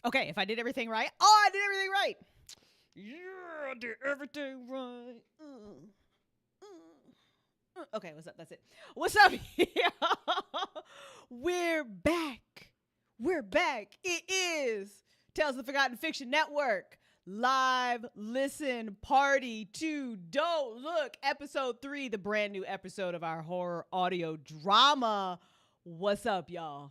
Okay, if I did everything right. Oh, I did everything right. Yeah, I did everything right. Okay, what's up? That's it. What's up? We're back. We're back. It is Tales of the Forgotten Fiction Network. Live listen party to Don't Look, episode 3, the brand new episode of our horror audio drama. What's up, y'all?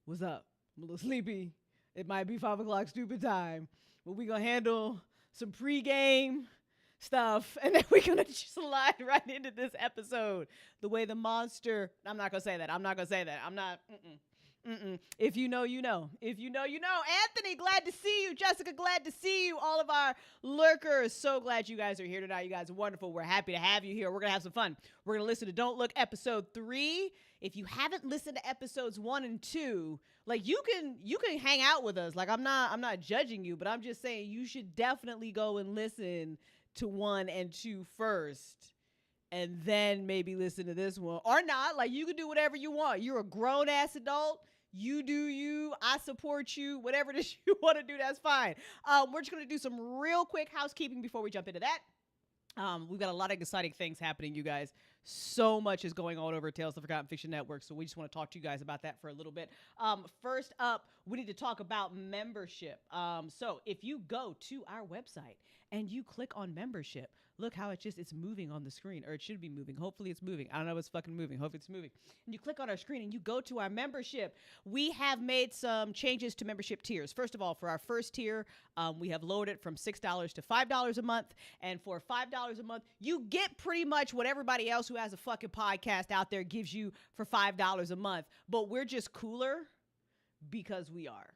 What's up? I'm a little sleepy. It might be 5 o'clock stupid time, but we gonna handle some pregame stuff, and then we're gonna slide right into this episode. The way the monster. I'm not gonna say that. I'm not. If you know, you know. If you know, you know. Anthony, glad to see you. Jessica, glad to see you. All of our lurkers, so glad you guys are here tonight. You guys are wonderful. We're happy to have you here. We're gonna have some fun. We're gonna listen to Don't Look episode 3. If you haven't listened to episodes 1 and 2, like you can hang out with us. Like I'm not judging you, but I'm just saying you should definitely go and listen to 1 and 2 first, and then maybe listen to this one, or not. Like you can do whatever you want. You're a grown ass adult. You do you. I support you. Whatever it is you want to do, that's fine. We're just gonna do some real quick housekeeping before we jump into that. We've got a lot of exciting things happening, you guys. So much is going on over at Tales of the Forgotten Fiction Network, so we just want to talk to you guys about that for a little bit. First up, we need to talk about membership. So if you go to our website and you click on membership, look how it's moving on the screen, or it should be moving. Hopefully it's moving. I don't know if it's fucking moving. Hopefully it's moving. And you click on our screen and you go to our membership. We have made some changes to membership tiers. First of all, for our first tier, we have lowered it from $6 to $5 a month. And for $5 a month, you get pretty much what everybody else who has a fucking podcast out there gives you for $5 a month. But we're just cooler because we are.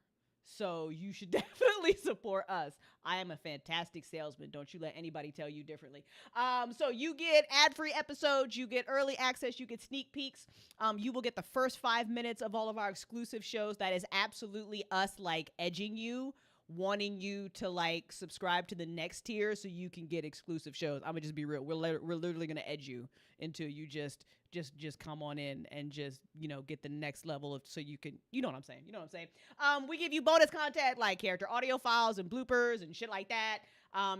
So you should definitely support us. I am a fantastic salesman. Don't you let anybody tell you differently. So you get ad-free episodes. You get early access. You get sneak peeks. You will get the first 5 minutes of all of our exclusive shows. That is absolutely us, like, edging you, wanting you to, like, subscribe to the next tier so you can get exclusive shows. I'm gonna just be real. We're literally gonna edge you until you just come on in and just, get the next level of, so you can, you know what I'm saying? We give you bonus content like character audio files and bloopers and shit like that.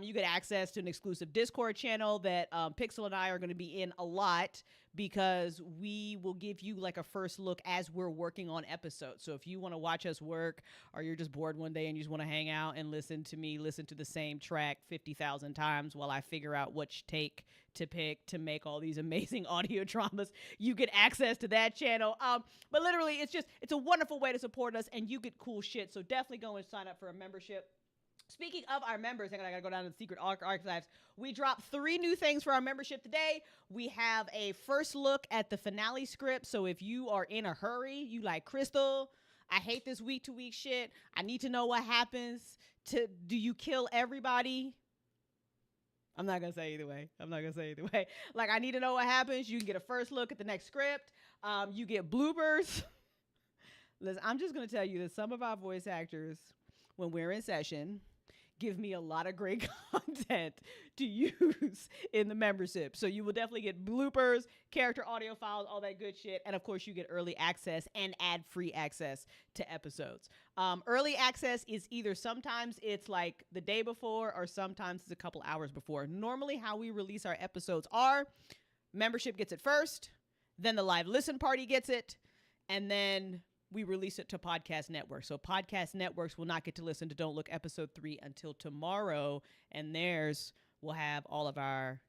You get access to an exclusive Discord channel that Pixel and I are going to be in a lot, because we will give you like a first look as we're working on episodes. So if you want to watch us work, or you're just bored one day and you just want to hang out and listen to me listen to the same track 50,000 times while I figure out which take to pick to make all these amazing audio dramas, you get access to that channel. But literally, it's a wonderful way to support us, and you get cool shit. So definitely go and sign up for a membership. Speaking of our members, I gotta go down to the secret archives. We dropped 3 new things for our membership today. We have a first look at the finale script. So if you are in a hurry, you like, Crystal, I hate this week-to-week shit. I need to know what happens. Do you kill everybody? I'm not gonna say either way. Like, I need to know what happens. You can get a first look at the next script. You get bloopers. Listen, I'm just gonna tell you that some of our voice actors, when we're in session, give me a lot of great content to use in the membership. So you will definitely get bloopers, character audio files, all that good shit. And of course, you get early access and ad-free access to episodes. Early access is either sometimes it's like the day before, or sometimes it's a couple hours before. Normally, how we release our episodes are membership gets it first, then the live listen party gets it, and then we release it to podcast networks. So podcast networks will not get to listen to Don't Look episode 3 until tomorrow. And theirs will have all of our,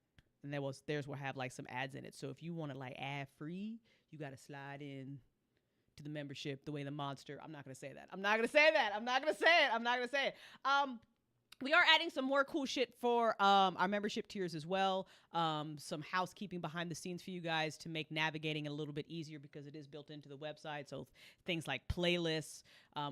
and theirs will have like some ads in it. So if you want to like ad free, you got to slide in to the membership the way the monster. I'm not going to say that. We are adding some more cool shit for our membership tiers as well. Some housekeeping behind the scenes for you guys to make navigating a little bit easier, because it is built into the website. So things like playlists.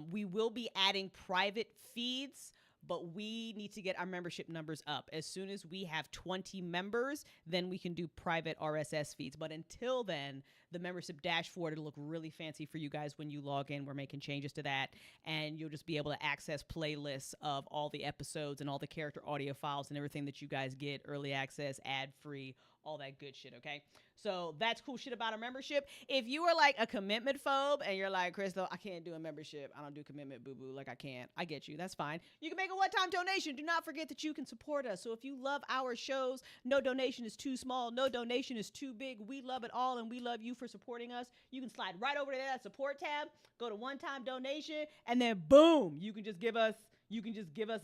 We will be adding private feeds, but we need to get our membership numbers up. As soon as we have 20 members, then we can do private RSS feeds. But until then, the membership dashboard, it'll look really fancy for you guys when you log in. We're making changes to that, and you'll just be able to access playlists of all the episodes and all the character audio files and everything that you guys get, early access, ad-free, all that good shit, okay? So that's cool shit about a membership. If you are like a commitment phobe and you're like, Crystal, I can't do a membership. I don't do commitment, boo-boo. Like, I can't. I get you. That's fine. You can make a one-time donation. Do not forget that you can support us. So if you love our shows, no donation is too small. No donation is too big. We love it all, and we love you for supporting us. You can slide right over to that support tab, go to one-time donation, and then boom, you can just give us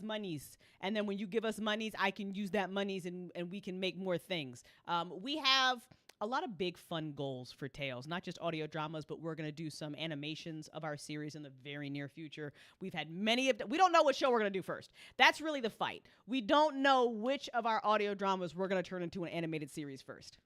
monies. And then when you give us monies, I can use that monies and we can make more things. We have a lot of big fun goals for Tales, not just audio dramas, but we're going to do some animations of our series in the very near future. We've had many of we don't know what show we're going to do first. That's really the fight. We don't know which of our audio dramas we're going to turn into an animated series first.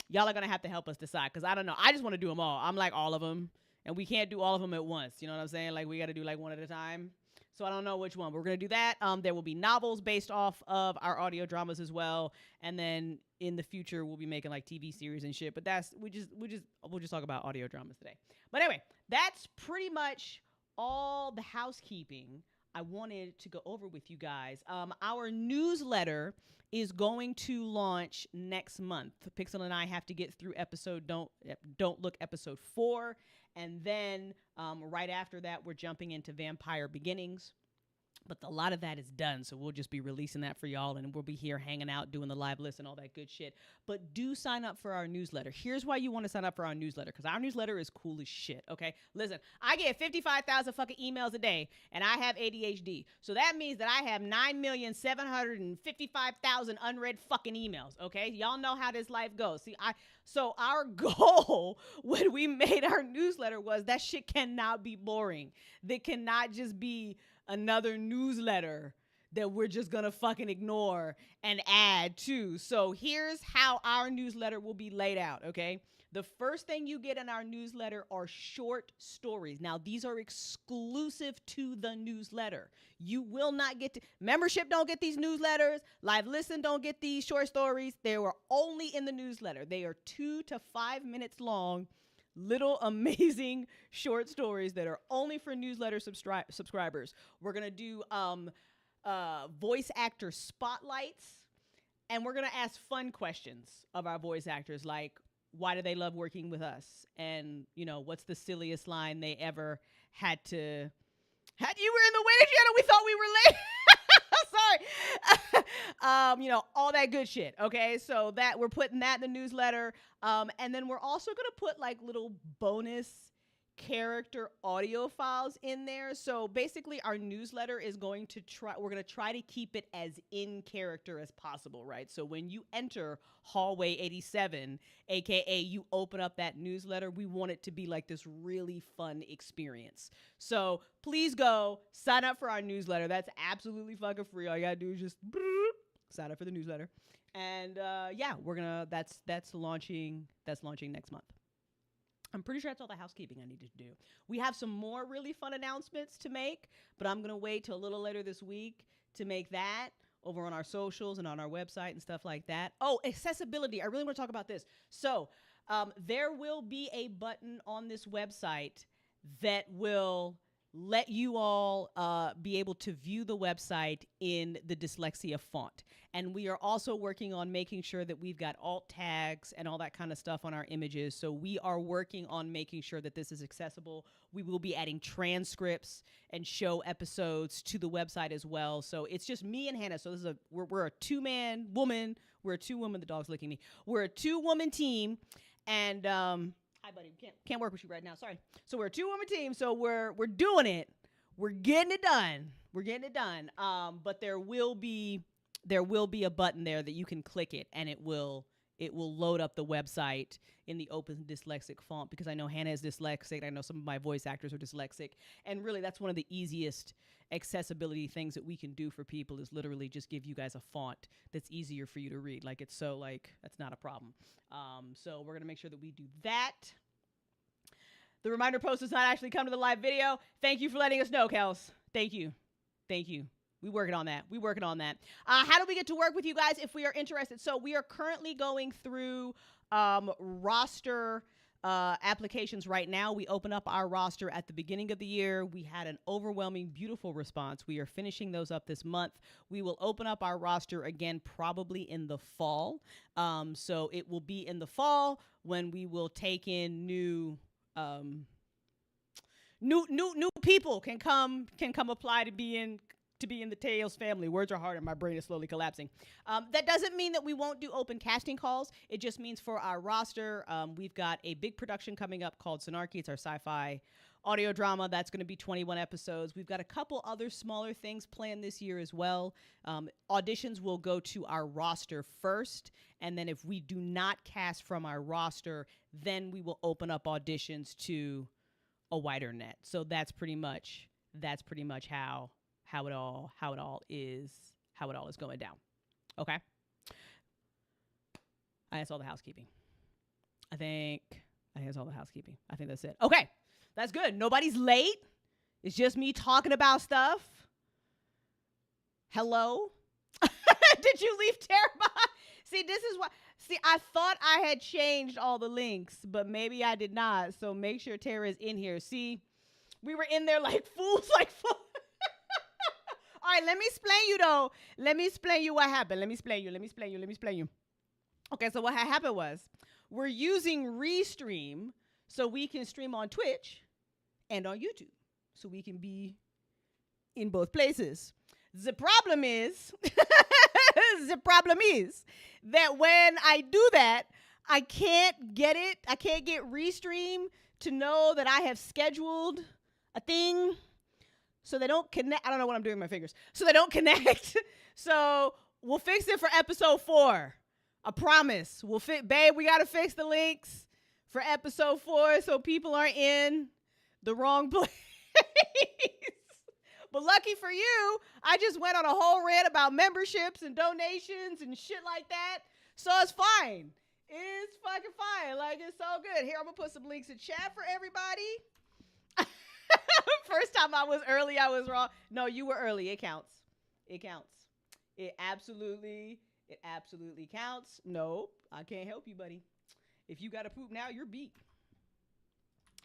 Y'all are going to have to help us decide, because I don't know. I just want to do them all. I'm like all of them, and we can't do all of them at once. You know what I'm saying? Like, we got to do like one at a time. So I don't know which one, but we're going to do that. There will be novels based off of our audio dramas as well. And then in the future, we'll be making like TV series and shit. But we'll just talk about audio dramas today. But anyway, that's pretty much all the housekeeping I wanted to go over with you guys. Our newsletter is going to launch next month. Pixel and I have to get through Don't Look episode 4. And then right after that, we're jumping into Vampire Beginnings. But a lot of that is done, so we'll just be releasing that for y'all, and we'll be here hanging out, doing the live list and all that good shit. But do sign up for our newsletter. Here's why you want to sign up for our newsletter, because our newsletter is cool as shit, okay? Listen, I get 55,000 fucking emails a day, and I have ADHD. So that means that I have 9,755,000 unread fucking emails, okay? Y'all know how this life goes. So our goal when we made our newsletter was that shit cannot be boring. They cannot just be another newsletter that we're just gonna fucking ignore and add to. So here's how our newsletter will be laid out, okay? The first thing you get in our newsletter are short stories. Now, these are exclusive to the newsletter. You will not get membership don't get these newsletters. Live Listen don't get these short stories. They were only in the newsletter. They are 2 to 5 minutes long. Little amazing short stories that are only for newsletter subscribers. We're going to do voice actor spotlights, and we're going to ask fun questions of our voice actors, like, why do they love working with us? And, you know, what's the silliest line they ever had to... You were in the Waiting Channel, we thought we were late. Sorry. You know, all that good shit. Okay. So that we're putting that in the newsletter. And then we're also going to put like little bonus character audio files in there. So basically our newsletter is we're going to try to keep it as in character as possible, right? So when you enter Hallway 87, AKA you open up that newsletter, we want it to be like this really fun experience. So please go sign up for our newsletter. That's absolutely fucking free. All you gotta do is just sign up for the newsletter. And yeah, that's launching next month. I'm pretty sure that's all the housekeeping I needed to do. We have some more really fun announcements to make, but I'm going to wait till a little later this week to make that over on our socials and on our website and stuff like that. Oh, accessibility. I really want to talk about this. So there will be a button on this website that will let you all be able to view the website in the dyslexia font. And we are also working on making sure that we've got alt tags and all that kind of stuff on our images. So we are working on making sure that this is accessible. We will be adding transcripts and show episodes to the website as well. So it's just me and Hannah. So this is we're a two-man woman. We're a two-woman. The dog's licking me. We're a two-woman team. And hi, buddy. Can't work with you right now. Sorry. So we're a two-woman team. So we're doing it. We're getting it done. But there will be a button there that you can click it, and it will load up the website in the Open Dyslexic font, because I know Hannah is dyslexic. I know some of my voice actors are dyslexic. And really, that's one of the easiest accessibility things that we can do for people is literally just give you guys a font that's easier for you to read. Like, it's so, like, that's not a problem. So we're going to make sure that we do that. The reminder post does not actually come to the live video. Thank you for letting us know, Kels. Thank you. We're working on that. How do we get to work with you guys if we are interested? So we are currently going through roster applications right now. We open up our roster at the beginning of the year. We had an overwhelming, beautiful response. We are finishing those up this month. We will open up our roster again probably in the fall. So it will be in the fall when we will take in new people can come apply to be in the Teos family. Words are hard and my brain is slowly collapsing. That doesn't mean that we won't do open casting calls. It just means for our roster, we've got a big production coming up called Sonarchy. It's our sci-fi audio drama. That's going to be 21 episodes. We've got a couple other smaller things planned this year as well. Auditions will go to our roster first. And then if we do not cast from our roster, then we will open up auditions to a wider net. So that's pretty much how it all is going down. Okay. That's all the housekeeping. I think that's all the housekeeping. I think that's it. Okay. That's good. Nobody's late. It's just me talking about stuff. Hello? Did you leave Tara behind? See, this is what. See, I thought I had changed all the links, but maybe I did not. So make sure Tara is in here. See, we were in there like fools, All right, let me explain you though. Let me explain you what happened. Let me explain you. Okay, so what happened was we're using Restream so we can stream on Twitch and on YouTube. So we can be in both places. The problem is that when I do that, I can't get Restream to know that I have scheduled a thing. So they don't connect. I don't know what I'm doing with my fingers. So they don't connect. So we'll fix it for episode 4. I promise. Babe, we got to fix the links for episode 4 so people aren't in the wrong place. But lucky for you, I just went on a whole rant about memberships and donations and shit like that. So it's fine. It's fucking fine. Like, it's so good. Here, I'm going to put some links in chat for everybody. First time I was early, I was wrong. No, you were early. It counts. It absolutely counts. No, I can't help you, buddy. If you got to poop now, you're beat.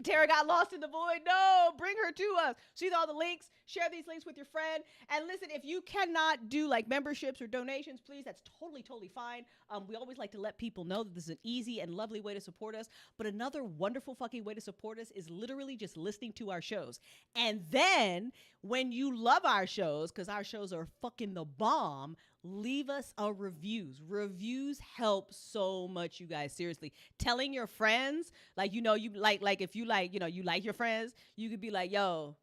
Tara got lost in the void. No, bring her to us. See all the links. Share these links with your friend. And listen, if you cannot do like memberships or donations, please, that's totally fine. We always like to let people know that this is an easy and lovely way to support us. But another wonderful fucking way to support us is literally just listening to our shows. And then when you love our shows, because our shows are fucking the bomb, leave us a reviews. Reviews help so much, you guys. Seriously, telling your friends, like, you like if you like, you like your friends, you could be like, yo,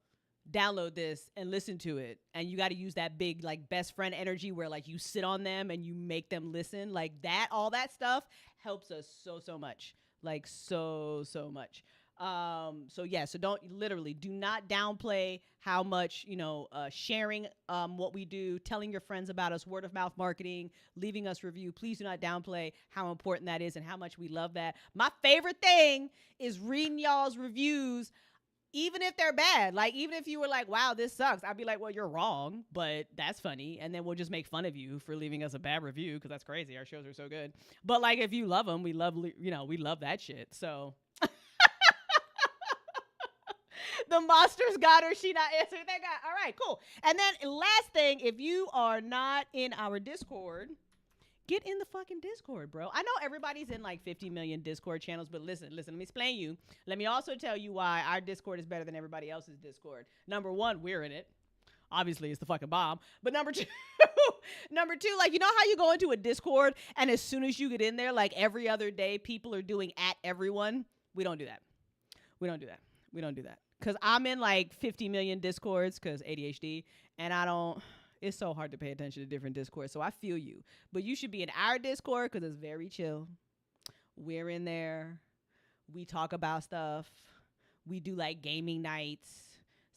download this and listen to it. And you got to use that big like best friend energy where like you sit on them and you make them listen. Like that, all that stuff helps us so much. Like so much. So do not downplay how much, sharing, what we do, telling your friends about us, word of mouth marketing, leaving us review. Please do not downplay how important that is and how much we love that. My favorite thing is reading y'all's reviews, even if they're bad. Like, even if you were like, wow, this sucks, I'd be like, well, you're wrong, but that's funny. And then we'll just make fun of you for leaving us a bad review, because that's crazy. Our shows are so good. But like, if you love them, we love that shit. So the monsters got her. She not answering. They got. All right, cool. And then last thing, if you are not in our Discord, get in the fucking Discord, bro. I know everybody's in like 50 million Discord channels, but listen, let me explain you. Let me also tell you why our Discord is better than everybody else's Discord. Number one, we're in it. Obviously, it's the fucking bomb. But number two, like, you know how you go into a Discord and as soon as you get in there, like every other day, people are doing @everyone? We don't do that. Because I'm in like 50 million Discords because ADHD, and it's so hard to pay attention to different Discords. So I feel you. But you should be in our Discord because it's very chill. We're in there. We talk about stuff. We do like gaming nights.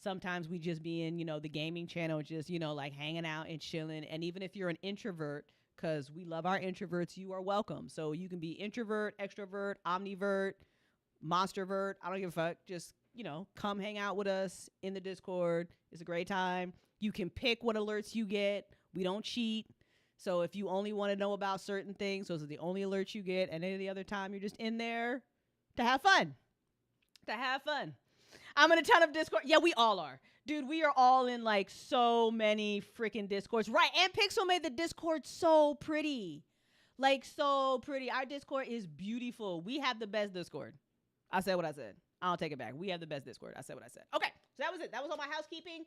Sometimes we just be in, the gaming channel, just, like hanging out and chilling. And even if you're an introvert, because we love our introverts, you are welcome. So you can be introvert, extrovert, omnivert, monstervert. I don't give a fuck. Just, come hang out with us in the Discord. It's a great time. You can pick what alerts you get. We don't cheat. So if you only want to know about certain things, those are the only alerts you get. And any other time you're just in there To have fun. To have fun. I'm in a ton of Discord. Yeah, we all are. Dude, we are all in like so many freaking Discords. Right, and Pixel made the Discord so pretty. Like so pretty. Our Discord is beautiful. We have the best Discord. I said what I said. I'll take it back. We have the best Discord. I said what I said. Okay, so that was it. That was all my housekeeping.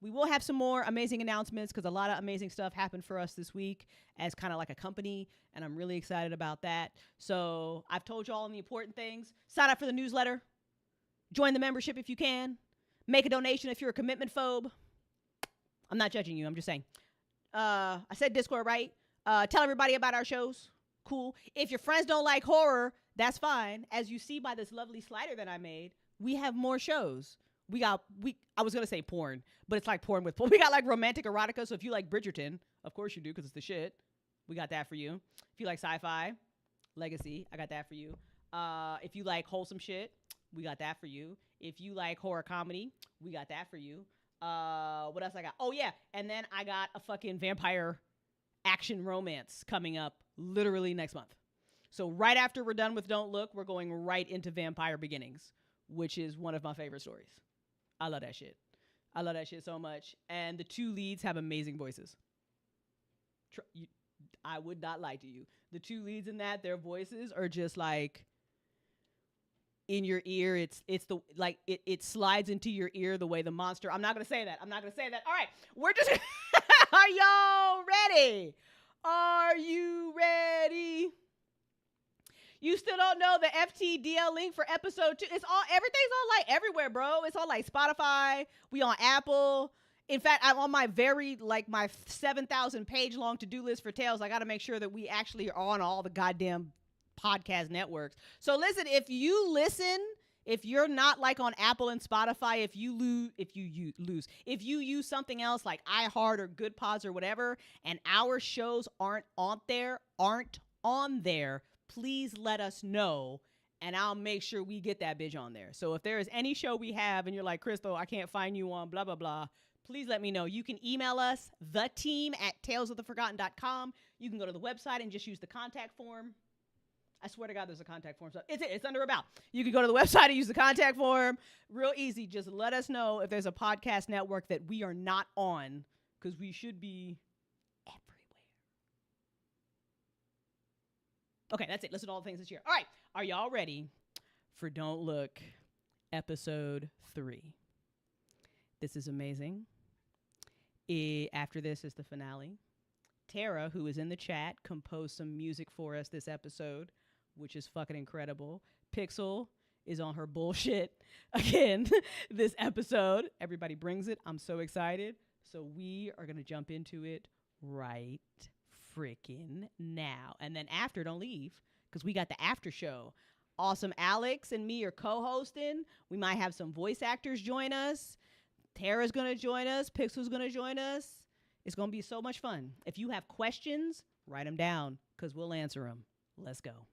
We will have some more amazing announcements because a lot of amazing stuff happened for us this week as kind of like a company, and I'm really excited about that. So I've told you all the important things. Sign up for the newsletter. Join the membership if you can. Make a donation if you're a commitment phobe. I'm not judging you. I'm just saying. I said Discord, right? Tell everybody about our shows. Cool. If your friends don't like horror, that's fine. As you see by this lovely slider that I made, we have more shows. I was going to say porn, but it's like porn with porn. We got like romantic erotica. So if you like Bridgerton, of course you do because it's the shit. We got that for you. If you like sci-fi, Legacy, I got that for you. If you like wholesome shit, we got that for you. If you like horror comedy, we got that for you. What else I got? Oh, yeah. And then I got a fucking vampire action romance coming up literally next month. So right after we're done with Don't Look, we're going right into Vampire Beginnings, which is one of my favorite stories. I love that shit. I love that shit so much. And the two leads have amazing voices. I would not lie to you. The two leads in that, their voices are just like in your ear. It slides into your ear the way the monster. I'm not going to say that. All right. We're just Are y'all ready? Are you ready? You still don't know the FTDL link for episode 2. Everything's on like everywhere, bro. It's on like Spotify. We on Apple. In fact, I'm on my my 7,000 page long to-do list for Tales. I got to make sure that we actually are on all the goddamn podcast networks. So listen, if you're not like on Apple and Spotify, if you use something else like iHeart or Good Pods or whatever, and our shows aren't on there, please let us know, and I'll make sure we get that bitch on there. So if there is any show we have and you're like, Crystal, I can't find you on blah, blah, blah, please let me know. You can email us, theteam@talesoftheforgotten.com. You can go to the website and just use the contact form. I swear to God, there's a contact form. So it's under About. You can go to the website and use the contact form. Real easy. Just let us know if there's a podcast network that we are not on, because we should be everywhere. Okay, that's it. Listen to all the things this year. All right. Are y'all ready for Don't Look episode 3? This is amazing. After this is the finale. Tara, who is in the chat, composed some music for us this episode, which is fucking incredible. Pixel is on her bullshit again this episode. Everybody brings it. I'm so excited. So we are going to jump into it right freaking now. And then after, don't leave, because we got the after show. Awesome Alex and me are co-hosting. We might have some voice actors join us. Tara's going to join us. Pixel's going to join us. It's going to be so much fun. If you have questions, write them down, because we'll answer them. Let's go.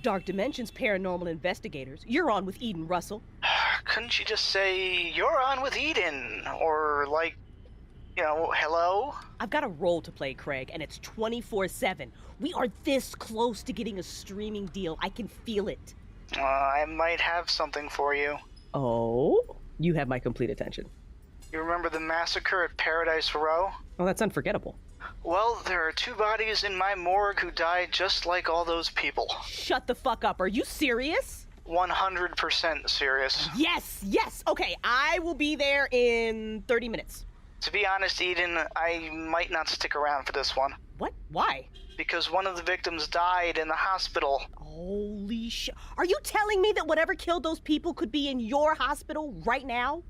Dark Dimensions Paranormal Investigators. You're on with Eden Russell. Couldn't you just say, you're on with Eden? Or, like, hello? I've got a role to play, Craig, and it's 24/7. We are this close to getting a streaming deal. I can feel it. I might have something for you. Oh? You have my complete attention. You remember the massacre at Paradise Row? Oh, that's unforgettable. Well, there are 2 bodies in my morgue who died just like all those people. Shut the fuck up. Are you serious? 100% serious. Yes. Okay, I will be there in 30 minutes. To be honest, Eden, I might not stick around for this one. What? Why? Because one of the victims died in the hospital. Holy shit. Are you telling me that whatever killed those people could be in your hospital right now?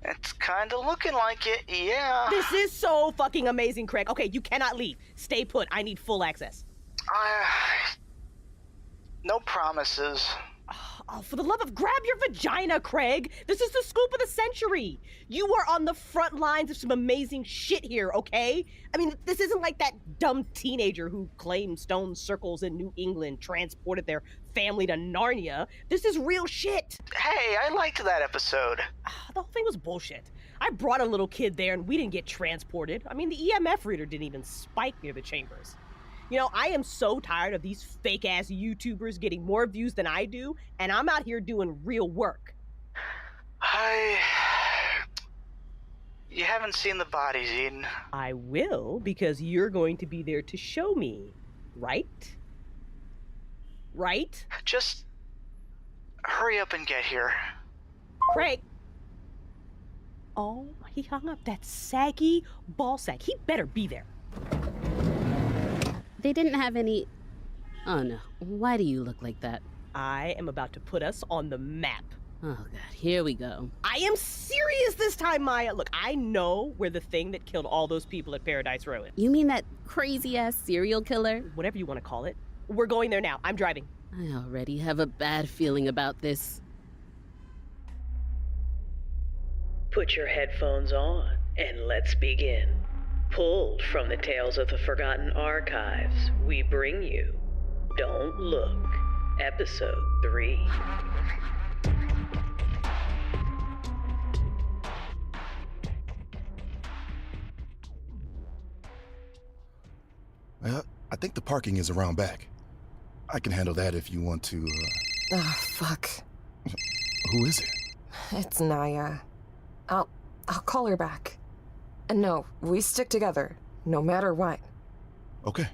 It's kinda looking like it, yeah. This is so fucking amazing, Craig. Okay, you cannot leave. Stay put. I need full access. No promises. Oh, for the love of grab your vagina, Craig. This is the scoop of the century. You are on the front lines of some amazing shit here, okay? I mean, this isn't like that dumb teenager who claimed stone circles in New England transported their family to Narnia. This is real shit. Hey, I liked that episode. The whole thing was bullshit. I brought a little kid there and we didn't get transported. I mean, the EMF reader didn't even spike near the chambers. You know, I am so tired of these fake-ass YouTubers getting more views than I do, and I'm out here doing real work. You haven't seen the bodies, Eden. I will, because you're going to be there to show me, right? Right? Just hurry up and get here. Craig. Oh, he hung up that saggy ball sack. He better be there. They didn't have any... Oh no, why do you look like that? I am about to put us on the map. Oh god, here we go. I am serious this time, Maya. Look, I know we're the thing that killed all those people at Paradise Row. You mean that crazy-ass serial killer? Whatever you want to call it. We're going there now. I'm driving. I already have a bad feeling about this. Put your headphones on and let's begin. Pulled from the Tales of the Forgotten archives, we bring you Don't Look, Episode 3. Well, I think the parking is around back. I can handle that if you want to, Oh, fuck. Who is it? It's Naya. I'll call her back. And no, we stick together, no matter what. Okay.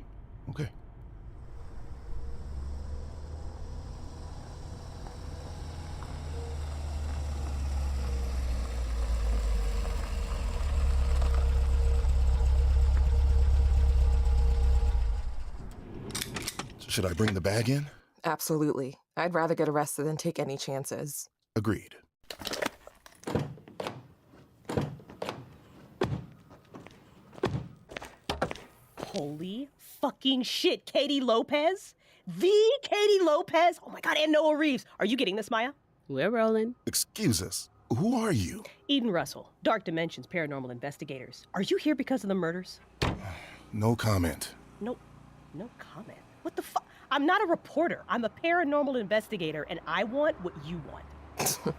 Should I bring the bag in? Absolutely. I'd rather get arrested than take any chances. Agreed. Holy fucking shit, Katie Lopez? The Katie Lopez? Oh my god, and Noah Reeves. Are you getting this, Maya? We're rolling. Excuse us. Who are you? Eden Russell, Dark Dimensions Paranormal Investigators. Are you here because of the murders? No comment. No comment. What the fuck? I'm not a reporter. I'm a paranormal investigator, and I want what you want.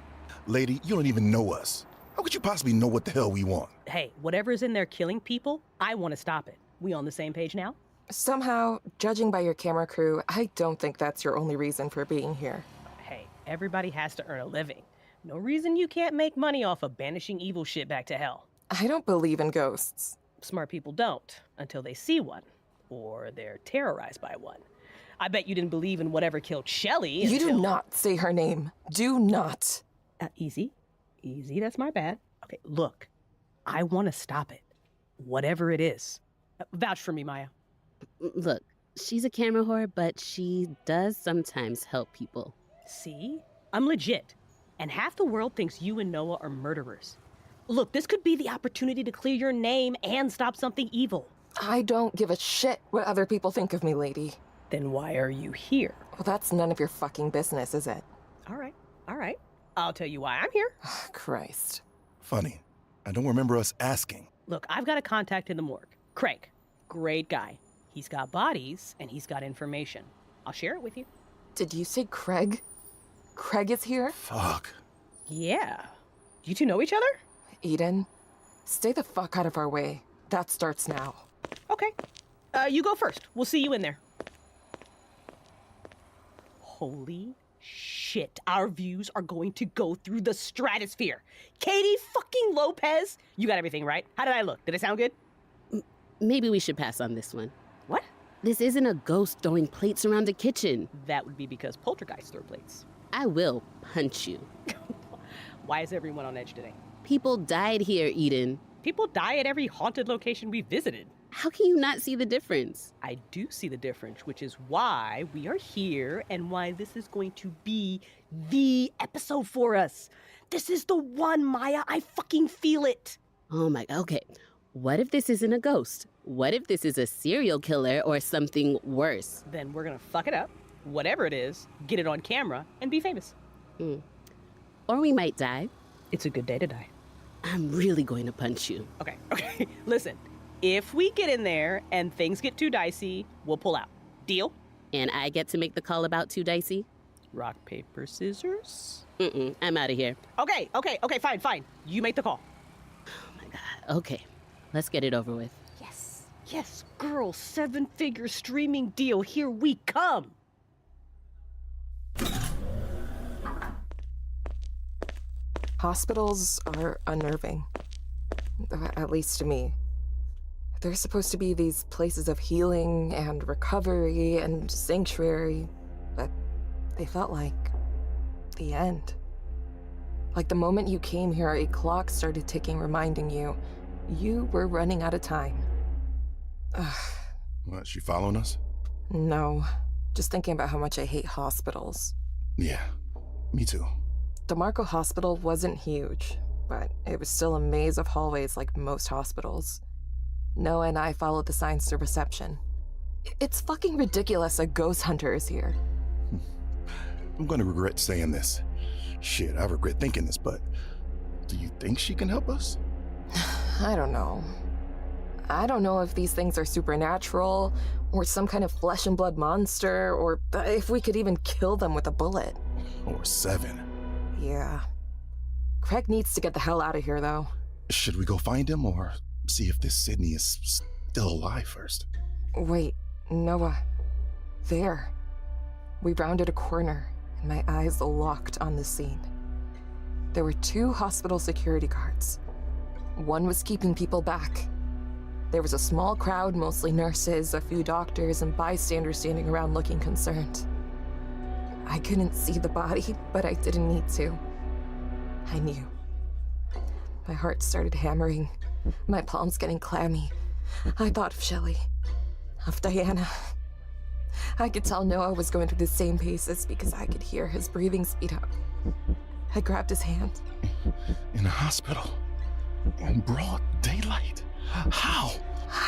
Lady, you don't even know us. How could you possibly know what the hell we want? Hey, whatever's in there killing people, I want to stop it. We on the same page now? Somehow, judging by your camera crew, I don't think that's your only reason for being here. Hey, everybody has to earn a living. No reason you can't make money off of banishing evil shit back to hell. I don't believe in ghosts. Smart people don't, until they see one. Or they're terrorized by one. I bet you didn't believe in whatever killed Shelley You until... do not say her name. Do not. Easy, that's my bad. Okay, look, I want to stop it. Whatever it is. Vouch for me, Maya. Look, she's a camera whore, but she does sometimes help people. See? I'm legit. And half the world thinks you and Noah are murderers. Look, this could be the opportunity to clear your name and stop something evil. I don't give a shit what other people think of me, lady. Then why are you here? Well, that's none of your fucking business, is it? All right. I'll tell you why I'm here. Christ. Funny. I don't remember us asking. Look, I've got a contact in the morgue. Craig. Great guy. He's got bodies, and he's got information. I'll share it with you. Did you say Craig? Craig is here? Fuck. Yeah. You two know each other? Eden, stay the fuck out of our way. That starts now. Okay. You go first. We'll see you in there. Holy shit. Our views are going to go through the stratosphere. Katie fucking Lopez. You got everything right? How did I look? Did it sound good? Maybe we should pass on this one. What? This isn't a ghost throwing plates around the kitchen. That would be because poltergeists throw plates. I will punch you. Why is everyone on edge today? People died here, Eden. People die at every haunted location we visited. How can you not see the difference? I do see the difference, which is why we are here and why this is going to be the episode for us. This is the one, Maya. I fucking feel it. Oh my, okay. What if this isn't a ghost? What if this is a serial killer or something worse? Then we're gonna fuck it up, whatever it is, get it on camera, and be famous. Or we might die. It's a good day to die. I'm really going to punch you. Okay. Listen, if we get in there and things get too dicey, we'll pull out. Deal? And I get to make the call about too dicey? Rock, paper, scissors? I'm out of here. Okay, fine. You make the call. Okay, let's get it over with. Yes, girl, 7-figure streaming deal. Here we come. Hospitals are unnerving. At least to me. They're supposed to be these places of healing and recovery and sanctuary, but they felt like the end. Like the moment you came here, a clock started ticking, reminding you were running out of time. What, she following us? No, just thinking about how much I hate hospitals. Yeah, me too. DeMarco Hospital wasn't huge, but it was still a maze of hallways like most hospitals. Noah and I followed the signs to reception. It's fucking ridiculous a ghost hunter is here. I'm gonna regret saying this. Shit, I regret thinking this, but do you think she can help us? I don't know. I don't know if these things are supernatural, or some kind of flesh and blood monster, or if we could even kill them with a bullet. Or 7. Yeah. Craig needs to get the hell out of here, though. Should we go find him, or see if this Sydney is still alive first? Wait, Noah. There. We rounded a corner, and my eyes locked on the scene. There were 2 hospital security guards. One was keeping people back. There was a small crowd, mostly nurses, a few doctors, and bystanders standing around looking concerned. I couldn't see the body, but I didn't need to. I knew. My heart started hammering, my palms getting clammy. I thought of Shelley, of Diana. I could tell Noah was going through the same paces because I could hear his breathing speed up. I grabbed his hand. In a hospital? In broad daylight? How?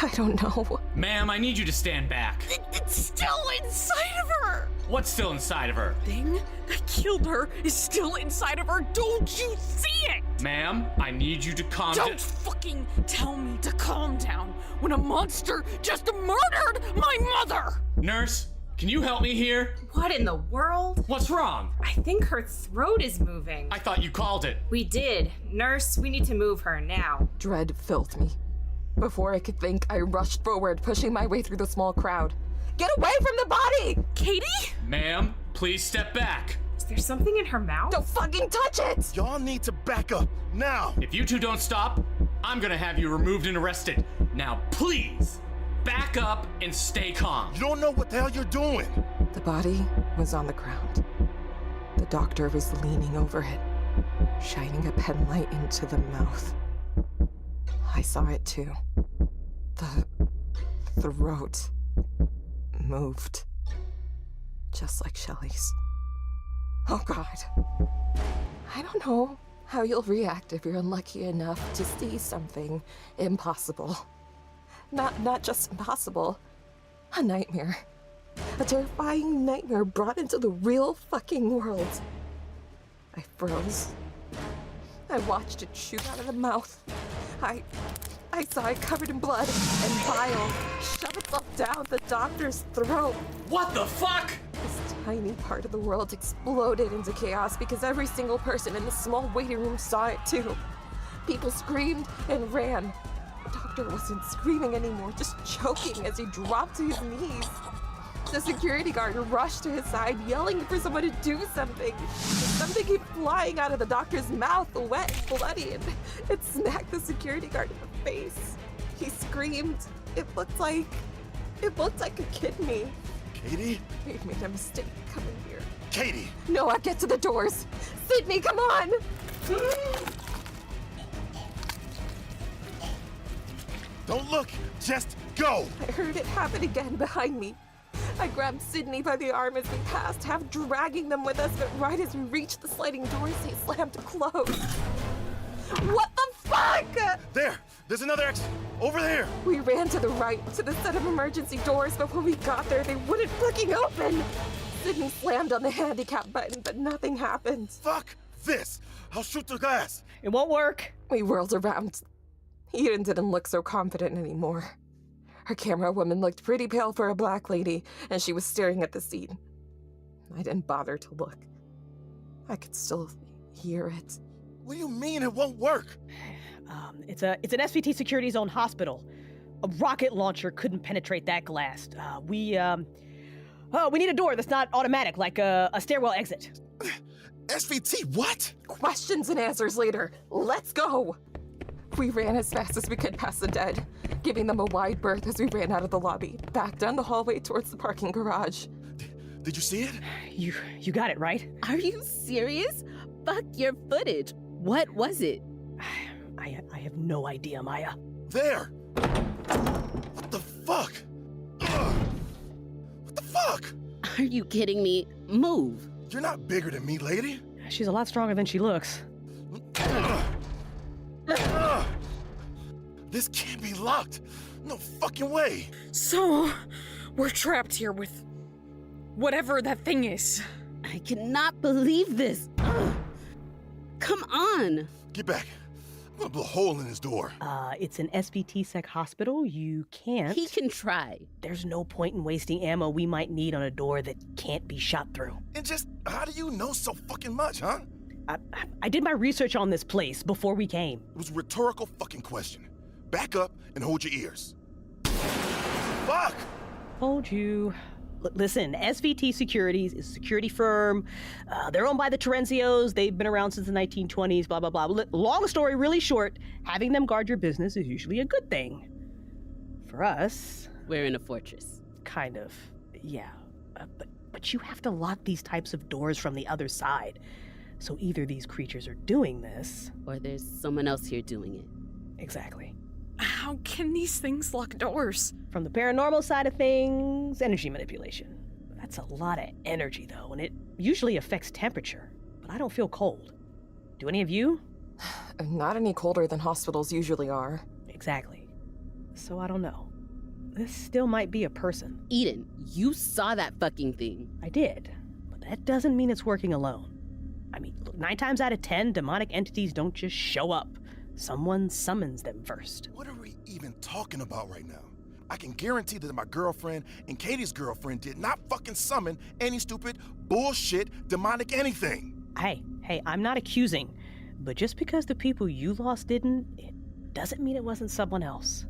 I don't know. Ma'am, I need you to stand back. It's still inside of her! What's still inside of her? Thing that killed her is still inside of her. Don't you see it? Ma'am, I need you to calm down. Don't fucking tell me to calm down when a monster just murdered my mother! Nurse, can you help me here? What in the world? What's wrong? I think her throat is moving. I thought you called it. We did. Nurse, we need to move her now. Dread filled me. Before I could think, I rushed forward, pushing my way through the small crowd. Get away from the body! Katie? Ma'am, please step back. Is there something in her mouth? Don't fucking touch it! Y'all need to back up, now! If you two don't stop, I'm gonna have you removed and arrested. Now, please, back up and stay calm. You don't know what the hell you're doing! The body was on the ground. The doctor was leaning over it, shining a penlight into the mouth. I saw it too. The throat moved. Just like Shelley's. Oh God. I don't know how you'll react if you're unlucky enough to see something impossible. Not just impossible. A nightmare. A terrifying nightmare brought into the real fucking world. I froze. I watched it shoot out of the mouth. I saw it covered in blood and bile shove itself down the doctor's throat. What the fuck? This tiny part of the world exploded into chaos because every single person in the small waiting room saw it too. People screamed and ran. The doctor wasn't screaming anymore, just choking as he dropped to his knees. The security guard rushed to his side, yelling for someone to do something. Something came flying out of the doctor's mouth, wet and bloody, and it smacked the security guard in the face. He screamed. It looked like a kidney. Katie? We made a mistake coming here. Katie! Noah, get to the doors. Sydney, come on! Don't look, just go! I heard it happen again behind me. I grabbed Sydney by the arm as we passed, half dragging them with us, but right as we reached the sliding doors, they slammed closed. What the fuck? There's another exit, over there! We ran to the right, to the set of emergency doors, but when we got there, they wouldn't fucking open. Sydney slammed on the handicap button, but nothing happened. Fuck this! I'll shoot the glass! It won't work. We whirled around. Eden didn't look so confident anymore. Her camera woman looked pretty pale for a black lady, and she was staring at the scene. I didn't bother to look. I could still hear it. What do you mean it won't work? It's an SVT security zone hospital. A rocket launcher couldn't penetrate that glass. We need a door that's not automatic, like a stairwell exit. SVT, what? Questions and answers later. Let's go! We ran as fast as we could past the dead, giving them a wide berth as we ran out of the lobby, back down the hallway towards the parking garage. Did you see it? You got it, right? Are you serious? Fuck your footage. What was it? I have no idea, Maya. There! What the fuck? What the fuck? Are you kidding me? Move. You're not bigger than me, lady. She's a lot stronger than she looks. This can't be locked. No fucking way. So, we're trapped here with whatever that thing is. I cannot believe this. Ugh. Come on. Get back. I'm gonna blow a hole in his door. It's an SVT sec hospital. You can't. He can try. There's no point in wasting ammo we might need on a door that can't be shot through. And just, how do you know so fucking much, huh? I did my research on this place before we came. It was a rhetorical fucking question. Back up and hold your ears. Fuck! Told you. Listen, SVT Securities is a security firm. They're owned by the Terenzios. They've been around since the 1920s, blah, blah, blah. Long story really short, having them guard your business is usually a good thing. For us... We're in a fortress. Kind of, yeah. But you have to lock these types of doors from the other side. So either these creatures are doing this... Or there's someone else here doing it. Exactly. How can these things lock doors? From the paranormal side of things, energy manipulation. That's a lot of energy, though, and it usually affects temperature. But I don't feel cold. Do any of you? Not any colder than hospitals usually are. Exactly. So I don't know. This still might be a person. Eden, you saw that fucking thing. I did, but that doesn't mean it's working alone. I mean, look, 9 times out of 10, demonic entities don't just show up. Someone summons them first. What are we even talking about right now? I can guarantee that my girlfriend and Katie's girlfriend did not fucking summon any stupid bullshit demonic anything. Hey, I'm not accusing, but just because the people you lost didn't, it doesn't mean it wasn't someone else.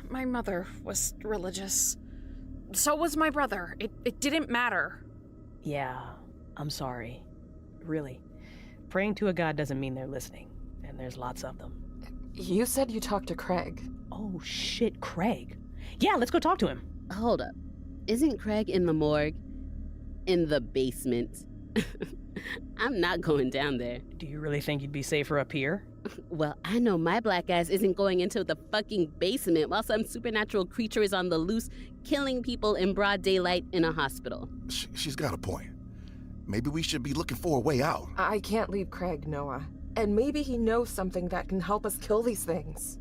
My mother was religious. So was my brother. It didn't matter. Yeah, I'm sorry. Really. Praying to a god doesn't mean they're listening. And there's lots of them. You said you talked to Craig. Oh shit, Craig. Yeah, let's go talk to him. Hold up. Isn't Craig in the morgue? In the basement? I'm not going down there. Do you really think you'd be safer up here? Well, I know my black ass isn't going into the fucking basement while some supernatural creature is on the loose, killing people in broad daylight in a hospital. She's got a point. Maybe we should be looking for a way out. I can't leave Craig, Noah. And maybe he knows something that can help us kill these things.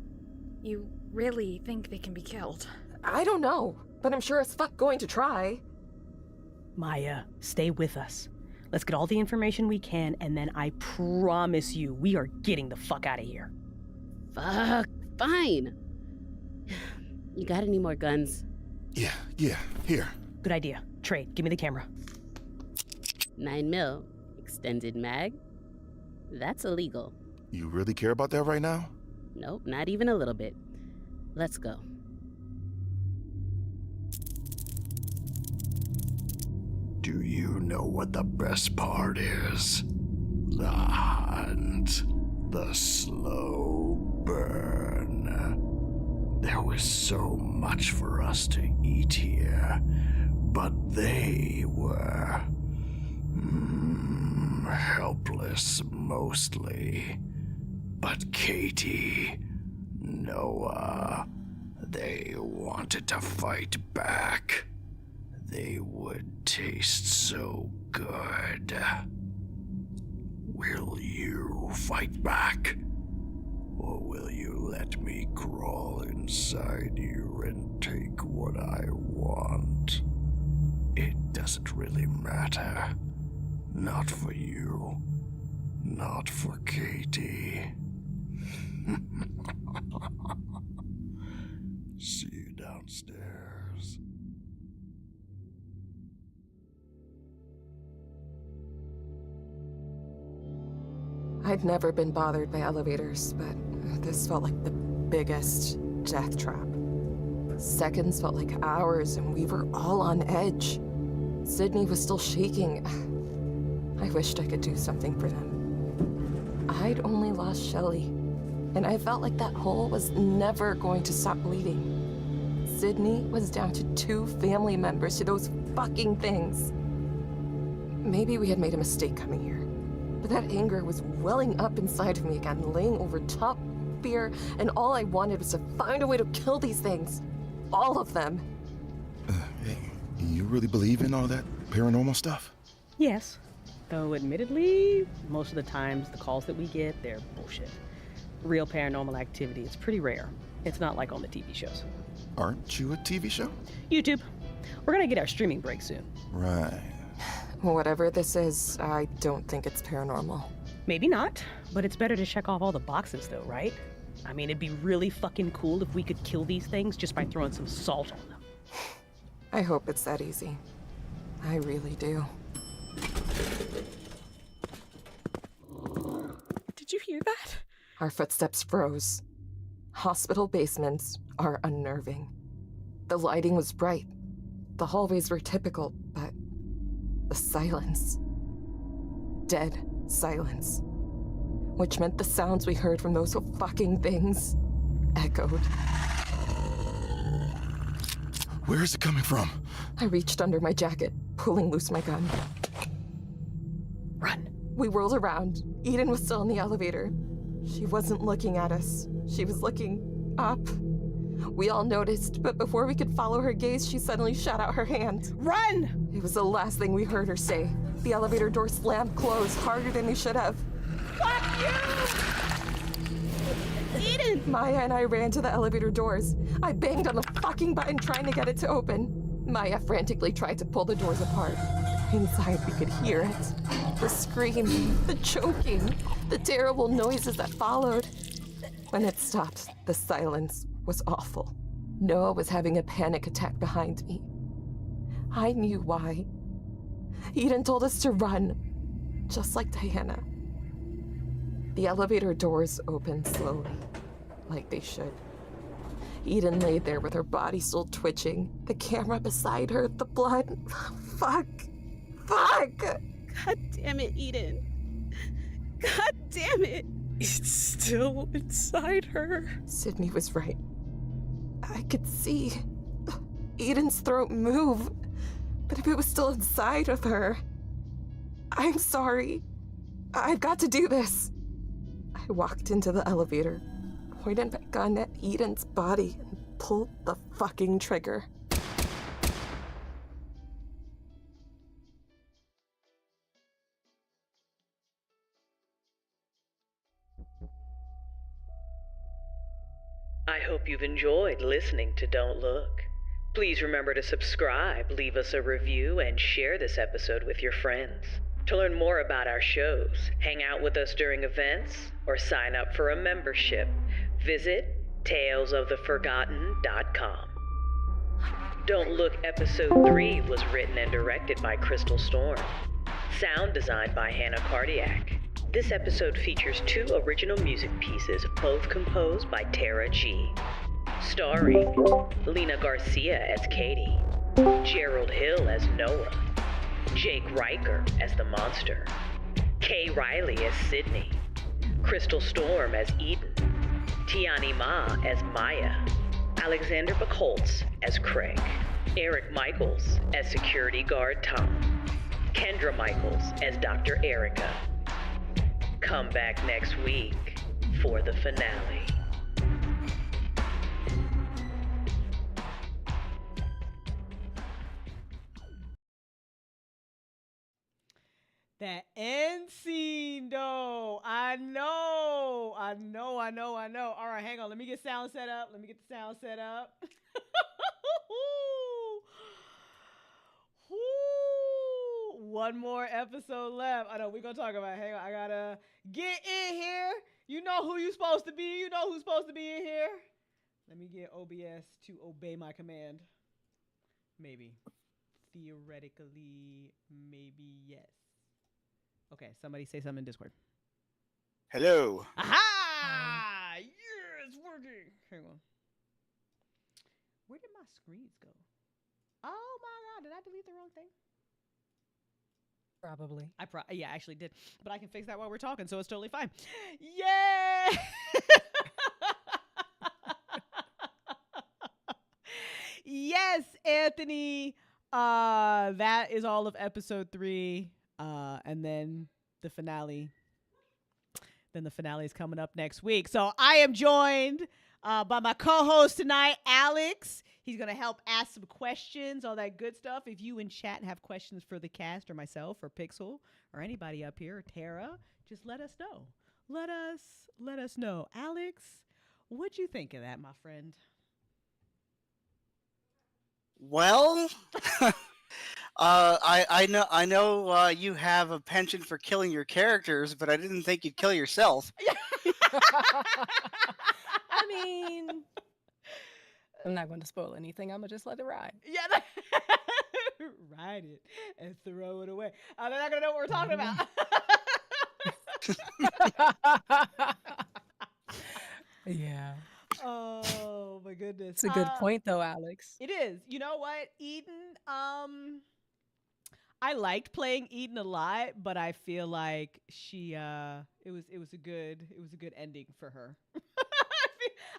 You really think they can be killed? I don't know, but I'm sure as fuck going to try. Maya, stay with us. Let's get all the information we can, and then I promise you, we are getting the fuck out of here. Fuck, fine. You got any more guns? Yeah, here. Good idea. Trade, give me the camera. 9mm, extended mag. That's illegal. You really care about that right now? Nope, not even a little bit. Let's go. Do you know what the best part is? The hunt. The slow burn. There was so much for us to eat here, but they were... helpless mostly. But Katie, Noah, they wanted to fight back. They would taste so good. Will you fight back? Or will you let me crawl inside you and take what I want? It doesn't really matter. Not for you. Not for Katie. See you downstairs. I'd never been bothered by elevators, but this felt like the biggest death trap. Seconds felt like hours, and we were all on edge. Sydney was still shaking. I wished I could do something for them. I'd only lost Shelley, and I felt like that hole was never going to stop bleeding. Sydney was down to 2 family members to those fucking things. Maybe we had made a mistake coming here, but that anger was welling up inside of me again, laying over top fear, and all I wanted was to find a way to kill these things. All of them. Hey, you really believe in all that paranormal stuff? Yes. Though, admittedly, most of the times the calls that we get, they're bullshit. Real paranormal activity is pretty rare. It's not like on the TV shows. Aren't you a TV show? YouTube. We're gonna get our streaming break soon. Right. Whatever this is, I don't think it's paranormal. Maybe not, but it's better to check off all the boxes though, right? I mean, it'd be really fucking cool if we could kill these things just by throwing some salt on them. I hope it's that easy. I really do. Did you hear that? Our footsteps froze. Hospital basements are unnerving. The lighting was bright. The hallways were typical, but the silence. Dead silence. Which meant the sounds we heard from those fucking things echoed. Where is it coming from? I reached under my jacket, pulling loose my gun. Run. We whirled around. Eden was still in the elevator. She wasn't looking at us. She was looking up. We all noticed, but before we could follow her gaze, she suddenly shot out her hand. Run! It was the last thing we heard her say. The elevator door slammed closed harder than they should have. Fuck you! Eden! Maya and I ran to the elevator doors. I banged on the fucking button trying to get it to open. Maya frantically tried to pull the doors apart. Inside, we could hear it. The screaming, the choking, the terrible noises that followed. When it stopped, the silence was awful. Noah was having a panic attack behind me. I knew why. Eden told us to run, just like Diana. The elevator doors opened slowly, like they should. Eden lay there with her body still twitching, the camera beside her, the blood. Fuck. God damn it, Eden. God damn it. It's still inside her. Sydney was right. I could see Eden's throat move, but if it was still inside of her... I'm sorry. I've got to do this. I walked into the elevator, pointed my gun at Eden's body, and pulled the fucking trigger. I hope you've enjoyed listening to Don't Look. Please remember to subscribe, leave us a review, and share this episode with your friends. To learn more about our shows, hang out with us during events, or sign up for a membership, visit talesoftheforgotten.com. Don't Look Episode 3 was written and directed by Crystal Storm. Sound designed by Hannah Cardiac. This episode features 2 original music pieces, both composed by Tara G. Starring Lena Garcia as Katie, Gerald Hill as Noah, Jake Riker as the monster, Kay Riley as Sydney, Crystal Storm as Eden, Tiani Ma as Maya, Alexander Buchholz as Craig, Eric Michaels as security guard Tom, Kendra Michaels as Dr. Erica. Come back next week for the finale. That end scene, though. I know. All right, hang on. Let me get sound set up. Whoo! One more episode left. I know we're gonna talk about it. Hang on, I gotta get in here. You know who you supposed to be. You know who's supposed to be in here. Let me get OBS to obey my command. Maybe. Theoretically, maybe yes. Okay, somebody say something in Discord. Hello. Aha! Yeah, it's working. Hang on. Where did my screens go? Oh my god, did I delete the wrong thing? Probably. Yeah, I actually did. But I can fix that while we're talking, so it's totally fine. Yay! Yes, Anthony. That is all of episode 3. And then the finale. Then the finale is coming up next week. So I am joined by my co-host tonight, Alex. He's going to help ask some questions, all that good stuff. If you in chat have questions for the cast or myself or Pixel or anybody up here or Tara, just let us know. Let us know. Alex, what'd you think of that, my friend? Well, I know you have a penchant for killing your characters, but I didn't think you'd kill yourself. I mean, I'm not going to spoil anything. I'm going to just let it ride. Yeah, ride it and throw it away. They're not going to know what we're talking about. Yeah. Oh, my goodness. It's a good point, though, Alex. It is. You know what, Eden? I liked playing Eden a lot, but I feel like she it was a good ending for her.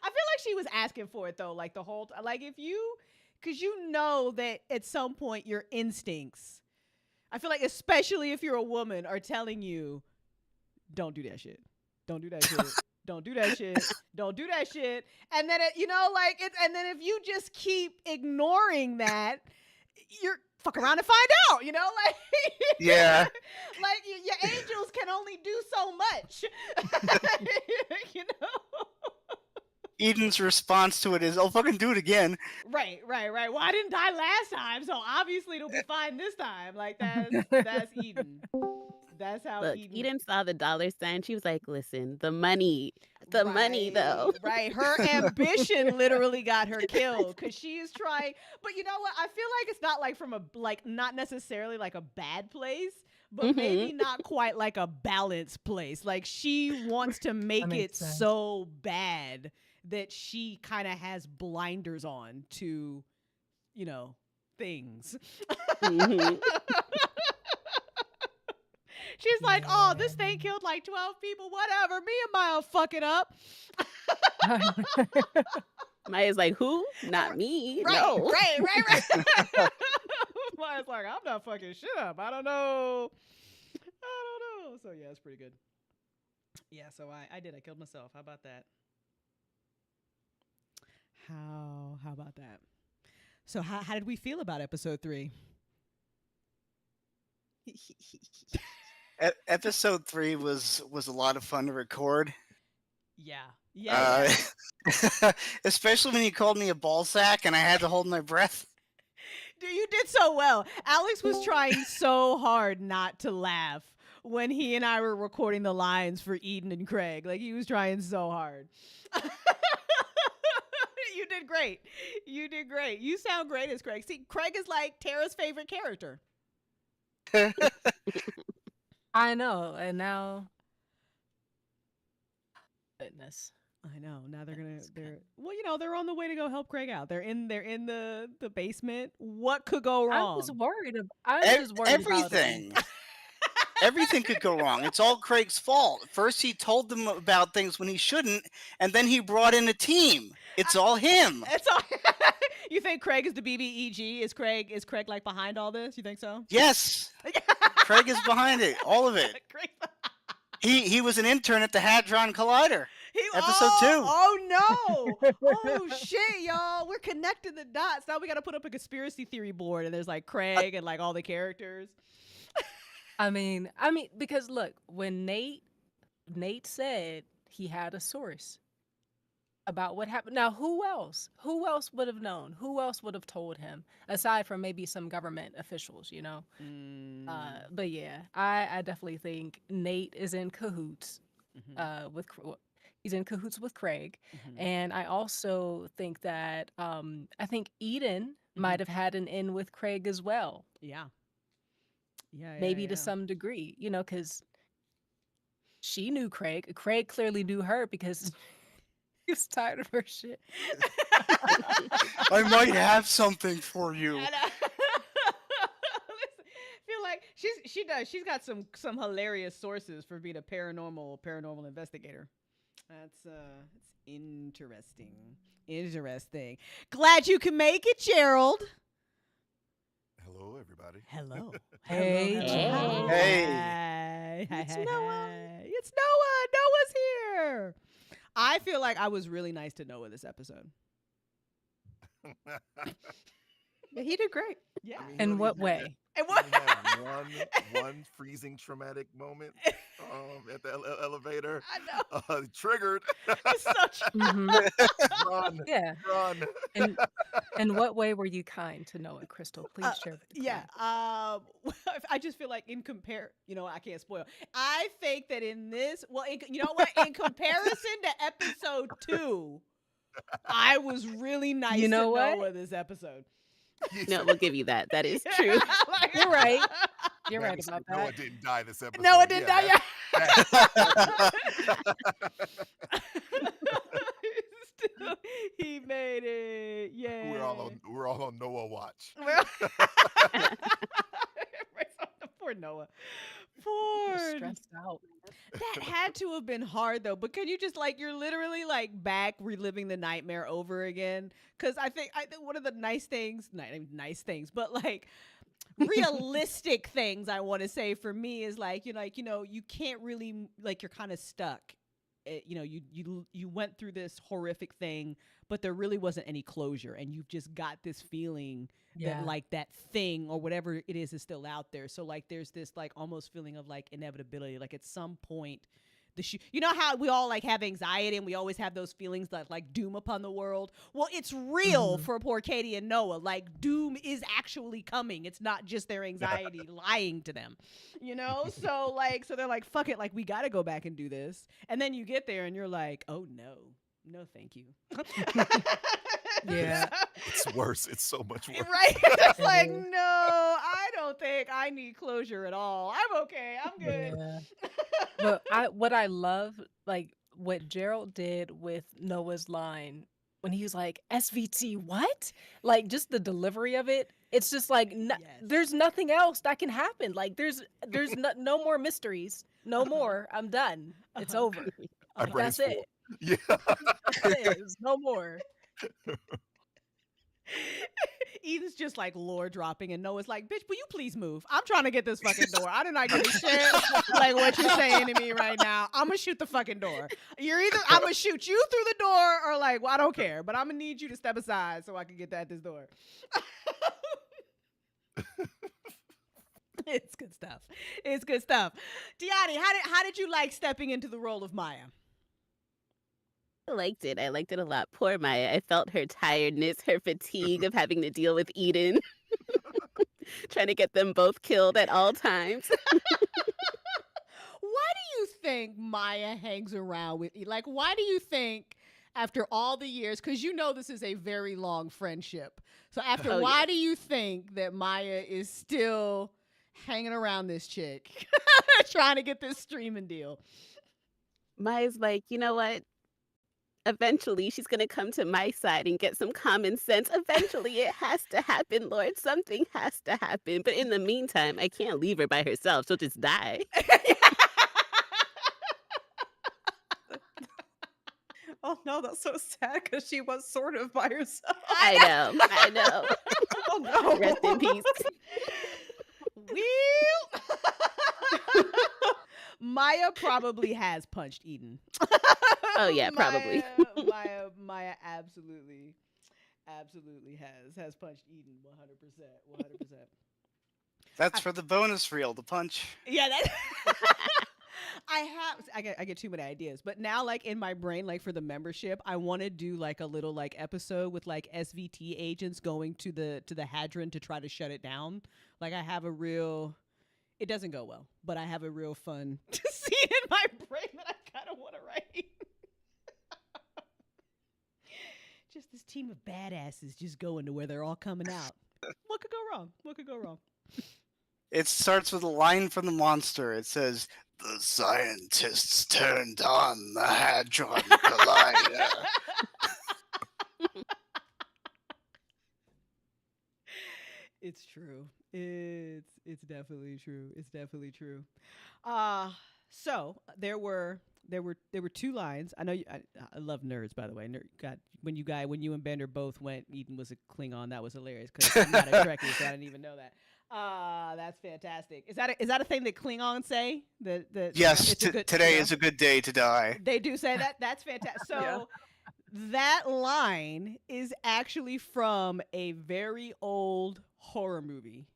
I feel like she was asking for it though, like the whole like because you know that at some point your instincts, I feel like especially if you're a woman, are telling you, don't do that shit. Don't do that shit. Don't do that shit. Don't do that shit. And then and then if you just keep ignoring that, you're fuck around and find out, like Yeah. like your angels can only do so much. Eden's response to it is, "Oh, fucking do it again." Right. Well, I didn't die last time, so obviously it'll be fine this time. Like that's Eden. That's how Look, Eden. Eden saw the $sign. She was like, listen, the money though. Right. Her ambition literally got her killed because she is trying. But you know what? I feel like it's not like from not necessarily like a bad place, but maybe not quite like a balanced place. Like she wants to make it so bad that she kind of has blinders on to, things. She's like, oh, this thing killed like 12 people. Whatever. Me and Maya fuck it up. Maya's like, who? Not me. Right, No. right. Maya's like, I'm not fucking shit up. I don't know. So yeah, it's pretty good. Yeah, so I did. I killed myself. How about that? How about that? So how did we feel about episode 3? Episode 3 was a lot of fun to record. Yeah. Especially when you called me a ball sack and I had to hold my breath. Dude, you did so well. Alex was trying so hard not to laugh when he and I were recording the lines for Eden and Craig. Like, he was trying so hard. You did great. You sound great as Craig. See, Craig is like Tara's favorite character. I know, and now, goodness. I know. Now they're on the way to go help Craig out. They're in the basement. What could go wrong? I was worried about everything. Everything could go wrong. It's all Craig's fault. First, he told them about things when he shouldn't, and then he brought in a team. It's all him. It's all. You think Craig is the BBEG? Is Craig like behind all this? You think so? Yes. Craig is behind it. All of it. He was an intern at the Hadron Collider. Episode 2. Oh no! Oh shit, y'all! We're connecting the dots. Now we got to put up a conspiracy theory board, and there's like Craig and like all the characters. I mean, because look, when Nate said he had a source, about what happened. Now, who else? Who else would have known? Who else would have told him aside from maybe some government officials, you know? But yeah, I definitely think Nate is in cahoots he's in cahoots with Craig. And I also think that I think Eden might have had an in with Craig as well. Yeah. Yeah. Maybe to some degree, you know, because she knew Craig. Craig clearly knew her because he was tired of her shit. I might have something for you. I feel like she does. She's got some hilarious sources for being a paranormal investigator. That's interesting. Interesting. Glad you can make it, Gerald. Hello, everybody. Hello. Hey, Hello. Hey. It's Noah. It's Noah. Noah's here. I feel like I was really nice to Noah this episode. He did great. Yeah. I mean, In he what only way? had- And he what? only had one freezing traumatic moment at the elevator. I know. Triggered. It's such. Run. Yeah. Run. And in what way were you kind to Noah, Crystal? Please share with the Yeah. crowd. I just feel like I can't spoil. I think that in this, you know what? In comparison to episode 2, I was really nice You know to what? Noah this episode. No, we'll give you that. That is true. Like- You're right. You're That right was- about Noah that. didn't die this episode. Noah didn't die. that- Still, he made it. Yeah. We're all on Noah watch. Poor Noah. You're Poor. stressed out. That had to have been hard though. But can you just you're literally back reliving the nightmare over again? Because I think one of the nice things, not even nice things, but realistic things I want to say for me is you can't really you're kind of stuck. You went through this horrific thing, but there really wasn't any closure, and you've just got this feeling Yeah. that that thing or whatever it is still out there. So there's this almost feeling of inevitability. At some point, you know how we all have anxiety and we always have those feelings that doom upon the world. Well, it's real for poor Katie and Noah. Doom is actually coming. It's not just their anxiety lying to them, you know. So they're fuck it, we got to go back and do this. And then you get there and you're like, oh no, thank you. Yeah. It's worse. It's so much worse. Right? It's It is. no, I don't think I need closure at all. I'm okay. I'm good. Yeah. But what I love, what Gerald did with Noah's line when he was like, SVT, what? Just the delivery of it. It's just there's nothing else that can happen. There's no more mysteries. No more. I'm done. It's over. My brain's That's full. it. Yeah. There's no more. Eden's just lore dropping, and Noah's like, bitch, will you please move? I'm trying to get this fucking door. I do not give a shit what you're saying to me right now. I'm gonna shoot the fucking door. I'm gonna shoot you through the door, or well, I don't care, but I'm gonna need you to step aside so I can get at this door. It's good stuff. It's good stuff. Tiani, how did you like stepping into the role of Maya? I liked it. I liked it a lot. Poor Maya. I felt her tiredness, her fatigue of having to deal with Eden. Trying to get them both killed at all times. Why do you think Maya hangs around with Eden? Why do you think after all the years, because this is a very long friendship. So why do you think that Maya is still hanging around this chick trying to get this streaming deal? Maya's like, you know what? Eventually, she's going to come to my side and get some common sense. Eventually, it has to happen, Lord. Something has to happen. But in the meantime, I can't leave her by herself. She'll just die. Oh no, that's so sad because she was sort of by herself. I know. Oh no. Rest in peace. Maya probably has punched Eden. Oh yeah, probably. Maya absolutely has punched Eden 100%. That's for the bonus reel, the punch. Yeah, I get too many ideas, but now like in my brain, like for the membership, I want to do like a little like episode with like SVT agents going to the Hadron to try to shut it down. Like I have a real, it doesn't go well, but I have a real fun scene in my brain that I kind of want to write. Just this team of badasses just going to where they're all coming out. What could go wrong? What could go wrong? It starts with a line from the monster. It says, "The scientists turned on the Hadron Collider." It's true. It's definitely true. It's definitely true. So there were two lines. I know I love nerds, by the way. When you and Bender both went, Eden was a Klingon. That was hilarious because I'm not a Trekkie, so I didn't even know that. That's fantastic. Is that a thing that Klingons say? Yes, it's a good- today yeah. is a good day to die. They do say that. That's fantastic. So that line is actually from a very old horror movie.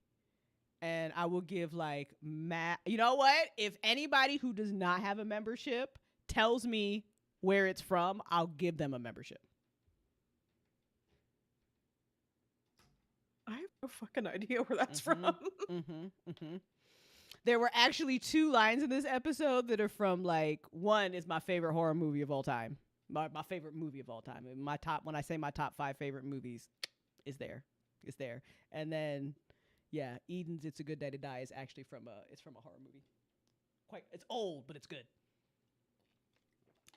And I will give like you know what? If anybody who does not have a membership tells me where it's from, I'll give them a membership. I have no fucking idea where that's from. There were actually two lines in this episode that are from like, one is my favorite horror movie of all time. My favorite movie of all time. And when I say my top 5 favorite movies, is there. It's there. And then yeah, Eden's "It's a Good Day to Die" is actually from a horror movie. It's old, but it's good.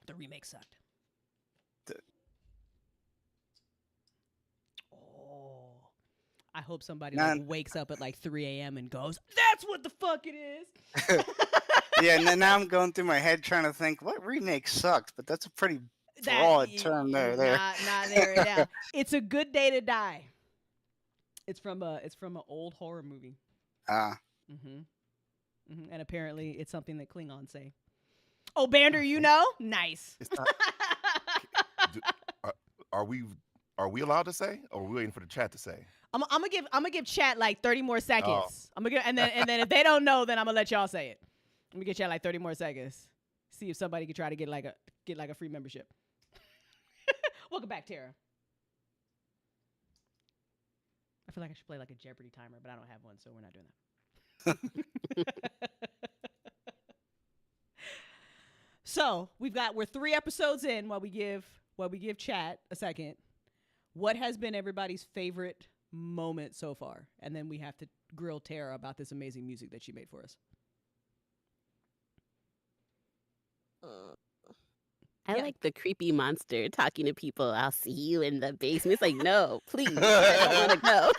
The remake sucked. I hope somebody like, wakes up at like 3 a.m. and goes, "That's what the fuck it is." Yeah, and then now I'm going through my head trying to think what remake sucked, but that's a pretty broad term there. Not there. Yeah. It's a Good Day to Die. It's from an old horror movie. And apparently it's something that Klingons say. Oh, Bander, you know? Nice. It's not, are we allowed to say, or are we waiting for the chat to say? I'm gonna give chat like 30 more seconds. I'm gonna give, and then if they don't know, then I'm gonna let y'all say it. I'm gonna give chat like 30 more seconds. See if somebody can try to get like a free membership. Welcome back, Tara. I feel like I should play like a Jeopardy timer, but I don't have one, so we're not doing that. So we're 3 episodes in while we give chat a second. What has been everybody's favorite moment so far? And then we have to grill Tara about this amazing music that she made for us. I like the creepy monster talking to people. "I'll see you in the basement." It's like, no, please, I don't want to go.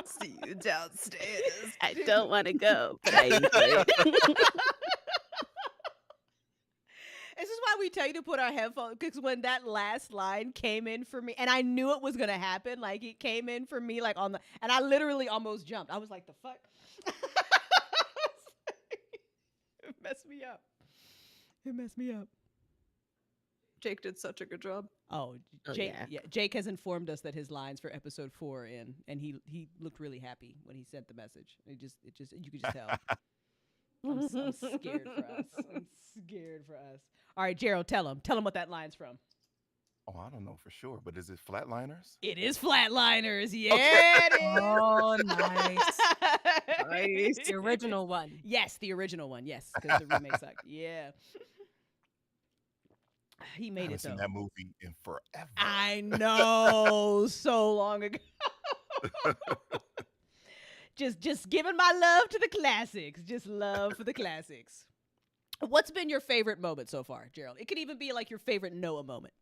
See you downstairs. I don't want to go, but I enjoy it. This is why we tell you to put our headphones, because when that last line came in for me, and I knew it was going to happen, like it came in for me like and I literally almost jumped. I was like, the fuck? It messed me up. Jake did such a good job. Jake, Jake has informed us that his lines for episode 4 are in, and he looked really happy when he sent the message. You could just tell. I'm scared for us. All right, Gerald, tell him what that line's from. Oh, I don't know for sure, but is it Flatliners? It is Flatliners. Yeah, it is. Oh, nice. Nice. The original one. Yes, the original one. Yes, because the remake sucked. Yeah. He made it though. I haven't seen that movie in forever. I know, so long ago. Just giving my love to the classics. Just love for the classics. What's been your favorite moment so far, Gerald? It could even be like your favorite Noah moment.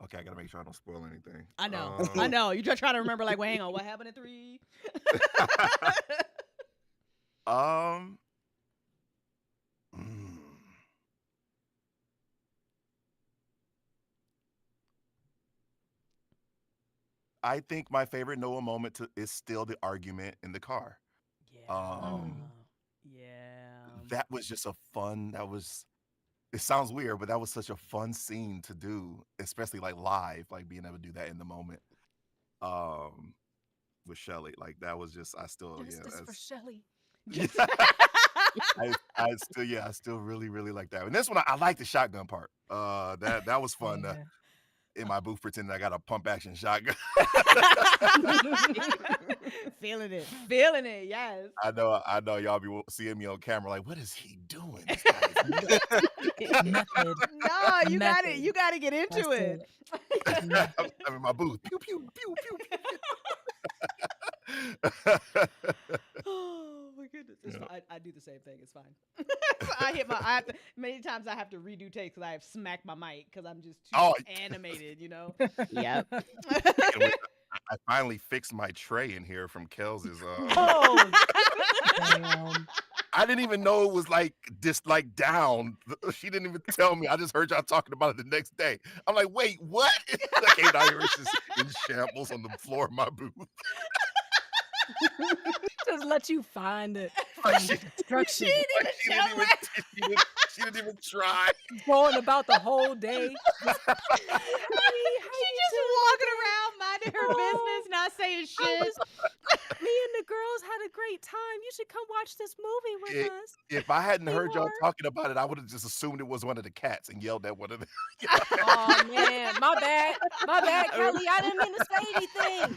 Okay, I gotta make sure I don't spoil anything. I know. You're just trying to remember, like, well, hang on, what happened at 3? I think my favorite Noah moment is still the argument in the car. Yeah. That was just it sounds weird, but that was such a fun scene to do, especially like live, like being able to do that in the moment. with Shelly. Like that was just I still Justice for Shelly. I still really like that. And this one I like the shotgun part. That was fun. Yeah. In my booth pretending I got a pump action shotgun. Feeling it, yes. I know y'all be seeing me on camera like, what is he doing? This guy is Method. No, you got Method. it. You got to get into That's it. I'm in my booth. Pew pew pew pew Oh my goodness. It's fine. I do the same thing. It's fine. I have to, many times I have to redo takes because I have smacked my mic because I'm just too animated, you know? Yep. I finally fixed my tray in here from Kels's. Oh, damn. I didn't even know it was like down. She didn't even tell me. I just heard y'all talking about it the next day. I'm like, wait, what? I came down here, it's just in shambles on the floor of my booth. Just let you find it. She Instruction. She didn't even try. Going about the whole day. She just walking around minding her business, not saying shit. Me and the girls had a great time. You should come watch this movie with us. If I hadn't heard y'all talking about it, I would have just assumed it was one of the cats and yelled at one of them. Oh man, my bad, Kelly. I didn't mean to say anything.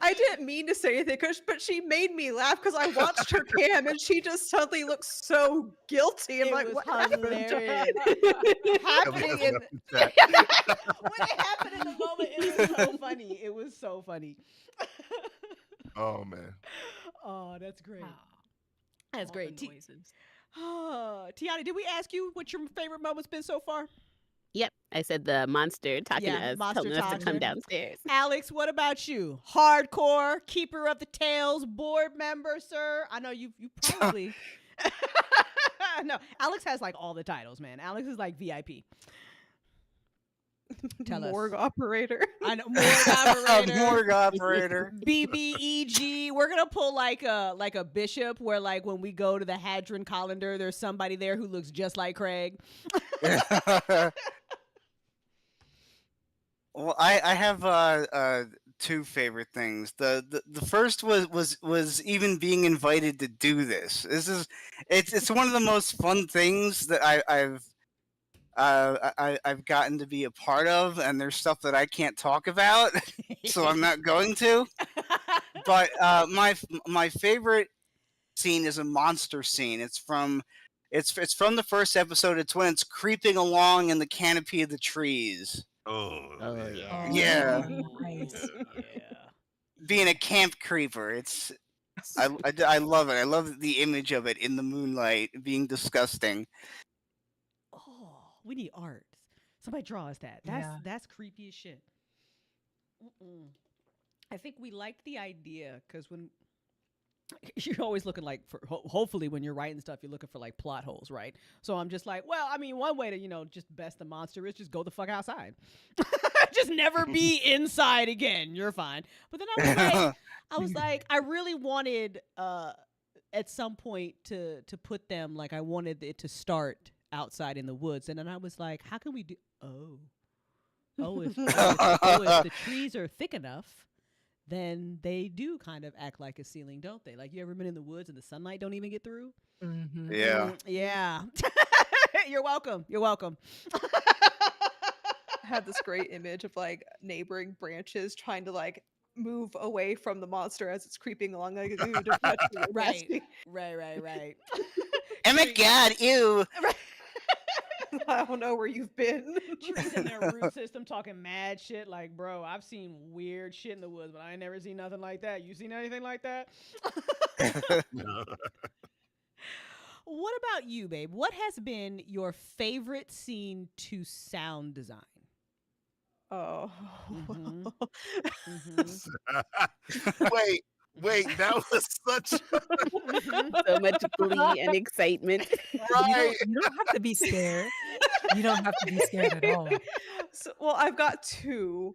I didn't mean to say anything, but she made me laugh because I watched her cam and she just suddenly looks so guilty. I'm like, what happened? Happening in when it happened in the moment, it was so funny. It was so funny. Oh man. Oh, that's great. That's All great. the noises. Tiana, did we ask you what your favorite moment's been so far? Yep. I said the monster talking to us, monster telling us to come talking. downstairs. Alex, what about you? Hardcore, keeper of the tales, board member, sir. I know you probably no. Alex has like all the titles, man. Alex is like VIP. Tell Morgue us. operator. I know, morgue operator. Morgue operator. BBEG. We're gonna pull like a bishop, where like when we go to the Hadron Colander, there's somebody there who looks just like Craig. Well, I have two favorite things. The first was even being invited to do this. It's one of the most fun things that I've gotten to be a part of, and there's stuff that I can't talk about, so I'm not going to. But my favorite scene is a monster scene. It's from the first episode. It's when it's creeping along in the canopy of the trees. Oh yeah. Yeah. Nice. Being a camp creeper, I love it. I love the image of it in the moonlight being disgusting. Oh, we need art. Somebody draw us that. That's creepy as shit. I think we liked the idea because when you're always looking like for hopefully when you're writing stuff, you're looking for like plot holes, right? So I'm just like, well, I mean, one way to just best the monster is just go the fuck outside, just never be inside again. You're fine. But then I was like, I really wanted at some point to put them like I wanted it to start outside in the woods, and then I was like, how can we do? If the trees are thick enough, then they do kind of act like a ceiling, don't they? Like, you ever been in the woods and the sunlight don't even get through? Mm-hmm. Yeah. Yeah. You're welcome. I had this great image of like neighboring branches trying to like move away from the monster as it's creeping along. Like, ooh, don't touch me, you're Right. nasty. Right. Oh my god, ew. I don't know where you've been. Trees in their root system talking mad shit. Like, bro, I've seen weird shit in the woods, but I ain't never seen nothing like that. You seen anything like that? What about you, babe? What has been your favorite scene to sound design? Oh. Wait, that was such So much glee and excitement. right. You don't have to be scared. You don't have to be scared at all. So, well, I've got two.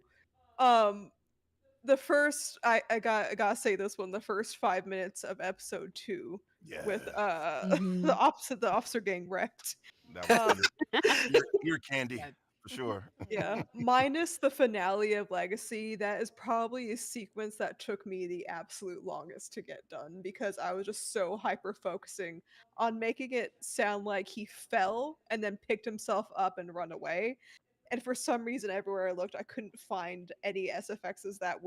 The first, I gotta say this one. The first 5 minutes of episode 2 with Mhm. the officer getting wrecked. That was ear candy. for sure. Yeah, minus the finale of Legacy, that is probably a sequence that took me the absolute longest to get done because I was just so hyper focusing on making it sound like he fell and then picked himself up and run away. And for some reason, everywhere I looked, I couldn't find any SFXs that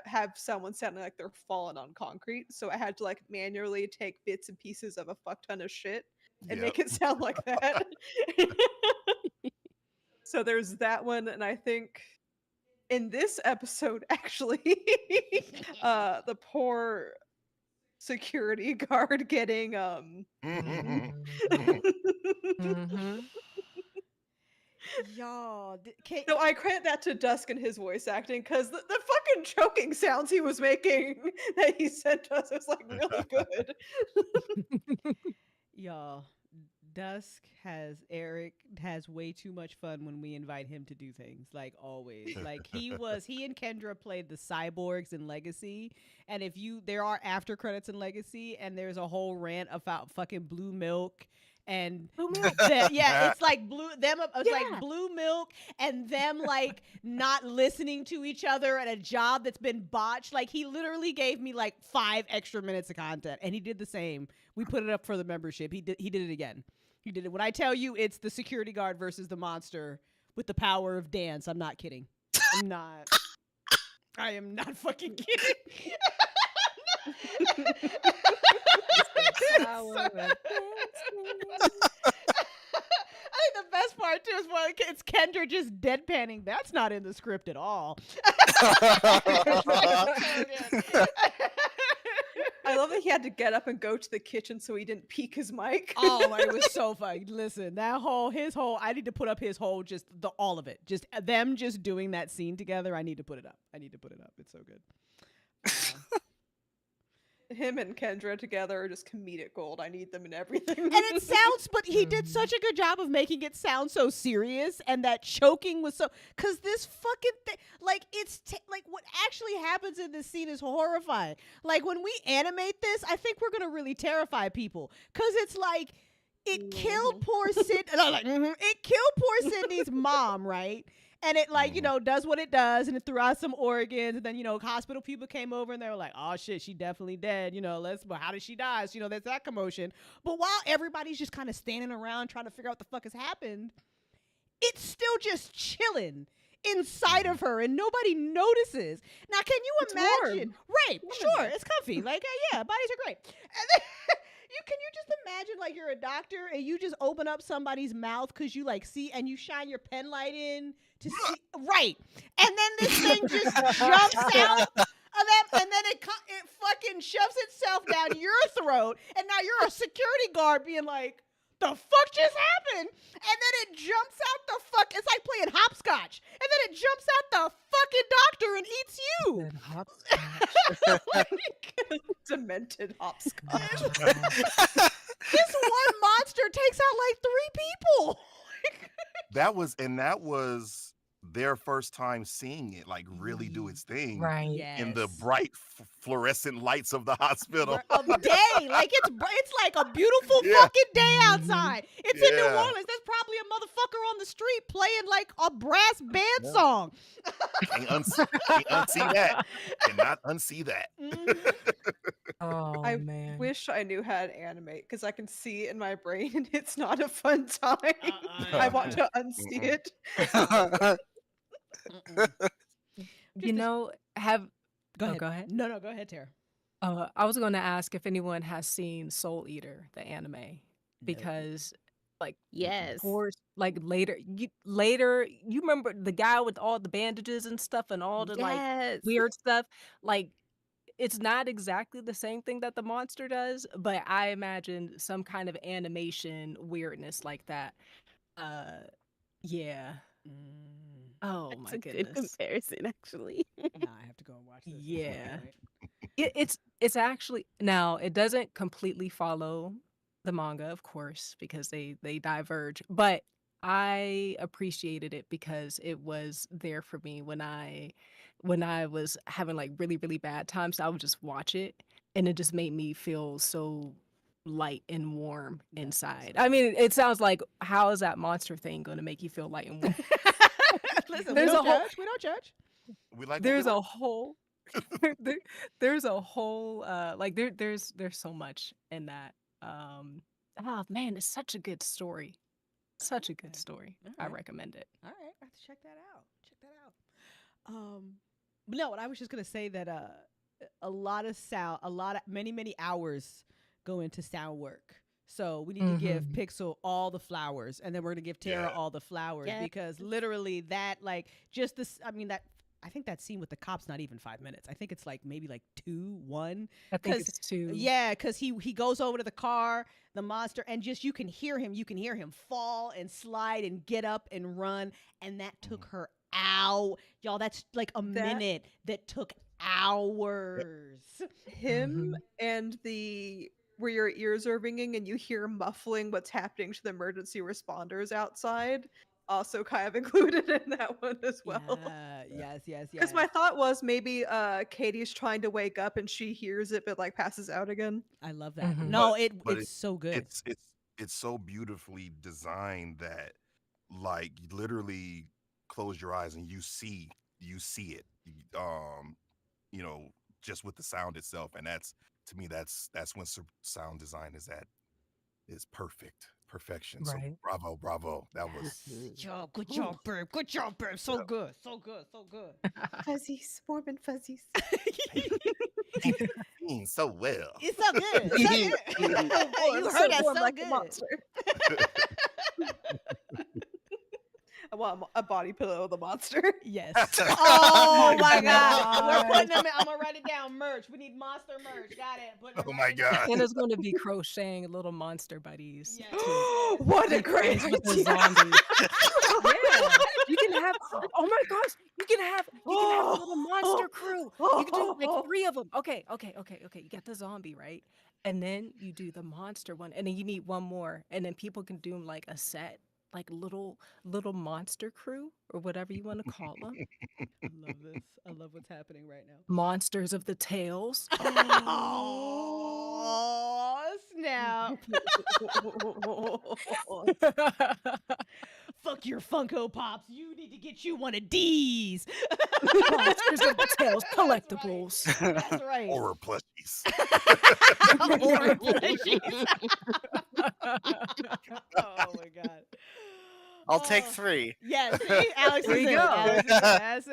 have someone sounding like they're falling on concrete. So I had to like manually take bits and pieces of a fuck ton of shit and make it sound like that. So there's that one, and I think in this episode, actually, the poor security guard getting Y'all, No, I credit that to Dusk and his voice acting because the fucking choking sounds he was making that he sent us was like really good. y'all, Eric has way too much fun when we invite him to do things, like always. Like he and Kendra played the cyborgs in Legacy, and there are after credits in Legacy, and there's a whole rant about fucking blue milk. And it's like like blue milk and them like not listening to each other at a job that's been botched. Like he literally gave me like 5 extra minutes of content, and he did the same. We put it up for the membership. He did it again. He did it. When I tell you it's the security guard versus the monster with the power of dance, I'm not kidding. I am not fucking kidding. I think the best part too is when it's Kendra just deadpanning. That's not in the script at all. I love that he had to get up and go to the kitchen so he didn't peek his mic. Oh, it was so funny. Listen, his whole. I need to put up his whole, just all of it. Just them just doing that scene together. I need to put it up. It's so good. Him and Kendra together are just comedic gold. I need them in everything. And it sounds, but he did such a good job of making it sound so serious, and that choking was so, because this fucking thing, like like what actually happens in this scene is horrifying. Like when we animate this, I think we're gonna really terrify people, because it's like it killed poor Sid. It killed poor Sydney's mom, right? And it does what it does, and it threw out some organs, and then hospital people came over and they were like, "Oh shit, she definitely dead." But how did she die? So, there's that commotion. But while everybody's just kind of standing around trying to figure out what the fuck has happened, it's still just chilling inside of her, and nobody notices. Now, can you imagine? Right, sure, it's comfy. Like, yeah, bodies are great. And then, can you just imagine, like, you're a doctor and you just open up somebody's mouth because you see, and you shine your pen light in to see, right? And then this thing just jumps out of them, and then it fucking shoves itself down your throat, and now you're a security guard being like, "The fuck just happened?" And then it jumps out the fuck. It's like playing hopscotch, and then it jumps out the fucking doctor and eats you. Demented hopscotch. This one monster takes out like 3 people. That was their first time seeing it like really do its thing, right? In the bright fluorescent lights of the hospital of day. Like it's like a beautiful fucking day outside. It's in New Orleans. There's probably a motherfucker on the street playing like a brass band song. Can't unsee that. Cannot unsee that. Oh, I man. wish I knew how to animate because I can see it in my brain and it's not a fun time. I want to unsee it. Go ahead. No, go ahead, Tara. I was going to ask if anyone has seen Soul Eater, the anime, because yes, of course, later, you remember the guy with all the bandages and stuff and all the yes, weird stuff. Like, it's not exactly the same thing that the monster does, but I imagine some kind of animation weirdness like that. Yeah. Oh that's my a goodness. good comparison, actually. Nah, I have to go and watch this. Yeah. It's actually, now it doesn't completely follow the manga, of course, because they diverge, but I appreciated it because it was there for me when I was having like really, really bad times. I would just watch it, and it just made me feel so light and warm inside. I mean, it sounds like, how is that monster thing going to make you feel light and warm? Listen, There's we don't a whole- judge. We don't judge. We like. There's a whole there's a whole like there's so much in that. Oh man, it's such a good story. Such a good story. I Alright. recommend it. All right, I have to check that out. Check that out. But no, I was just gonna say that a lot of sound, many hours go into sound work. So we need to give Pixel all the flowers, and then we're gonna give Tara Yeah. all the flowers Yes. because literally that, like, just this. I mean, that I think that scene with the cops not even 5 minutes. I think it's like maybe like 2, 1. I think 'Cause- it's two. Yeah, because he goes over to the car, the monster, and just you can hear him fall and slide and get up and run, and that took her out, y'all. That's like a minute that took hours. Him and the where your ears are ringing and you hear muffling what's happening to the emergency responders outside. Also kind of included in that one as well. Yes. Because my thought was maybe Katie's trying to wake up and she hears it but like passes out again. I love that. Mhm. No, But it's so good. It's so beautifully designed that, like, you literally close your eyes and you see it. You know, just with the sound itself, and that's, to me, that's when sound design is perfection. Right. So bravo. That was Good job, Burp. Good job, Burp. So good. Fuzzies, warm and fuzzies. so well. It's so good. It's so good. You heard that warm so like good. a monster. I want a body pillow of the monster. Yes. Oh my God. We're putting them in. I'm gonna write it down. Merch. We need monster merch. Got it. Put it Oh right my in there. God. And it's going to be crocheting little monster buddies. Yes. to What a be great friends with the idea. zombie. Yeah, you can have. Oh my gosh, you can have a little monster crew. You can do like 3 of them. Okay. You got the zombie, right? And then you do the monster one, and then you need one more, and then people can do like a set, like little monster crew or whatever you want to call them. I love this. I love what's happening right now. Monsters of the Tales. Oh, snap. Fuck your Funko Pops. You need to get you one of these. Monsters of the Tales collectibles. That's right. Horror plushies. Horror plushies. Oh my God. I'll take Oh. 3. Yeah, see, Alex There is you it. go. Alex is it. That's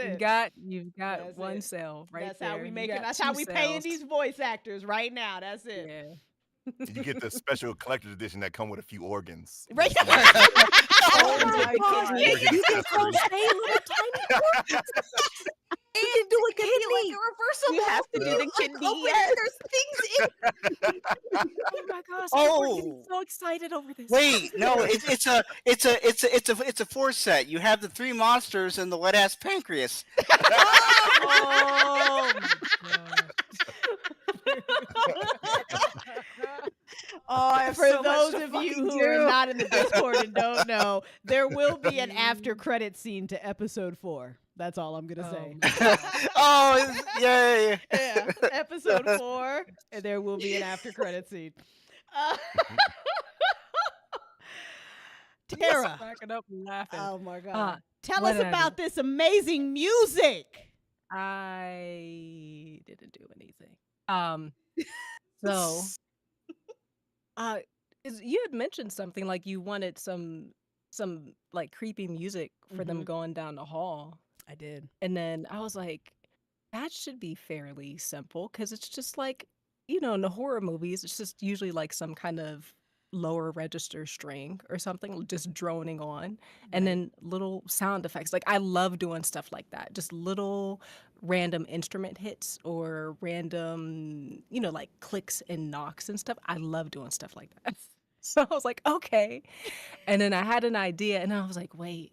You've it. got That's one it. cell right That's there. how we You make it. got That's how 2 we paying cells. these voice actors right now. That's it. Yeah. You get the special collector's edition that come with a few organs. Right. Oh my God. You can crochet little tiny organs. You can do a kidney. You have to do the kidney. Yes. There's things in. Oh my gosh! Oh. We're getting so excited over this. Wait, no, it's a 4 set. You have the 3 monsters and the wet ass pancreas. Oh my god! Oh, I have For so much those to of you fucking who do. are not in the Discord and don't know, there will be an after credit scene to episode 4. That's all I'm gonna say. Oh, yay! Yeah, episode 4, and there will be an after credit scene. Tara, Cracking up and laughing. oh my God, tell what us did I do? about this amazing music. I didn't do anything. So, you had mentioned something like you wanted some like creepy music for them Mhm. going down the hall, I did. and then I was like, that should be fairly simple because it's just like, you know, in the horror movies, it's just usually like some kind of lower register string or something just droning on, and then little sound effects. Like I love doing stuff like that, just little random instrument hits or random, you know, like clicks and knocks and stuff. I love doing stuff like that. So I was like, okay. And then I had an idea and I was like, wait,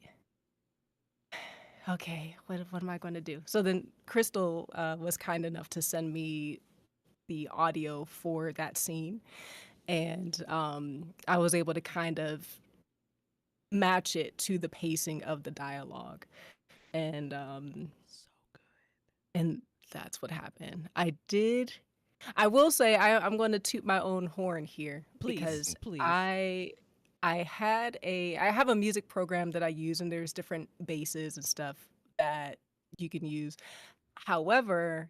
okay, what am I going to do? So then Crystal was kind enough to send me the audio for that scene. And I was able to kind of match it to the pacing of the dialogue. And So good. and that's what happened. I did I will say I'm going to toot my own horn here Please, because please. I have a music program that I use, and there's different basses and stuff that you can use. However,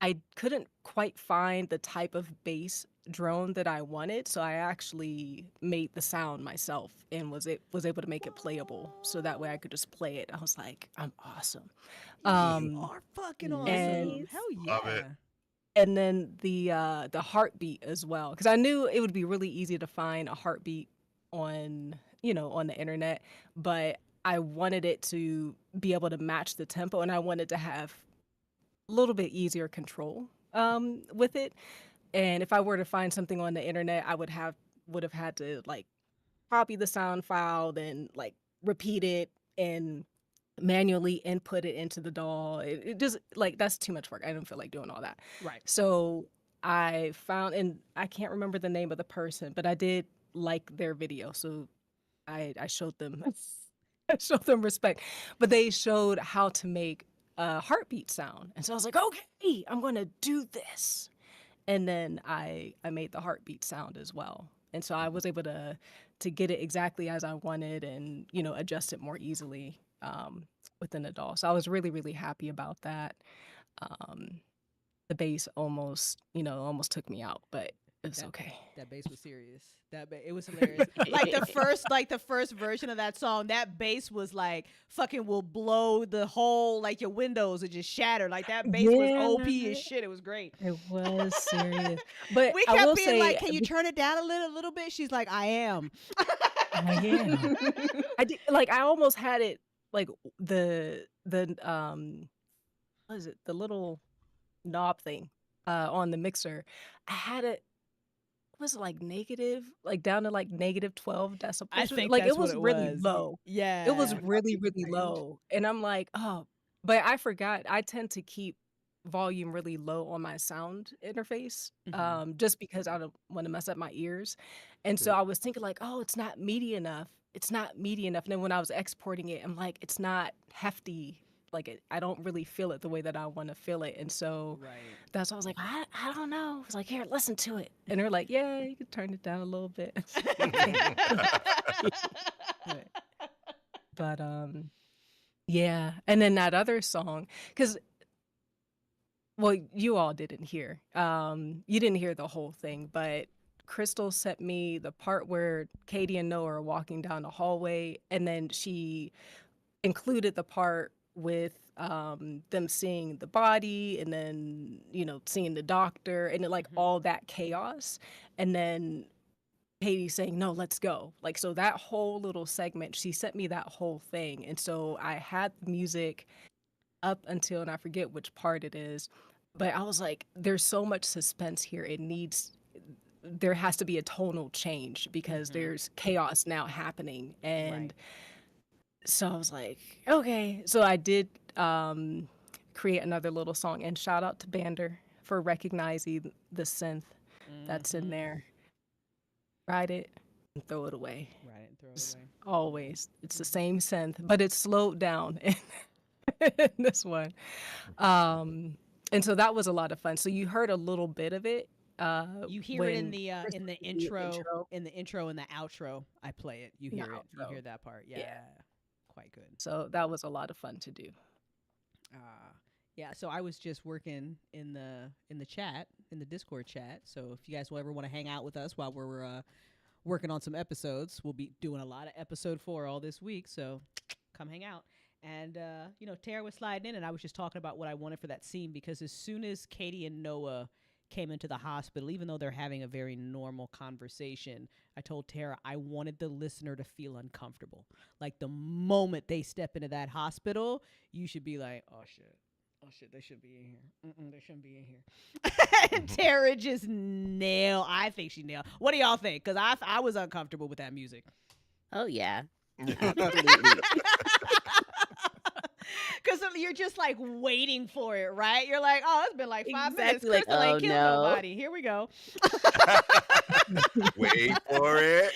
I couldn't quite find the type of bass drone that I wanted, so I actually made the sound myself and was able to make it playable, so that way I could just play it. I was like, I'm awesome. You are fucking awesome. and Hell Love yeah. it. and then the heartbeat as well, because I knew it would be really easy to find a heartbeat on on the internet, but I wanted it to be able to match the tempo, and I wanted to have a little bit easier control with it. And if I were to find something on the internet, I would have had to like copy the sound file, then like repeat it and manually input it into the DAW. It just like that's too much work. I don't feel like doing all that. Right. So I found, and I can't remember the name of the person, but I did like their video, so I showed them I showed them respect. But they showed how to make a heartbeat sound, and so I was like, okay, I'm gonna do this. And then I made the heartbeat sound as well, and so I was able to get it exactly as I wanted, and adjust it more easily within the DAW. So I was really, really happy about that. The bass almost took me out, but it's okay. That bass was serious. It was hilarious. Like the first version of that song, that bass was like fucking will blow the whole, like your windows would just shatter. Like that bass was OP as shit. It was great. It was serious. But We I kept will being say, like, can you turn it down a little bit? She's like, I am. I am. I did, like I almost had it like the what is it? The little knob thing on the mixer. I had it, was it like negative, like down to like negative 12 decibels? I think like that's it was what it really was. low. Yeah. It was really, really low. And I'm like, oh, but I forgot. I tend to keep volume really low on my sound interface, just because I don't want to mess up my ears. And so I was thinking like, oh, it's not meaty enough. It's not meaty enough. And then when I was exporting it, I'm like, it's not hefty. Like I don't really feel it the way that I want to feel it. And so that's why I was like, I don't know. I was like, here, listen to it. And they're like, yeah, you can turn it down a little bit. But yeah. And then that other song, because well, you all didn't hear. You didn't hear the whole thing, but Crystal sent me the part where Katie and Noah are walking down the hallway, and then she included the part with them seeing the body, and then seeing the doctor, and like all that chaos, and then Katie saying, no, let's go. Like, so that whole little segment, she sent me that whole thing. And so I had the music up until, and I forget which part it is, but I was like, there's so much suspense here. There has to be a tonal change because there's chaos now happening. And so I was like, okay. So I did create another little song, and shout out to Bander for recognizing the synth that's in there. Write it and throw it away. Write it and throw It's it away. always. It's the same synth, but it's slowed down in this one. And so that was a lot of fun. So you heard a little bit of it. You hear it in when the Crystal in the did intro, and the outro. I play it. You In the hear it. You outro. hear that part. Yeah. Yeah. Quite good. So that was a lot of fun to do. Yeah, so I was just working in the chat, in the Discord chat. So if you guys will ever want to hang out with us while we're working on some episodes, we'll be doing a lot of episode 4 all this week. So come hang out. And Tara was sliding in, and I was just talking about what I wanted for that scene, because as soon as Katie and Noah came into the hospital, even though they're having a very normal conversation, I told Tara I wanted the listener to feel uncomfortable. Like the moment they step into that hospital, you should be like, oh shit, they should be in here. They shouldn't be in here. And Tara just nailed. I think she nailed. What do y'all think? Because I was uncomfortable with that music. Oh yeah. Because you're just like waiting for it, right? You're like, oh, it's been like 5 minutes. Exactly, like, Crystal ain't oh, killed no. nobody. Here we go. Wait for it.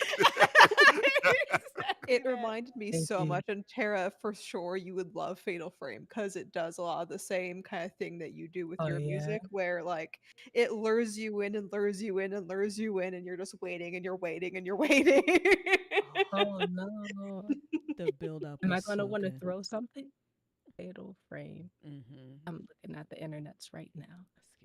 It reminded me Thank so you. much, and Tara, for sure, you would love Fatal Frame because it does a lot of the same kind of thing that you do with Oh your yeah. music, where like it lures you in and lures you in and lures you in, and you're just waiting and you're waiting and you're waiting. Oh no. The build up Am I was gonna so want to good. throw something? Fatal Frame. Mm-hmm. I'm looking at the internets right now.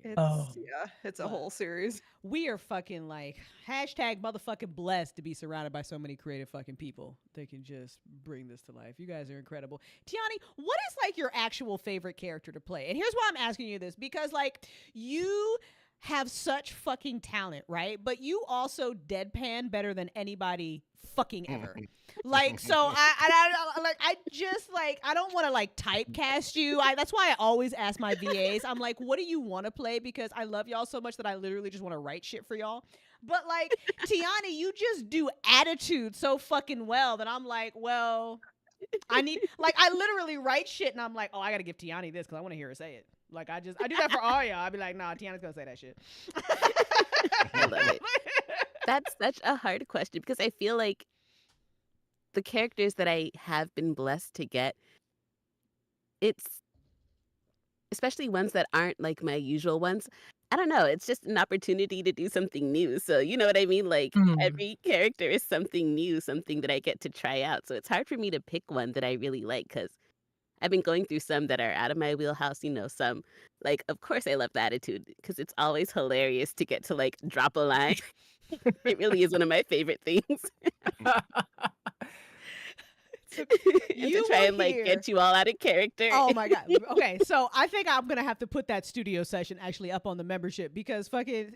It's Oh. yeah, it's a But whole series. we are fucking like hashtag motherfucking blessed to be surrounded by so many creative fucking people that can just bring this to life. You guys are incredible. Tiani, what is like your actual favorite character to play? And here's why I'm asking you this, because like you have such fucking talent, right? But you also deadpan better than anybody fucking ever. Like, so I don't want to like typecast you. That's why I always ask my VAs. I'm like, what do you want to play? Because I love y'all so much that I literally just want to write shit for y'all. But like, Tiani, you just do attitude so fucking well that I'm like, well, I literally write shit and I'm like, oh, I got to give Tiani this because I want to hear her say it. Like, I do that for all y'all. I'd be like, nah, Tiana's going to say that shit. I love it. That's such a hard question because I feel like the characters that I have been blessed to get, it's especially ones that aren't like my usual ones. I don't know. It's just an opportunity to do something new. So, you know what I mean? Like every character is something new, something that I get to try out. So it's hard for me to pick one that I really like because I've been going through some that are out of my wheelhouse, some like, of course I love the attitude because it's always hilarious to get to like drop a line. It really is one of my favorite things. And to try and like get you all out of character. Oh my god. Okay, so I think I'm gonna have to put that studio session actually up on the membership because fucking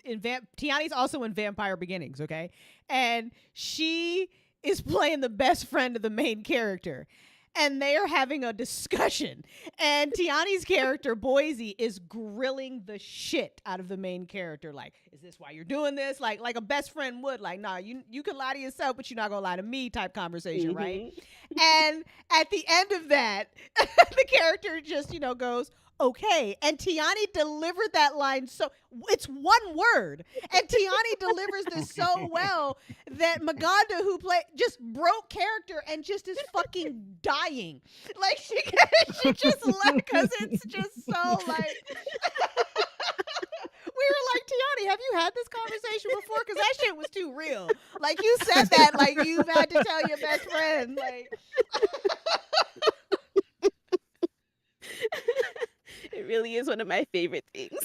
Tiani's also in Vampire Beginnings, okay? And she is playing the best friend of the main character. And they are having a discussion. And Tiani's character, Boise, is grilling the shit out of the main character. Like, is this why you're doing this? Like a best friend would. Like, nah, you can lie to yourself, but you're not going to lie to me type conversation, right? And at the end of that, the character just, goes, okay. And Tiani delivered that line so it's one word. And Tiani delivers this so well that Maganda, who just broke character and just is fucking dying. Like she just left because it's just so like we were like, Tiani, have you had this conversation before? Because that shit was too real. Like you said that like you've had to tell your best friend. Like It really is one of my favorite things.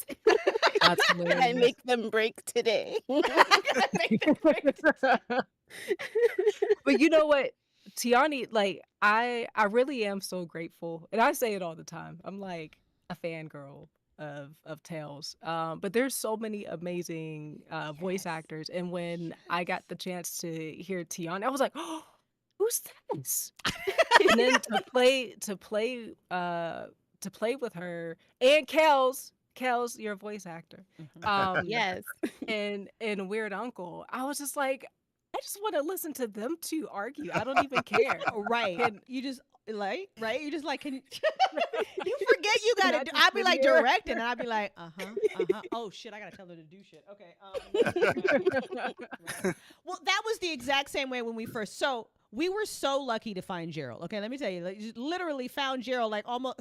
That's I make them break today. But you know what, Tiani, like I really am so grateful, and I say it all the time. I'm like a fangirl of Tales. But there's so many amazing voice actors, and when I got the chance to hear Tiani, I was like, oh, who's this? And then to play with her and Kels, you're a voice actor. Yes. And Weird Uncle, I was just like, I just want to listen to them two argue. I don't even care. Right. And you just like, right? You just like, can you forget you Can gotta I do just I'd be sit like here? directing and I'd be like, oh shit, I gotta tell her to do shit. Okay. Well, that was the exact same way when we were so lucky to find Gerald. Okay, let me tell you, like, just literally found Gerald like almost.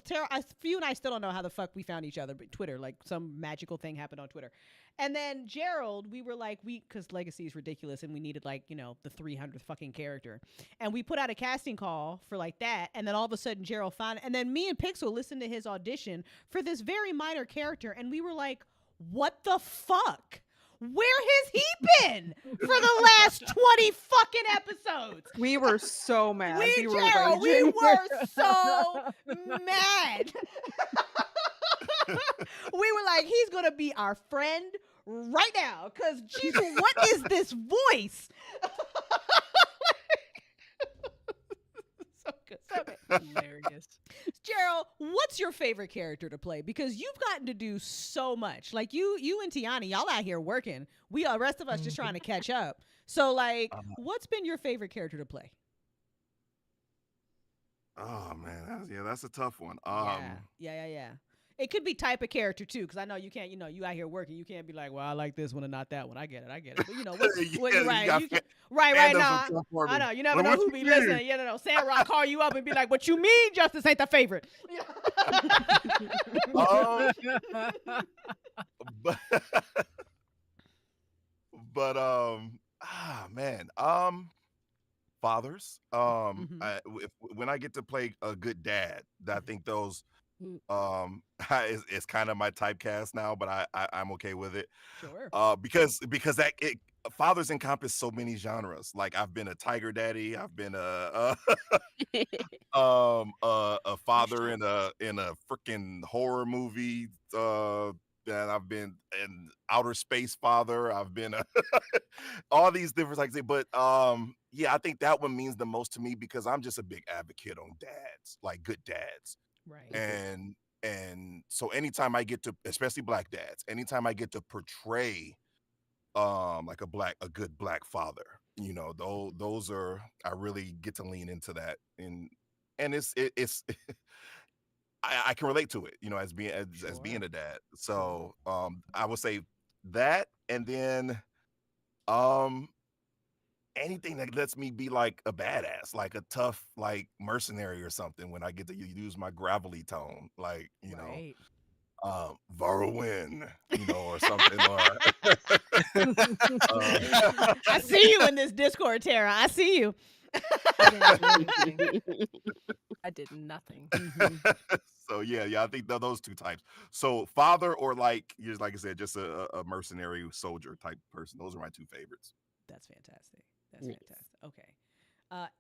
You and I still don't know how the fuck we found each other, but Twitter, like some magical thing happened on Twitter. And then Gerald, we were like, because Legacy is ridiculous and we needed like, the 300th fucking character. And we put out a casting call for like that. And then all of a sudden Gerald found it. And then me and Pixel listened to his audition for this very minor character. And we were like, what the fuck? Where has he been for the last 20 fucking episodes? We were so mad. We were Gerald, we raging. were so mad. We were like, he's going to be our friend right now. Because, Jesus, what is this voice? So good. Hilarious. Gerald, what's your favorite character to play? Because you've gotten to do so much. Like you and Tiani, y'all out here working. The rest of us just trying to catch up. So like, what's been your favorite character to play? Oh man, that's a tough one. Yeah. It could be type of character too, because I know you can't. You know, you out here working, you can't be like, well, I like this one and not that one. I get it. But you know, what you right? got Right. fandoms Now, will come for I me. know you never Like, know what who you be mean? listening. You know, Sarah call you up and be like, "What you mean? Justice ain't the favorite." But, man, fathers. When I get to play a good dad, I think those it's kind of my typecast now, but I'm okay with it. Sure. Because fathers encompass so many genres. Like I've been a tiger daddy, I've been a father in a freaking horror movie. And I've been an outer space father. I've been all these different like. But yeah, I think that one means the most to me because I'm just a big advocate on dads, like good dads. Right. And so anytime I get to, especially black dads, anytime I get to portray like a good black father, you know, those are, I really get to lean into that, and it's I can relate to it, you know, as being a dad. So I would say that, and then anything that lets me be like a badass, like a tough like mercenary or something, when I get to use my gravelly tone, like, you know, Varwin, you know, or something. I see you in this Discord, Tara. I see you. I did nothing. So yeah, I think those two types. So father, or like I said, just a mercenary soldier type person. Those are my two favorites. That's fantastic. Okay.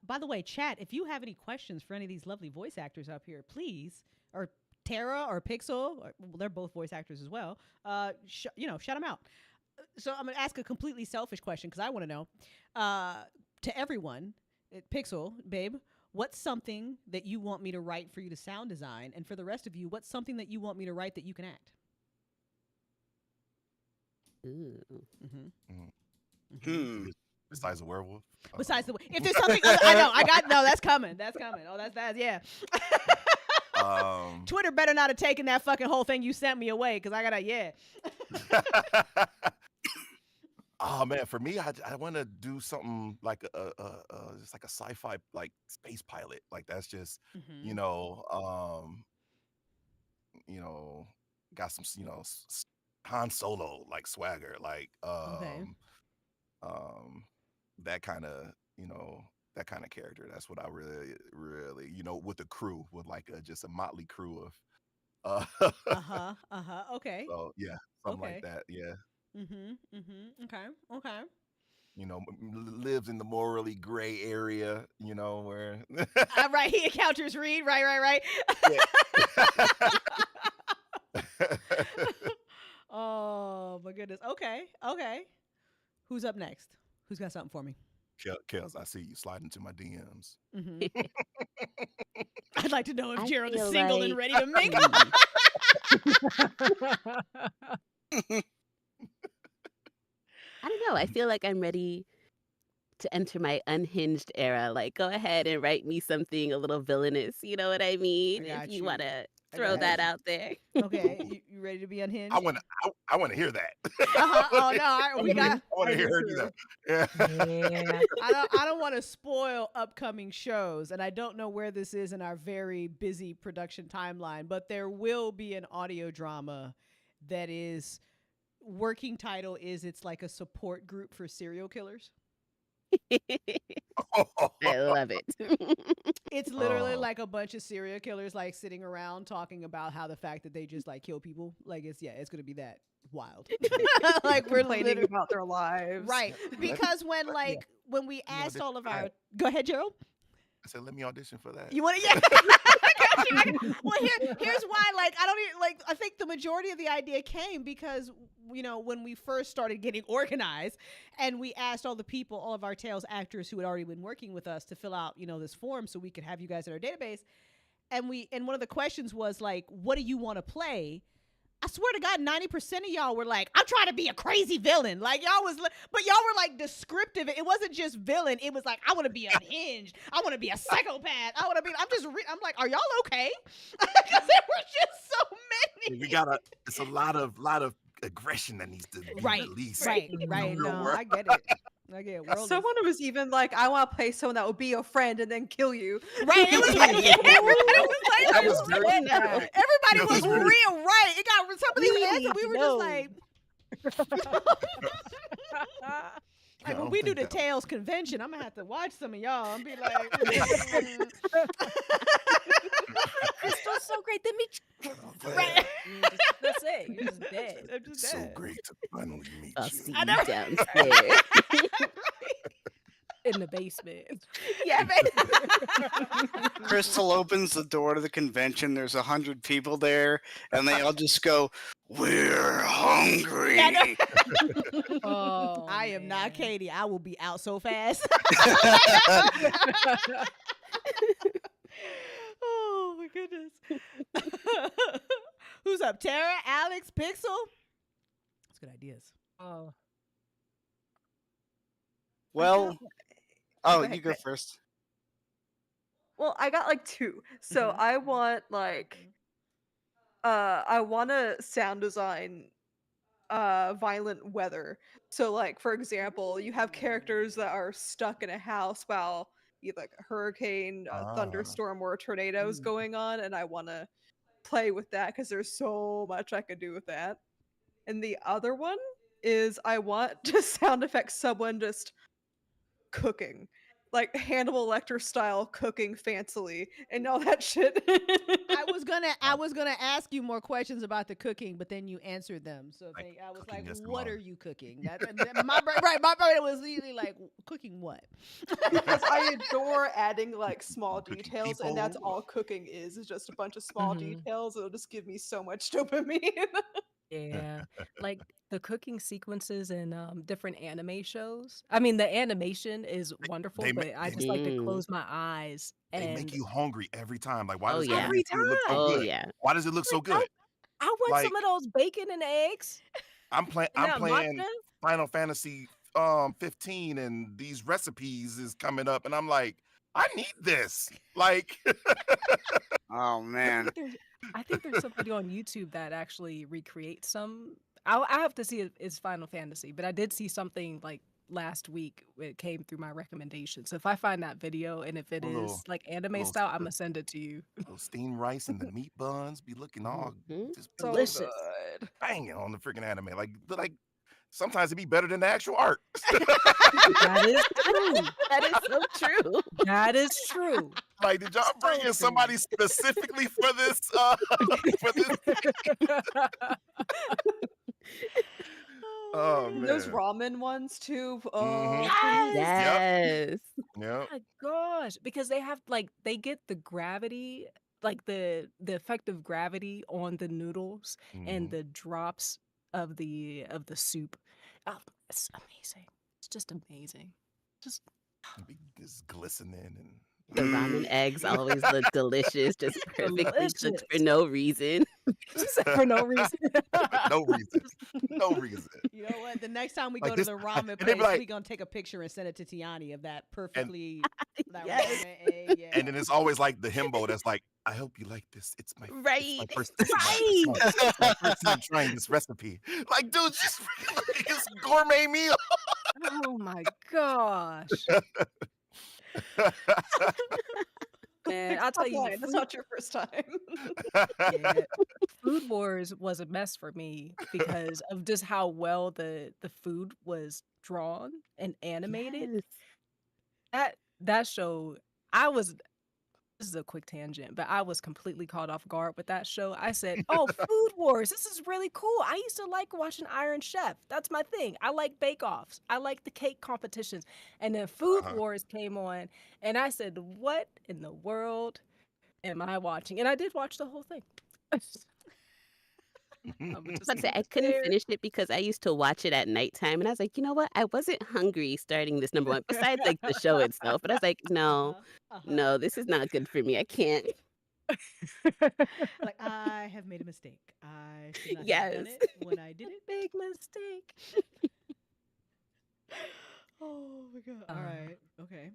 By the way, chat, if you have any questions for any of these lovely voice actors up here, please, or Tara or Pixel, they're both voice actors as well. Shout them out. So I'm gonna ask a completely selfish question because I want to know. To everyone, Pixel, babe, what's something that you want me to write for you to sound design, and for the rest of you, what's something that you want me to write that you can act? Besides a werewolf. Besides if there's something, I got that's coming. Oh, that's yeah. Twitter better not have taken that fucking whole thing you sent me away, because I gotta Oh man, for me, I want to do something like just like a sci-fi like space pilot. Like that's just you know, got some Han Solo like swagger, like that kind of that kind of character. That's what I really with a crew, with like just a motley crew of okay. So yeah, something like that. Yeah. Okay. You know, lives in the morally gray area, you know, where right, he encounters Reed, right. Oh my goodness. Okay. Who's up next? Who's got something for me? Kels, I see you sliding into my DMs. I'd like to know if Gerald is single and ready to mingle. I don't know. I feel like I'm ready to enter my unhinged era. Like, go ahead and write me something a little villainous. You know what I mean? If you want to throw that out there. Okay, you ready to be unhinged? I want to hear that. Oh no, I want to hear her do that. Yeah. I don't want to spoil upcoming shows, and I don't know where this is in our very busy production timeline, but there will be an audio drama that is. Working title is it's like a support group for serial killers. I love it. It's literally like a bunch of serial killers like sitting around talking about how the fact that they just like kill people, like it's gonna be that wild. Like we're complaining about their lives, right? Because when we asked all of our, go ahead, Gerald. I said, let me audition for that. You want to? Yeah. Well, here's why. Like, I don't even like. I think the majority of the idea came because when we first started getting organized, and we asked all of our Tales actors who had already been working with us to fill out this form so we could have you guys in our database, and one of the questions was like, what do you want to play? I swear to God, 90% of y'all were like, I'm trying to be a crazy villain. Like y'all was, but y'all were like descriptive. It wasn't just villain. It was like, I want to be unhinged. I want to be a psychopath. I want to be. I'm like, are y'all okay? Because there were just so many. It's a lot of aggression that needs to be released. Right. in the No, real world. I get it. I get it. Someone was even like, I want to play someone that will be your friend and then kill you. Right. It was like, That was very everybody was real right. It got some of these answers. We were just like, like when we do the Tales convention, I'm gonna have to watch some of y'all and be like, Crystal's so great to meet you. right. That's it. You're just dead. I'm just So dead. great to finally meet I'll you. see I know. you downstairs. In the basement. Yeah, baby. Crystal opens the door to the convention. There's 100 people there, and they all just go, "We're hungry." Yeah, I know. Oh, I am not Katie. I will be out so fast. Oh my goodness. Who's up? Tara, Alex, Pixel? That's good ideas. Oh. Well, Go oh, ahead, you go first. Well, I got like two. So I want like I want to sound design violent weather. So like for example, you have characters that are stuck in a house while either like a hurricane, a thunderstorm, or a tornado is going on, and I want to play with that because there's so much I could do with that. And the other one is I want to sound effect someone just cooking, like Hannibal Lecter style cooking fancily and all that shit. I was gonna ask you more questions about the cooking, but then you answered them. So I was like, cooking "What Escamon. are you cooking?" My brain was literally like, "Cooking what?" Because I adore adding like small Cooking details, and that's people. all cooking is just a bunch of small details. It'll just give me so much dopamine. Yeah, like the cooking sequences in different anime shows. I mean, the animation is wonderful, they ma- but I they- just like to close my eyes They and make you hungry every time. Like, why Oh, does yeah. every every food look so Oh, good? yeah. Why does it look so Like, good? I want Like, some of those bacon and eggs. I'm And that playing matcha. Final Fantasy 15, and these recipes is coming up, and I'm like, I need this. Like, Oh man. I think there's somebody on YouTube that actually recreates some. I have to see it's Final Fantasy, but I did see something like last week. It came through my recommendation. So if I find that video and if it A is little- like anime little style, I'm sp- gonna send it to you. those steamed rice and the meat buns be looking all just So Delicious. good. banging on the freaking anime. Like sometimes it'd be better than the actual art. That is true. That is so true. That is true. Like, did y'all bring in somebody specifically for this? For this? Oh man. Those ramen ones too. Oh, Mhm. Yes. Yes. Yep. Oh my gosh, because they have like they get the gravity, like the effect of gravity on the noodles and Mhm. the drops of the soup. Oh, it's amazing. It's just amazing. Just It'd be just glistening and The ramen eggs always look delicious, just perfectly cooked for delicious. no reason. For no reason. no reason. No reason. You know what? The next time we Like go this- to the ramen and they place, be like- we gonna take a picture and send it to Tiani of that perfectly. That Yes. ramen egg, yeah. And then it's always like the himbo that's like, I hope you like this. It's my Right. first, it's my first time trying this recipe. Like, dude, just like, it's gourmet meal. Oh my gosh. Man, I'll tell you, fine. That's not your first time. yeah, Food Wars was a mess for me because of just how well the food was drawn and animated. Yes. That show, I was. This is a quick tangent, but I was completely caught off guard with that show. I said, "Oh, Food Wars! This is really cool. I used to like watching Iron Chef. That's my thing. I like bake-offs. I like the cake competitions." And then Food Wars came on, and I said, "What in the world am I watching?" And I did watch the whole thing. I was just Like I said, I couldn't there. finish it because I used to watch it at nighttime, and I was like, you know what? I wasn't hungry starting this number one. Besides, like the show itself, but I was like, no, no, this is not good for me. I can't. Like, I have made a mistake. I should not have Yes. done it when I did it. Big mistake. Oh my god. All right. Okay.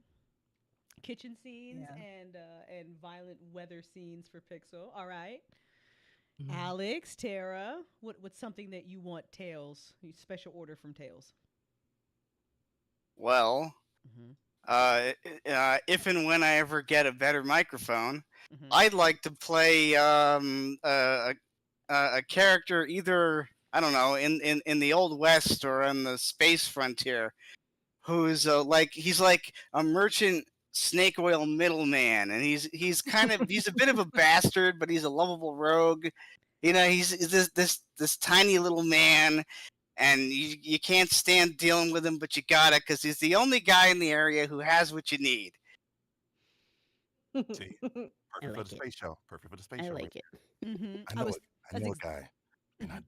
Kitchen scenes Yeah. and violent weather scenes for Pixel. All right. Mhm. Alex, Tara, what's something that you want Tails, special order from Tails? Well, Mm-hmm. if and when I ever get a better microphone, Mhm. I'd like to play a character either, I don't know, in the Old West or in the space frontier, who's he's like a merchant snake oil middleman, and he's kind of he's a bit of a bastard, but he's a lovable rogue. You know, he's this tiny little man, and you can't stand dealing with him, but you gotta, because he's the only guy in the area who has what you need. See, perfect for like the it. space show. Perfect for the space I show. like it. Mm-hmm. I know a guy, and I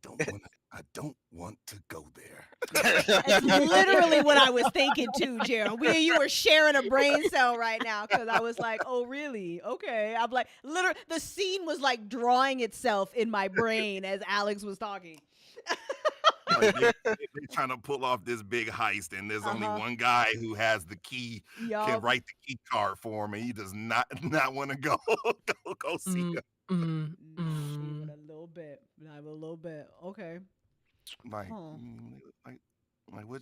don't want to go there. That's literally what I was thinking too, Gerald. We and you were sharing a brain cell right now because I was like, "Oh, really? Okay." I'm like, literally, the scene was like drawing itself in my brain as Alex was talking. Like they're trying to pull off this big heist, and there's only one guy who has the key, can Yup. write the key card for him, and he does not want to go go see him. Not a little bit. Not a little bit. Okay. Like, Huh. like what,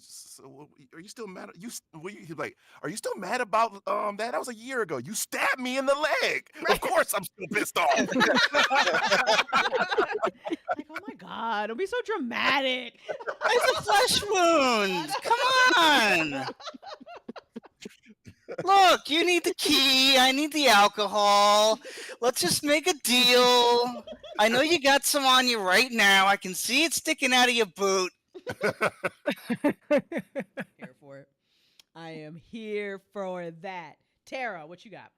are you still mad? Are you still mad about that? That was a year ago. You stabbed me in the leg. Of course, I'm still pissed off. Like, oh my god, don't be so dramatic. It's a flesh wound. Come on. Look, you need the key. I need the alcohol. Let's just make a deal. I know you got some on you right now. I can see it sticking out of your boot. Here for it. I am here for that. Tara, what you got?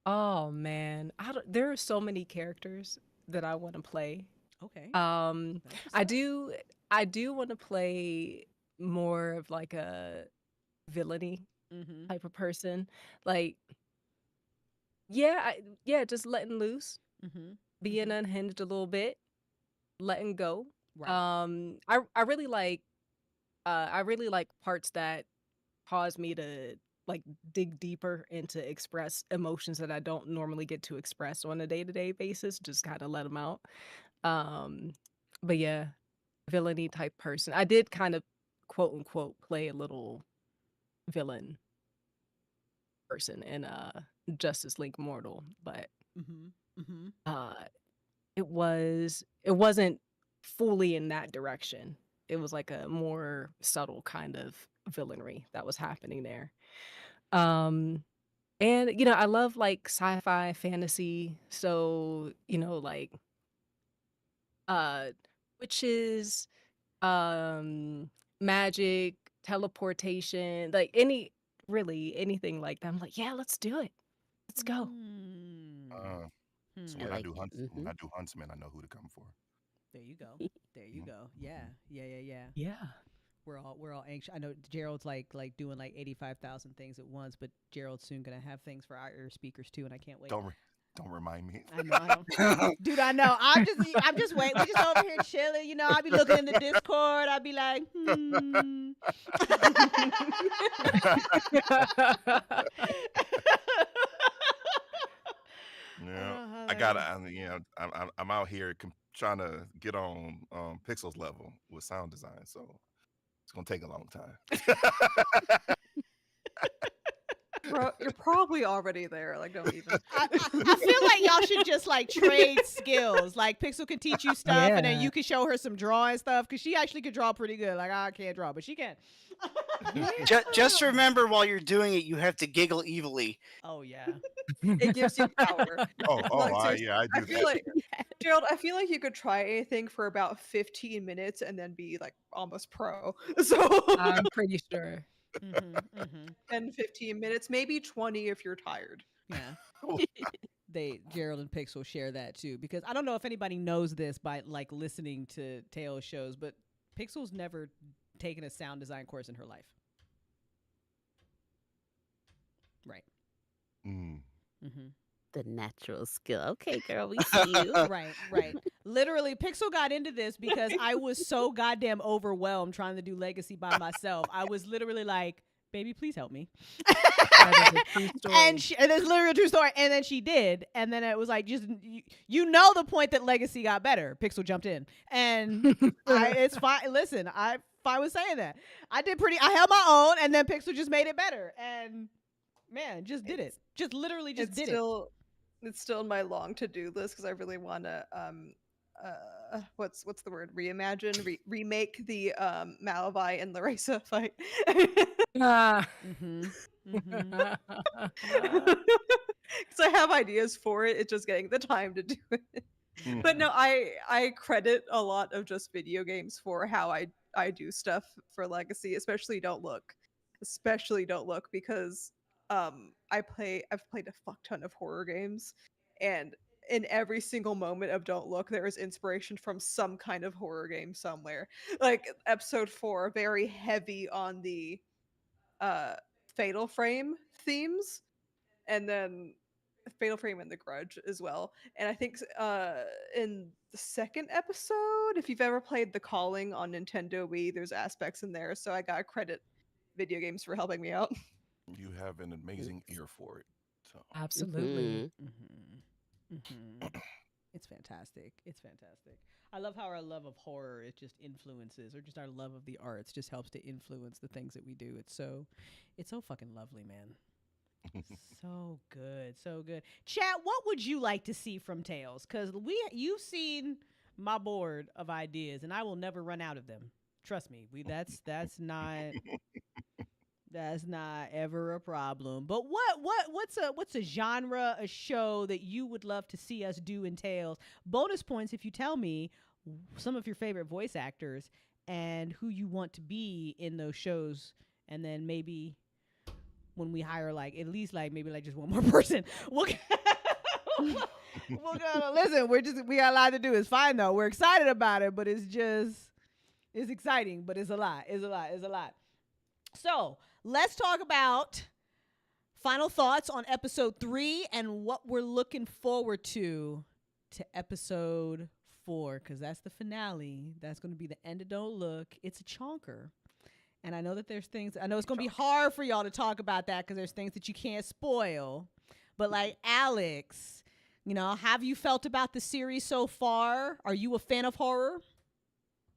Oh man, there are so many characters that I want to play. Okay. I do want to play more of like a villainy Mm-hmm. type of person. Like, just letting loose, Mm-hmm. being unhinged a little bit, letting go. Right. I really like parts that cause me to like dig deeper and to express emotions that I don't normally get to express on a day-to-day basis, just kind of let them out. But yeah, villainy type person. I did kind of quote unquote play a little villain person in Justice League Mortal, but Mm-hmm. Mm-hmm. it wasn't fully in that direction. It was like a more subtle kind of villainry that was happening there. And I love like sci-fi fantasy, so like witches, magic, teleportation, like anything like that. I'm like, yeah, let's do it. Let's go. So I when I like do it. when I do Huntsman, I know who to come for. There you go. There you go. Yeah. Yeah. Yeah. We're all anxious. I know Gerald's like doing like 85,000 things at once, but Gerald's soon gonna have things for our ear speakers too, and I can't wait. Don't remind me. I know. Dude, I know. I'm just waiting. We're just over here chilling. I'll be looking in the Discord. I'll be like, Yeah, I gotta. I'm out here trying to get on Pixel's level with sound design, so it's gonna take a long time. Bro, you're probably already there. Like, don't even. I feel like y'all should just like trade skills. Like Pixel can teach you stuff, and then Yeah. you can show her some drawing stuff because she actually could draw pretty good. Like I can't draw, but she can. Just remember, while you're doing it, you have to giggle evilly. Oh yeah. It gives you power. Look, Yeah, I I do feel that. like Gerald, I feel like you could try anything for about 15 minutes and then be like almost pro. So I'm pretty sure. 10, 15 minutes, maybe 20 if you're tired. Yeah. Gerald and Pixel share that too, because I don't know if anybody knows this by like listening to Tails shows, but Pixel's never taken a sound design course in her life. Right. Mm. Mm-hmm. the natural skill. Okay, girl, we see you. Right. Literally, Pixel got into this because I was so goddamn overwhelmed trying to do Legacy by myself. I was literally like, baby, please help me. That is a true story. And it's literally a true story. And then she did. And then it was like, just you know the point that Legacy got better. Pixel jumped in. And it's fine. Listen, I'm fine with saying that. I held my own, and then Pixel just made it better. And man, just did it. Just literally just did it. It's still in my long to-do list because I really want to what's the word, reimagine, remake the Malavai and Larissa fight. Because I have ideas for it, it's just getting the time to do it. But no, I credit a lot of just video games for how I do stuff for Legacy, especially Don't Look, because I've played a fuck ton of horror games, and in every single moment of Don't Look, there is inspiration from some kind of horror game somewhere. Like episode 4, very heavy on the Fatal Frame themes, and then Fatal Frame and The Grudge as well. And I think in the second episode, if you've ever played The Calling on Nintendo Wii, there's aspects in there. So I gotta credit video games for helping me out. You have an amazing ear for it. So. Absolutely. It's fantastic. It's fantastic. I love how our love of horror, it just influences, or just our love of the arts just helps to influence the things that we do. It's so fucking lovely, man. So good, so good. Chat, what would you like to see from Tales? Because you've seen my board of ideas, and I will never run out of them. Trust me, that's not ever a problem. But what's a genre, a show that you would love to see us do in Tales? Bonus points if you tell me some of your favorite voice actors and who you want to be in those shows, and then maybe when we hire maybe just one more person, we'll go. Listen, we got a lot to do. It's fine though. We're excited about it, but it's exciting, but it's a lot. So let's talk about final thoughts on episode 3 and what we're looking forward to episode 4, because that's the finale. That's going to be the end of Don't Look. It's a chonker. And I know that there's things, I know it's going to be hard for y'all to talk about that because there's things that you can't spoil. But Alex, have you felt about the series so far? Are you a fan of horror?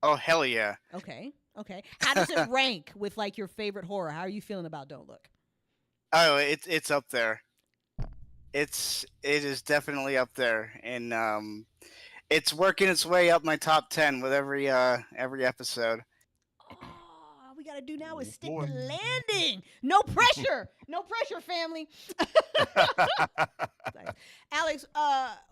Oh, hell yeah. Okay. How does it rank with your favorite horror? How are you feeling about Don't Look? Oh, it's up there. It is definitely up there, and it's working its way up my top 10 with every episode. All we gotta do now is stick the landing. No pressure, family. Alex,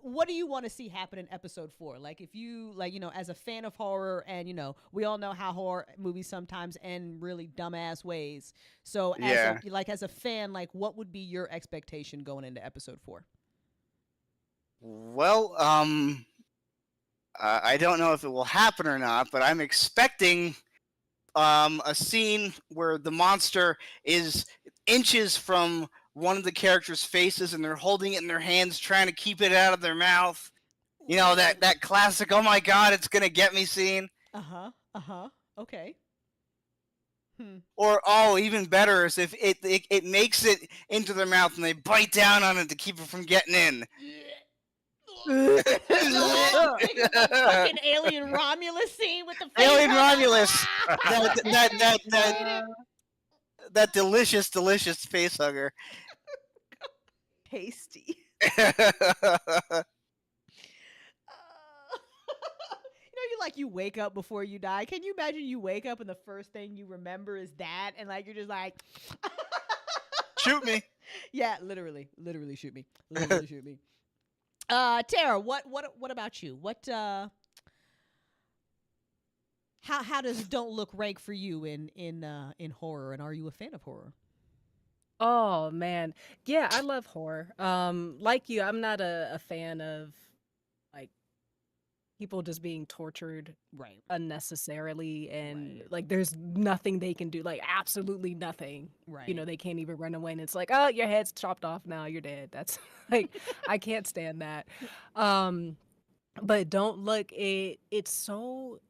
what do you want to see happen in episode 4? If you as a fan of horror, and we all know how horror movies sometimes end really dumbass ways. So as a fan, what would be your expectation going into episode 4? Well, I don't know if it will happen or not, but I'm expecting a scene where the monster is inches from one of the characters' faces, and they're holding it in their hands, trying to keep it out of their mouth. That classic, oh my god, it's gonna get me scene. Okay. Or even better is if it makes it into their mouth and they bite down on it to keep it from getting in. Fucking Alien Romulus scene with the face. Alien Romulus. that delicious face hugger. Tasty. You wake up before you die. Can you imagine you wake up and the first thing you remember is that, and you're just shoot me. Yeah, literally shoot me. Literally shoot me. Tara, what about you? How does Don't Look rank for you in horror, and are you a fan of horror? Oh man, yeah, I love horror. Like you, I'm not a fan of people just being tortured Right. unnecessarily, and Right. like there's nothing they can do, like absolutely nothing. Right. You know, they can't even run away, and it's like, oh, your head's chopped off now, you're dead. That's like, I can't stand that. But Don't Look, it's so,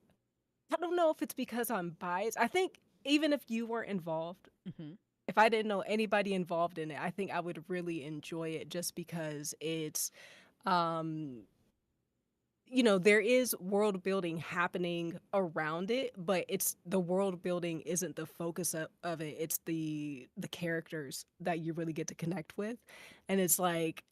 I don't know if it's because I'm biased. I think even if you weren't involved, Mm-hmm. if I didn't know anybody involved in it, I think I would really enjoy it just because it's um you know, there is world building happening around it, but it's the world building isn't the focus of it. It's the characters that you really get to connect with. And it's like,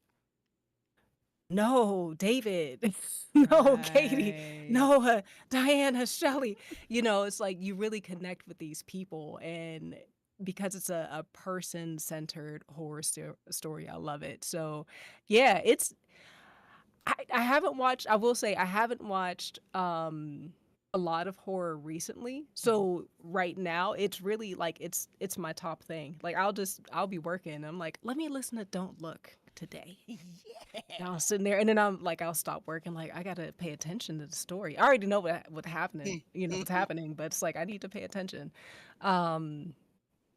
no, David, no, Katie, Right. no, Diana, Shelley. You know, it's like you really connect with these people, and because it's a person-centered horror story, I love it. So, yeah, I haven't watched, I will say I haven't watched a lot of horror recently. So right now it's really like it's my top thing. Like I'll be working and I'm like, let me listen to Don't Look today. And I'll sit there and then I'm like, I'll stop working, like I gotta pay attention to the story. I already know what's happening, you know, what's happening, but it's like I need to pay attention.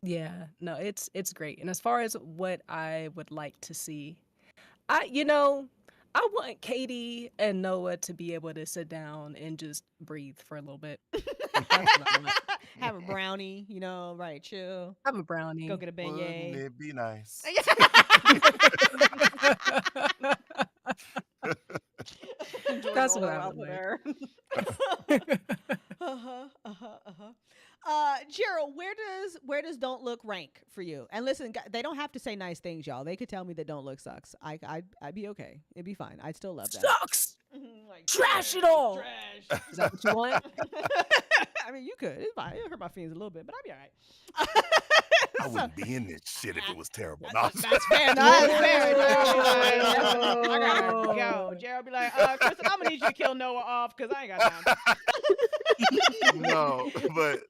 Yeah, no, it's great. And as far as what I would like to see, you know, I want Katie and Noah to be able to sit down and just breathe for a little bit. That's what I want. Have a brownie, you know, right? Chill. Have a brownie. Go get a Wouldn't beignet. it be nice? Enjoying That's all what that I out would there. Gerald, where does Don't Look rank for you? And listen, they don't have to say nice things, y'all. They could tell me that Don't Look sucks. I'd be okay. It'd be fine. I'd still love that. Sucks. Like, Trash it all. Trash. Is that what you want? I mean, you could. It's fine. It'll hurt my feelings a little bit, but I'll be all right. I wouldn't be in this shit if it was terrible. No, That's fair. No, that's fair. Gerald be like, I gotta go. Gerald be like, Kristen, I'm gonna need you to kill Noah off because I ain't got time. no, but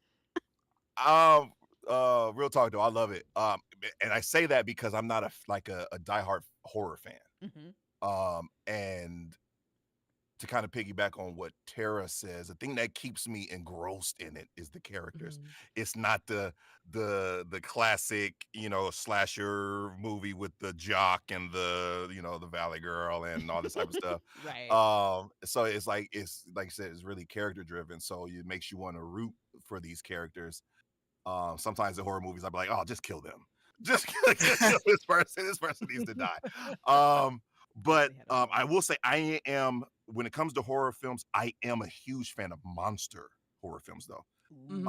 real talk though, I love it. And I say that because I'm not a diehard horror fan. Mm-hmm. And to kind of piggyback on what Tara says, the thing that keeps me engrossed in it is the characters. Mm-hmm. It's not the classic, you know, slasher movie with the jock and the, you know, the Valley Girl and all this type of stuff. Right. So it's like I said, it's really character driven. So it makes you want to root for these characters. Sometimes in horror movies, I'd be like, oh, just kill them. Just kill this person. This person needs to die. But I will say I am, when it comes to horror films, I am a huge fan of monster horror films though.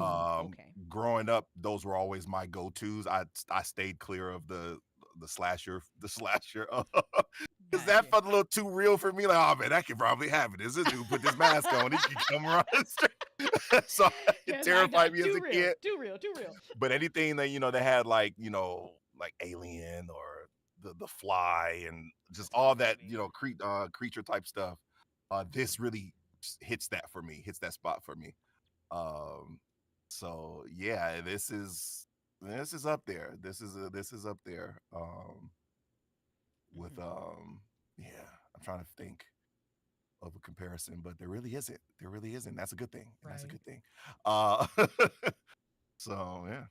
Okay. Growing up, those were always my go-tos. I stayed clear of the slasher. Because that felt a little too real for me. Like, oh man, that could probably happen. This dude put this mask on, he can come around straight. So it terrified me as a kid. Too real. But anything that, you know, they had like, you know, like Alien or the Fly and just all that, you know, creature type stuff. This really hits that spot for me. So yeah, this is up there. This is up there. With yeah, I'm trying to think of a comparison, but there really isn't. That's a good thing. That's a good thing. So yeah.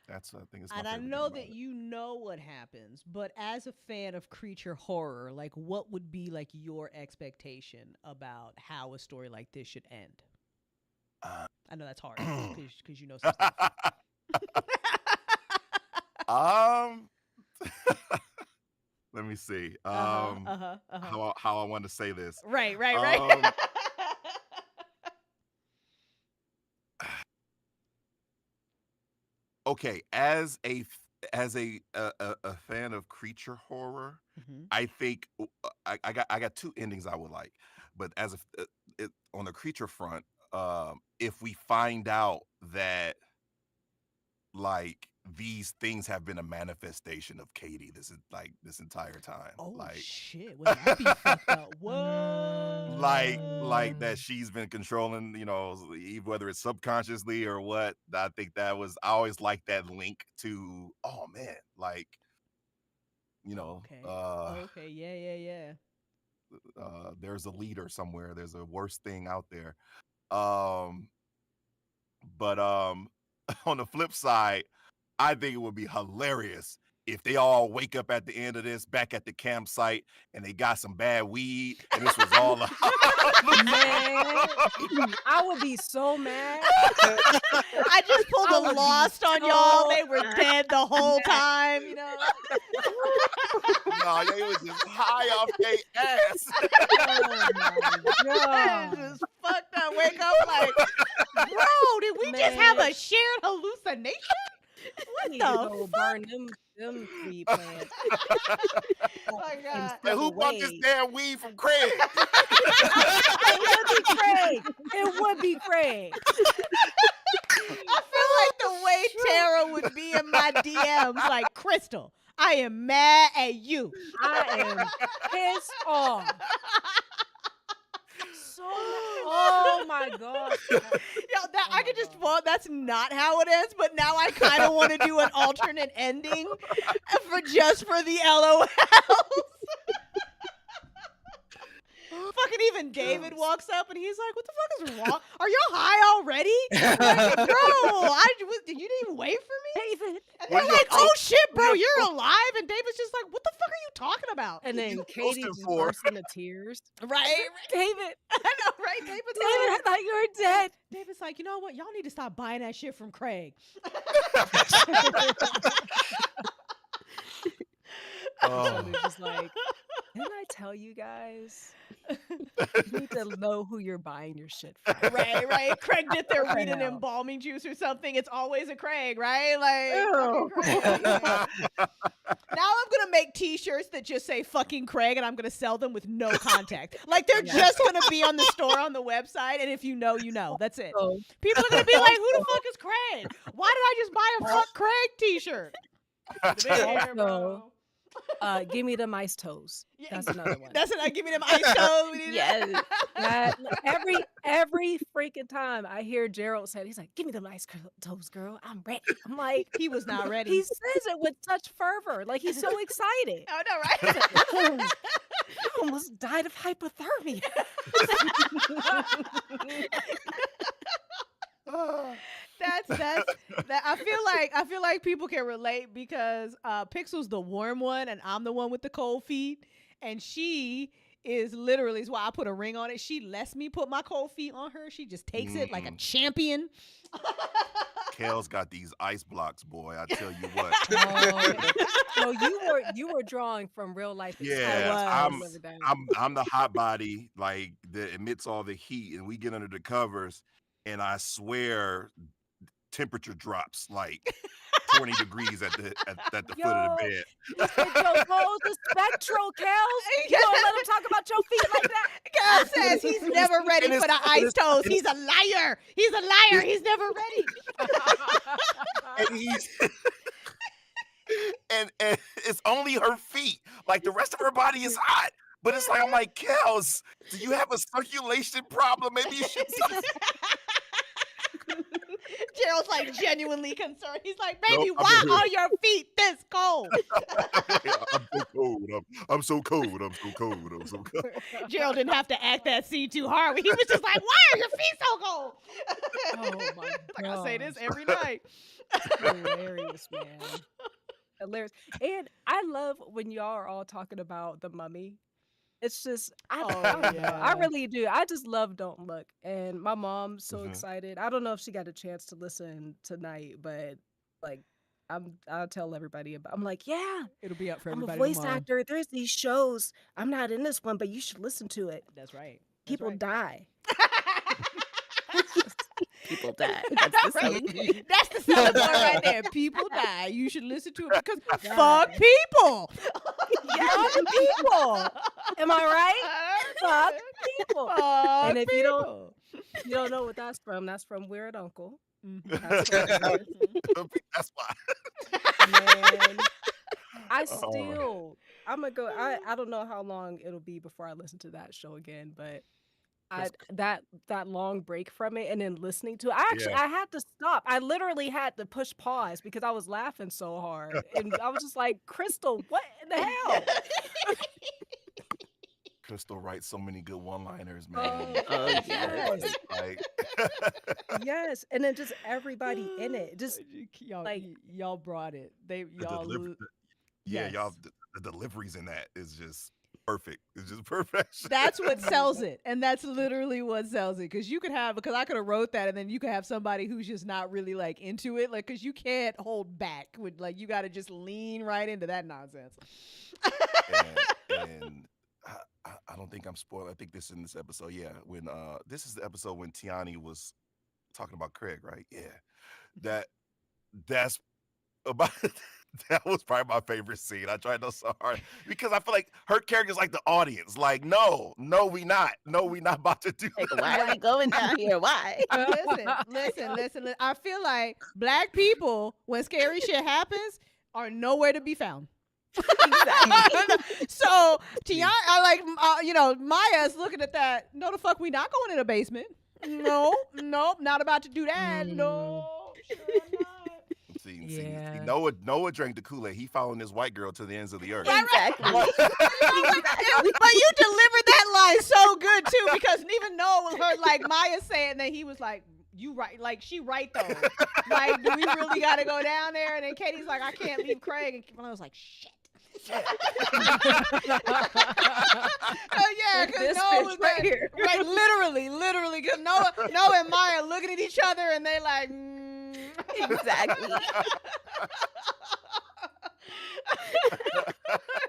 That's, I think, it's my And I favorite know thing about that it. you know what happens, but as a fan of creature horror, like what would be like your expectation about how a story like this should end? I know that's hard because you know some stuff. Let me see. Uh-huh. How I want to say this. Right. Okay, as a fan of creature horror, Mhm. I think I got two endings I would like, but as on the creature front, if we find out that like these things have been a manifestation of Katie this entire time, Oh like shit! Would that be fucked up? Whoa! like that she's been controlling, you know, whether it's subconsciously or what. I think I always liked that link to, oh man, like, you know, Okay. Yeah. there's a leader somewhere. There's a worse thing out there. Um, but on the flip side, I think it would be hilarious if they all wake up at the end of this back at the campsite and they got some bad weed and this was all Man, I would be so mad. I just pulled I a would be Lost on so y'all. They were dead the whole time, you know. No, they was just high off their ass. Oh my god. Just fucked up. Wake up like, bro, did we just have a shared hallucination? What Need the to go fuck? burn them weed plants. Oh my god. And who bought this damn weed from Craig? It would be Craig. It would be Craig. I feel like the way Tara would be in my DMs, like, Crystal, I am mad at you. I am pissed off. So oh my god. Yo, that I could just well, that's not how it ends, but now I kind of want to do an alternate ending for the LOLs. Fucking even David walks up and he's like, "What the fuck is wrong? Are y'all high already?" Like, bro, you didn't even wait for me. David. And they're like, "Oh shit, bro, you're alive!" And David's just like, "What the fuck are you talking about?" And then Katie just burst into tears. Right, David. I know, right? David's David, I thought you were dead. David's like, you know what? Y'all need to stop buying that shit from Craig. It's just like, didn't I tell you guys? You need to know who you're buying your shit from. Right. Craig did their I weed and know. embalming juice or something. It's always a Craig, right? Like, Ew. fucking Craig. Now I'm gonna make T-shirts that just say "fucking Craig" and I'm gonna sell them with no contact. Like they're just gonna be on the store on the website, and if you know, you know. That's it. So, People are gonna be like, "Who the fuck is Craig? Why did I just buy a fuck Craig T-shirt?" also, give me the mice toes. Yeah, That's another one. That's it. Give me them ice toes. We need Yes. That, every freaking time I hear Gerald say it, he's like, "Give me the nice toes, girl. I'm ready." I'm like, He was not ready. he says it with such fervor, like he's so excited. I know, right? I almost died of hypothermia. That I feel like people can relate because Pixel's the warm one and I'm the one with the cold feet, and she is literally is why I put a ring on it. She lets me put my cold feet on her. She just takes it like a champion. Kale's got these ice blocks, boy. I tell you what. So you were drawing from real life. Yeah, I'm the hot body like that emits all the heat, and we get under the covers, and I swear temperature drops like 20 degrees at the foot of the bed. The spectral, Kels. You don't let him talk about your feet like that. Kel says he's never ready for the ice toes. He's a liar. He's a liar. He's never ready. And he's and it's only her feet. Like the rest of her body is hot. But it's like I'm like, Kels, do you have a circulation problem? Maybe you should. Gerald's like genuinely concerned. He's like, baby, Nope, why I'm are your feet this cold? I'm so cold. I'm so cold. I'm so cold. I'm so cold. Gerald didn't have to act that scene too hard. He was just like, why are your feet so cold? Oh my Like I say this gosh. every night. Hilarious, man. Hilarious. And I love when y'all are all talking about the Mummy. It's just I don't know. I really do. I just love Don't Look. And my mom's so excited. I don't know if she got a chance to listen tonight, but like I'll tell everybody about. I'm like, yeah, It'll be up for I'm a everybody voice tomorrow. actor. There's these shows. I'm not in this one, but you should listen to it. That's right. People die. People die. That's the Right. selling- That's the selling point right there. People die. You should listen to it because fuck people. Fuck people. Am I right? Fuck people. Fuck And if people. you don't know what that's from Weird Uncle. Mhm. That's why. Man, I Oh. still, I'm gonna go. I don't know how long it'll be before I listen to that show again, but that long break from it and then listening to it, I had to stop. I literally had to push pause because I was laughing so hard, and I was just like, Crystal, what in the hell? Crystal writes so many good one-liners, man. Oh, It's so yes. funny, like Yes, and then just everybody in it. Just y'all, like y'all brought it. the Yes. y'all the deliveries in that is just perfect. It's just perfection. That's what sells it, and that's literally what sells it. Because I could have wrote that, and then you could have somebody who's just not really like into it, like because you can't hold back with like you got to just lean right into that nonsense. and I don't think I'm spoiled. I think this in this episode, yeah. When this is the episode when Tiani was talking about Craig, right? Yeah, that's about. That was probably my favorite scene. I tried so hard because I feel like her character's like the audience. Like, no, we not about to do Like, that. why are we going down here? Why? Listen. I feel like Black people, when scary shit happens, are nowhere to be found. Exactly. So Tiana, Maya's looking at that. No, the fuck, we not going in the basement. No, not about to do that. No, sure not. See, Noah drank the Kool-Aid. He following this white girl to the ends of the earth. Exactly. But you delivered that line so good too, because even Noah was heard like Maya saying, and then he was like, "You right, like she right though. Like, do we really got to go down there?" And then Katie's like, "I can't leave Craig," and I was like, "Shit." Oh yeah, because This Noah bitch was right like, here. right, literally, because Noah and Maya looking at each other, and they like. Exactly.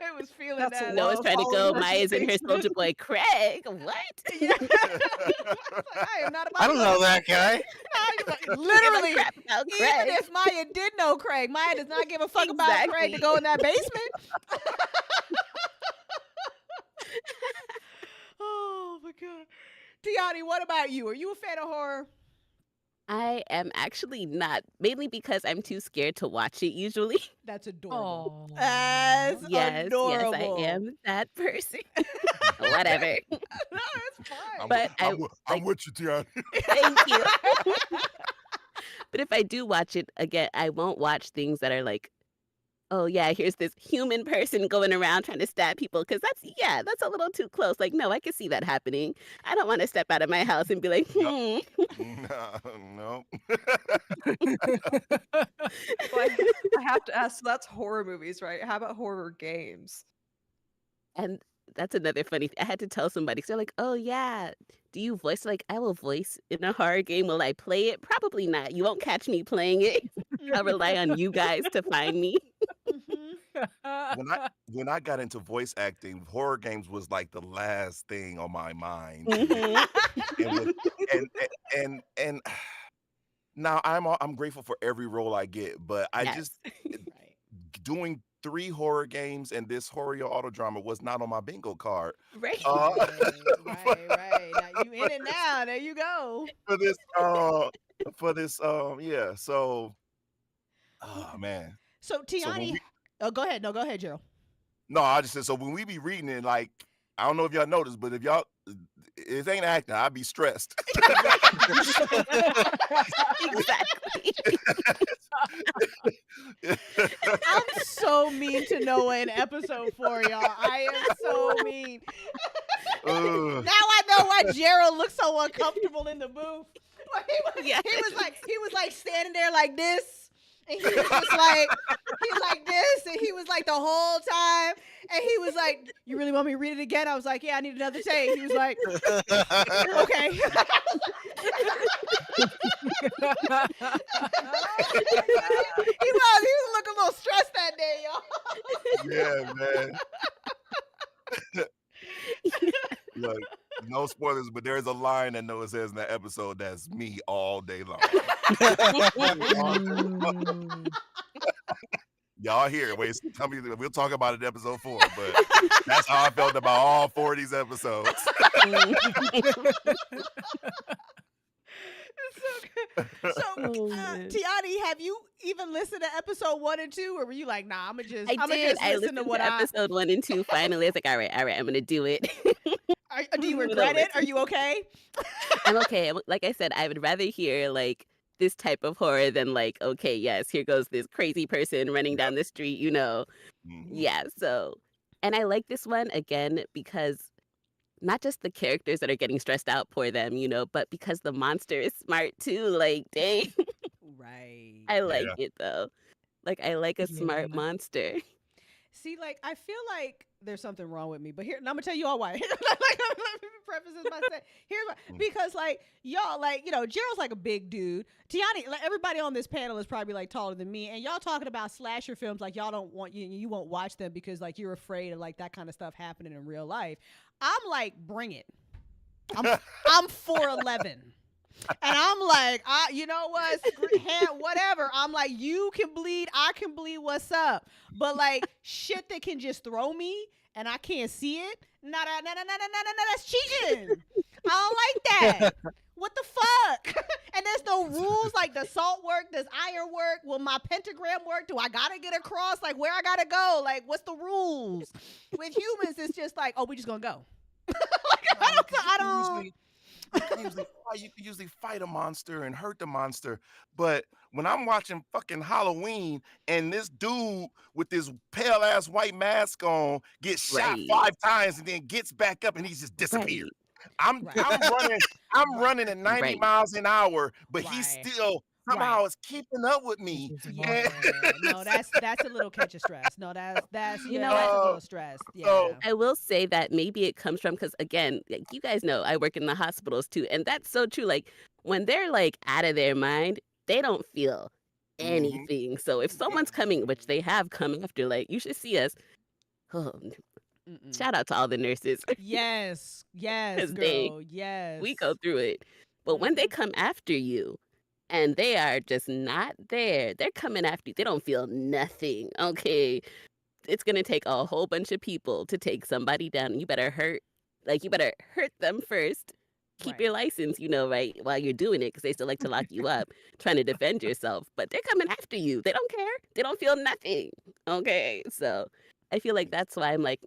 I was feeling That's that. Noah's trying to go. Following Maya's in her Jason. soldier boy. Craig, what? I am not about I don't to know that guy. Literally, Give a crap about even Craig. if Maya did know Craig, Maya does not give a fuck about Craig to go in that basement. Oh my god, Tiani, what about you? Are you a fan of horror? I am actually not, mainly because I'm too scared to watch it usually. That's adorable. Oh. That's Yes, adorable. yes, I am that person. Whatever. No, it's fine. But I'm with you, Tiana. Thank you. But if I do watch it again, I won't watch things that are like, oh yeah, here's this human person going around trying to stab people, because that's a little too close. Like, no, I can see that happening. I don't want to step out of my house and be like, No. But I have to ask, so that's horror movies, right? How about horror games? And that's another funny thing. I had to tell somebody, 'cause they're like, oh yeah, do you voice? Like, I will voice in a horror game. Will I play it? Probably not. You won't catch me playing it. I'll rely on you guys to find me. When I got into voice acting, horror games was like the last thing on my mind. Mhm. And now I'm grateful for every role I get, but I Yes. just doing 3 horror games and this horror auto drama was not on my bingo card. Right. Right. Now you in it now. There you go. For this yeah. So oh man. So Tiani, go ahead. No, go ahead, Gerald. No, I just said so when we be reading it, like I don't know if y'all noticed, but if y'all it ain't acting, I'd be stressed. Exactly. I'm so mean to Noah in episode 4, y'all. I am so mean. Ugh. Now I know why Gerald looks so uncomfortable in the booth. He was like standing there like this. And he was just like, this, and he was like the whole time, and he was like, "You really want me to read it again?" I was like, "Yeah, I need another take." He was like, "Okay." he was looking a little stressed that day, y'all. Yeah, man. Look, no spoilers, but there's a line that Noah says in that episode that's me all day long. Y'all hear it. Wait, tell me, we'll talk about it in episode 4, but that's how I felt about all 4 of these episodes. So, Tiani, have you even listened to episode 1 and 2, or were you like, "Nah, I'm gonna just I listen listened to to what episode 1 and 2 finally. I was like, all right, I'm gonna do it. Do you regret it? Are you okay? I'm okay. Like I said, I would rather hear like this type of horror than like, okay, yes, here goes this crazy person running down the street, Mhm. Yeah, so and I like this one again because not just the characters that are getting stressed out for them, but because the monster is smart too. Like, dang, Right. I like Yeah. it though. Like, I like a smart Yeah. monster. See, like, I feel like there's something wrong with me, but here, and I'm gonna tell you all why. Like, let me preface this by saying, here's why. Because, like, y'all, like, Gerald's like a big dude. Tiani, like, everybody on this panel is probably like taller than me, and y'all talking about slasher films like y'all don't want you won't watch them because like you're afraid of like that kind of stuff happening in real life. I'm like, bring it. I'm 4'11". And I'm like, you know what? Whatever. I'm like, you can bleed, I can bleed. What's up? But like shit that can just throw me and I can't see it. No, that's cheating. I don't like that. What the fuck? And there's no rules. Like, does salt work? Does iron work? Will my pentagram work? Do I gotta get across? Like, where I gotta go? Like, what's the rules? With humans, it's just like, oh, we just gonna go. Like, I don't. You can usually fight a monster and hurt the monster, but when I'm watching fucking Halloween and this dude with this pale ass white mask on gets shot 5 times and then gets back up and he's just disappeared. I'm running at 90 miles an hour, but he's still somehow is keeping up with me. No, that's a little catch of stress. No, that's that's a little stress. Yeah. So I will say that maybe it comes from, because again, like, you guys know I work in the hospitals too, and that's so true. Like, when they're like out of their mind, they don't feel anything. So if someone's coming, which they have come after, like, you should see us. Shout out to all the nurses. Yes, girl. Yes. We go through it. But when they come after you and they are just not there, they're coming after you. They don't feel nothing. Okay. It's going to take a whole bunch of people to take somebody down. You better hurt them first. Keep your license, right, while you're doing it, because they still like to lock you up, trying to defend yourself. But they're coming after you. They don't care. They don't feel nothing. Okay. So I feel like that's why I'm like,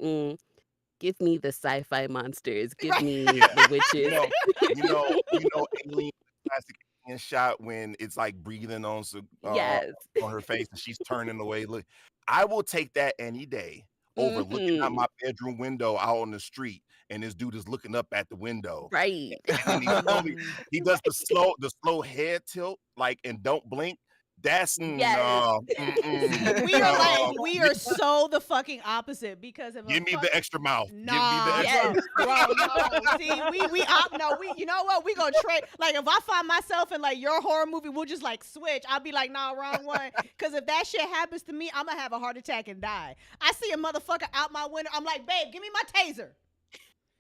give me the sci-fi monsters. Give me the witches. Alien classic Alien shot when it's like breathing on on her face and she's turning away. Look, I will take that any day over looking out my bedroom window out on the street and this dude is looking up at the window. Right. And he does the slow head tilt, like, and don't blink. That's no. We are so the fucking opposite, because of give me the extra mouth. Nah, give me the extra bro, no. See, you know what? We gonna trade. Like, if I find myself in like your horror movie, we'll just like switch. I'll be like, nah, wrong one. Because if that shit happens to me, I'm gonna have a heart attack and die. I see a motherfucker out my window. I'm like, babe, give me my taser.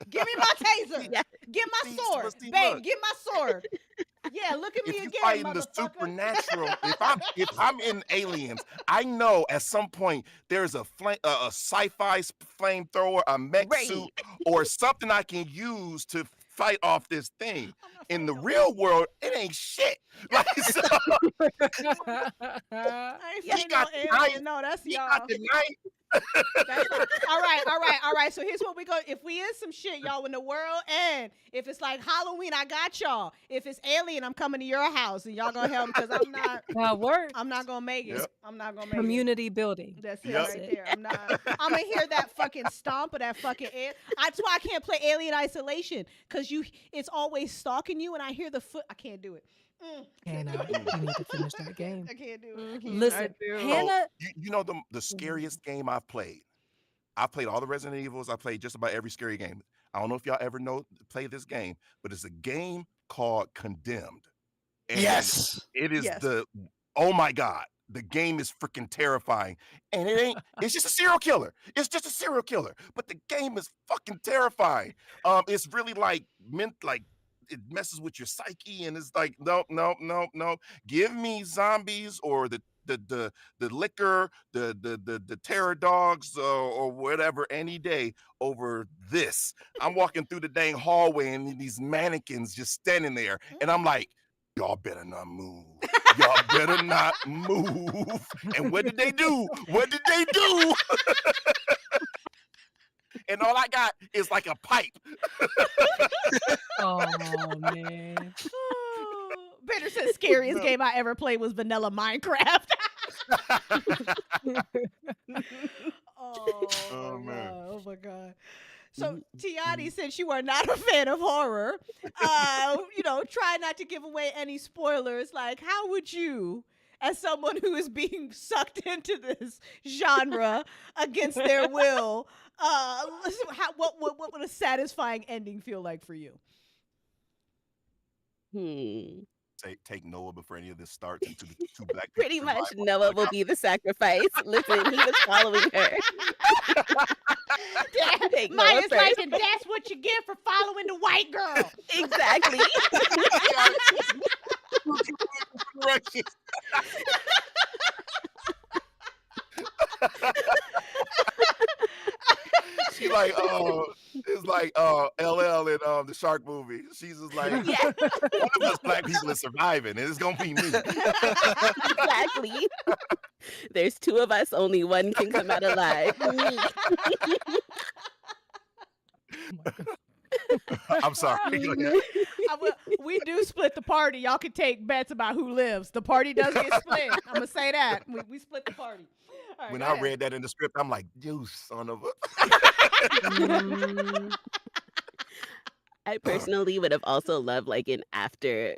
Give me my taser. Give my sword. Babe, give my sword. Yeah, look at me again, fighting the supernatural. if I'm in Aliens, I know at some point there's a sci-fi flamethrower, a mech suit, or something I can use to fight off this thing. In the real world, it ain't shit. Like, so, he got the knife. No, that's y'all. He got the knife. All right. So here's what we go. If we in some shit, y'all, in the world, and if it's like Halloween, I got y'all. If it's Alien, I'm coming to your house, and y'all gonna help, because I'm not. I'm not gonna make it. Yep. I'm not gonna make Community building. That's it right there. I'm not. I'm gonna hear that fucking stomp of that fucking. That's why I can't play Alien Isolation, because it's always stalking you, and I hear the foot. I can't do it. And you need to finish that game. I can't do it. Listen, Hannah. You know the scariest game I've played. I've played all the Resident Evils. I played just about every scary game. I don't know if y'all ever play this game, but it's a game called Condemned. And yes, it is oh my God, the game is freaking terrifying. And it's just a serial killer. It's just a serial killer. But the game is fucking terrifying. It's really like it messes with your psyche, and it's like, no. Give me zombies or the liquor, the terror dogs, or whatever any day over this. I'm walking through the dang hallway and these mannequins just standing there, and I'm like, y'all better not move. Y'all better not move. And what did they do? And all I got is like a pipe. Oh, man. Better said scariest game I ever played was vanilla Minecraft. Oh, man. Oh, my God. So, Ti, Tiani, since you are not a fan of horror, try not to give away any spoilers. Like, how would you, as someone who is being sucked into this genre against their will, what would a satisfying ending feel like for you? Take Noah before any of this starts into the two black Pretty people much survival. Noah will be the sacrifice. Listen, he was following her. Take Noah Maya's like, first. and that's what you get for following the white girl. Exactly. She like, it's like LL in the Shark movie. She's just like, one of us black people is surviving, and it's gonna be me. Exactly. There's two of us, only one can come out alive. Me. I'm sorry. We do split the party. Y'all can take bets about who lives. The party does get split. I'm gonna say that. We split the party. All right, When go I ahead. read that in the script, I'm like, you son of a. I personally would have also loved like an after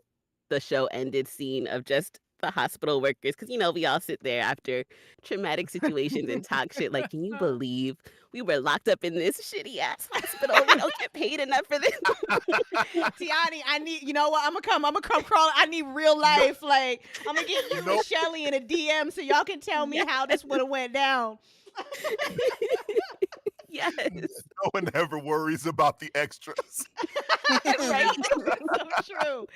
the show ended scene of just the hospital workers, because we all sit there after traumatic situations and talk shit like, can you believe we were locked up in this shitty ass hospital? We don't get paid enough for this. Tiani, I need, you know what? I'm gonna come crawling. I need real life. Like, I'm gonna get you and Shelly in a DM so y'all can tell me how this would have went down. Yes. No one ever worries about the extras. Right? That's so true.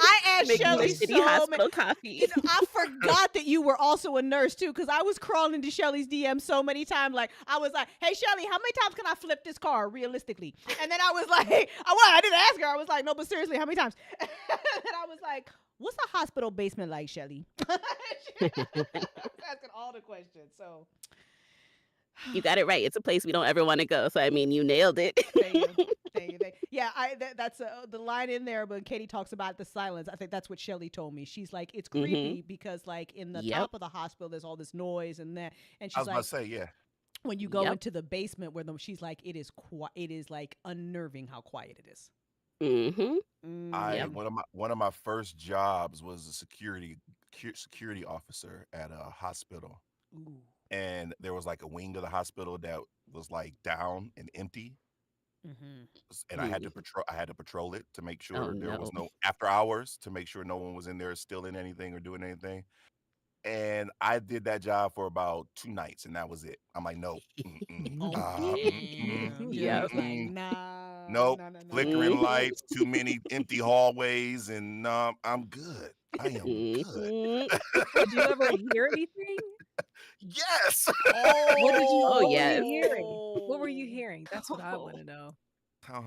I asked Making Shelly the shitty so hospital many. coffee. I forgot that you were also a nurse too, because I was crawling into Shelly's DM so many times. Like, I was like, "Hey, Shelly, how many times can I flip this car realistically?" And then I was like, I didn't ask her. I was like, "No, but seriously, how many times?" And I was like, "What's a hospital basement like, Shelly?" I was asking all the questions. So. You got it right. It's a place we don't ever want to go. So, I mean, you nailed it. Thank you. Yeah, that's the line in there. But Katie talks about the silence. I think that's what Shelly told me. She's like, it's creepy because like in the top of the hospital, there's all this noise and that. And she's I was like, about to say, yeah. when you go into the basement where she's like, it is like unnerving how quiet it is. One of my first jobs was a security officer at a hospital. Ooh. And there was like a wing of the hospital that was like down and empty. And I had to patrol it to make sure there was no after hours, to make sure no one was in there stealing anything or doing anything. And I did that job for about 2 nights, and that was it. I'm like, no. Nope. Flickering lights, too many empty hallways, and I'm good. I am good. Did you ever hear anything? Yes. What did you? Oh, What yes. were you hearing? What were you hearing? That's what I want to know. I don't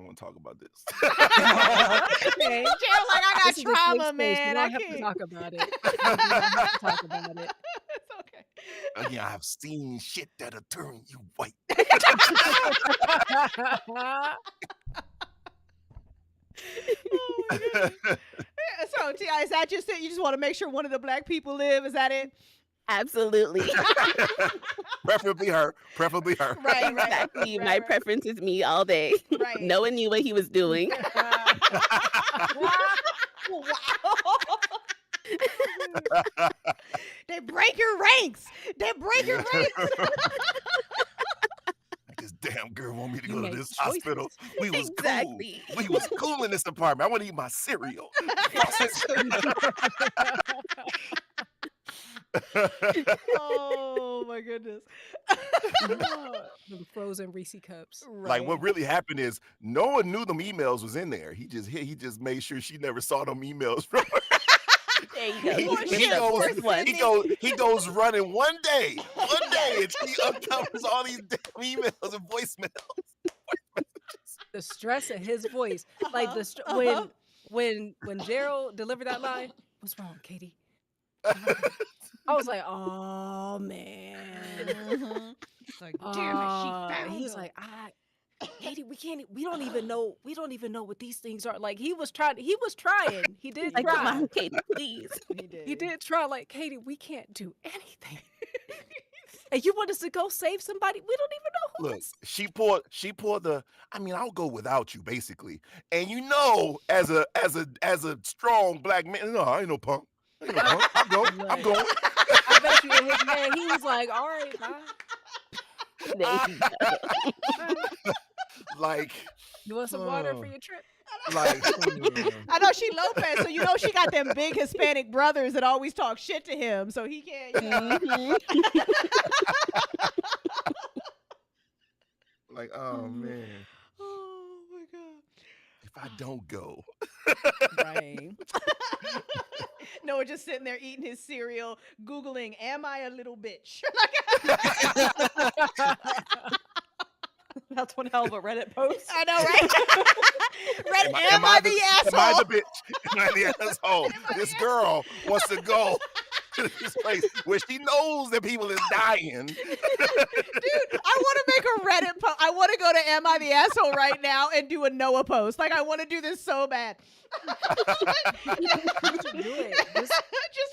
want to talk about this. Okay. Gerald, like, I got This is a safe trauma, space. man. We don't I have can't to talk about it. We don't have to talk about it. It's okay. Again, I've seen shit that'll turn you white. Oh my goodness. So, T.I., is that just it? You just want to make sure one of the black people live? Is that it? Absolutely. Preferably her. Right. Exactly. My preference is me all day. Right. No one knew what he was doing. They break your ranks. This damn girl want me to You go to made this hospital. We was Exactly. cool. We was cool in this apartment. I want to eat my cereal. Oh my goodness. Them frozen Reese cups. Like what really happened is no one knew them emails was in there. He just made sure she never saw them emails from her. There you go. He goes running one day, and she uncovers all these damn emails and voicemails. The stress in his voice, like when Gerald delivered that line. What's wrong, Katie? I was like, oh man. Like, damn it, she found He's him. like, Katie, we don't even know what these things are. Like he was trying. He did Like, try. come on, Katie, please. He did try. Like, Katie, we can't do anything. And you want us to go save somebody? We don't even know who Look, this. she poured the. I mean, I'll go without you, basically. And as a strong black man, no, I ain't no punk. I ain't no punk. I'm going. I bet you in his head, he was like, all right, bye. There you go. Like, You want some water for your trip? like, I know she Lopez, so you know she got them big Hispanic brothers that always talk shit to him, so he can't. You know. like, oh man, Oh my god. if I don't go, Right. Noah just sitting there eating his cereal, Googling, am I a little bitch? That's one hell of a Reddit post. I know, right? Reddit, am I the asshole? Am I the bitch? Am I the asshole? This girl wants to go to this place where she knows that people is dying. Dude, I want to make a Reddit post. I want to go to Am I the Asshole right now and do a Noah post. Like, I want to do this so bad. You should do it. Just Just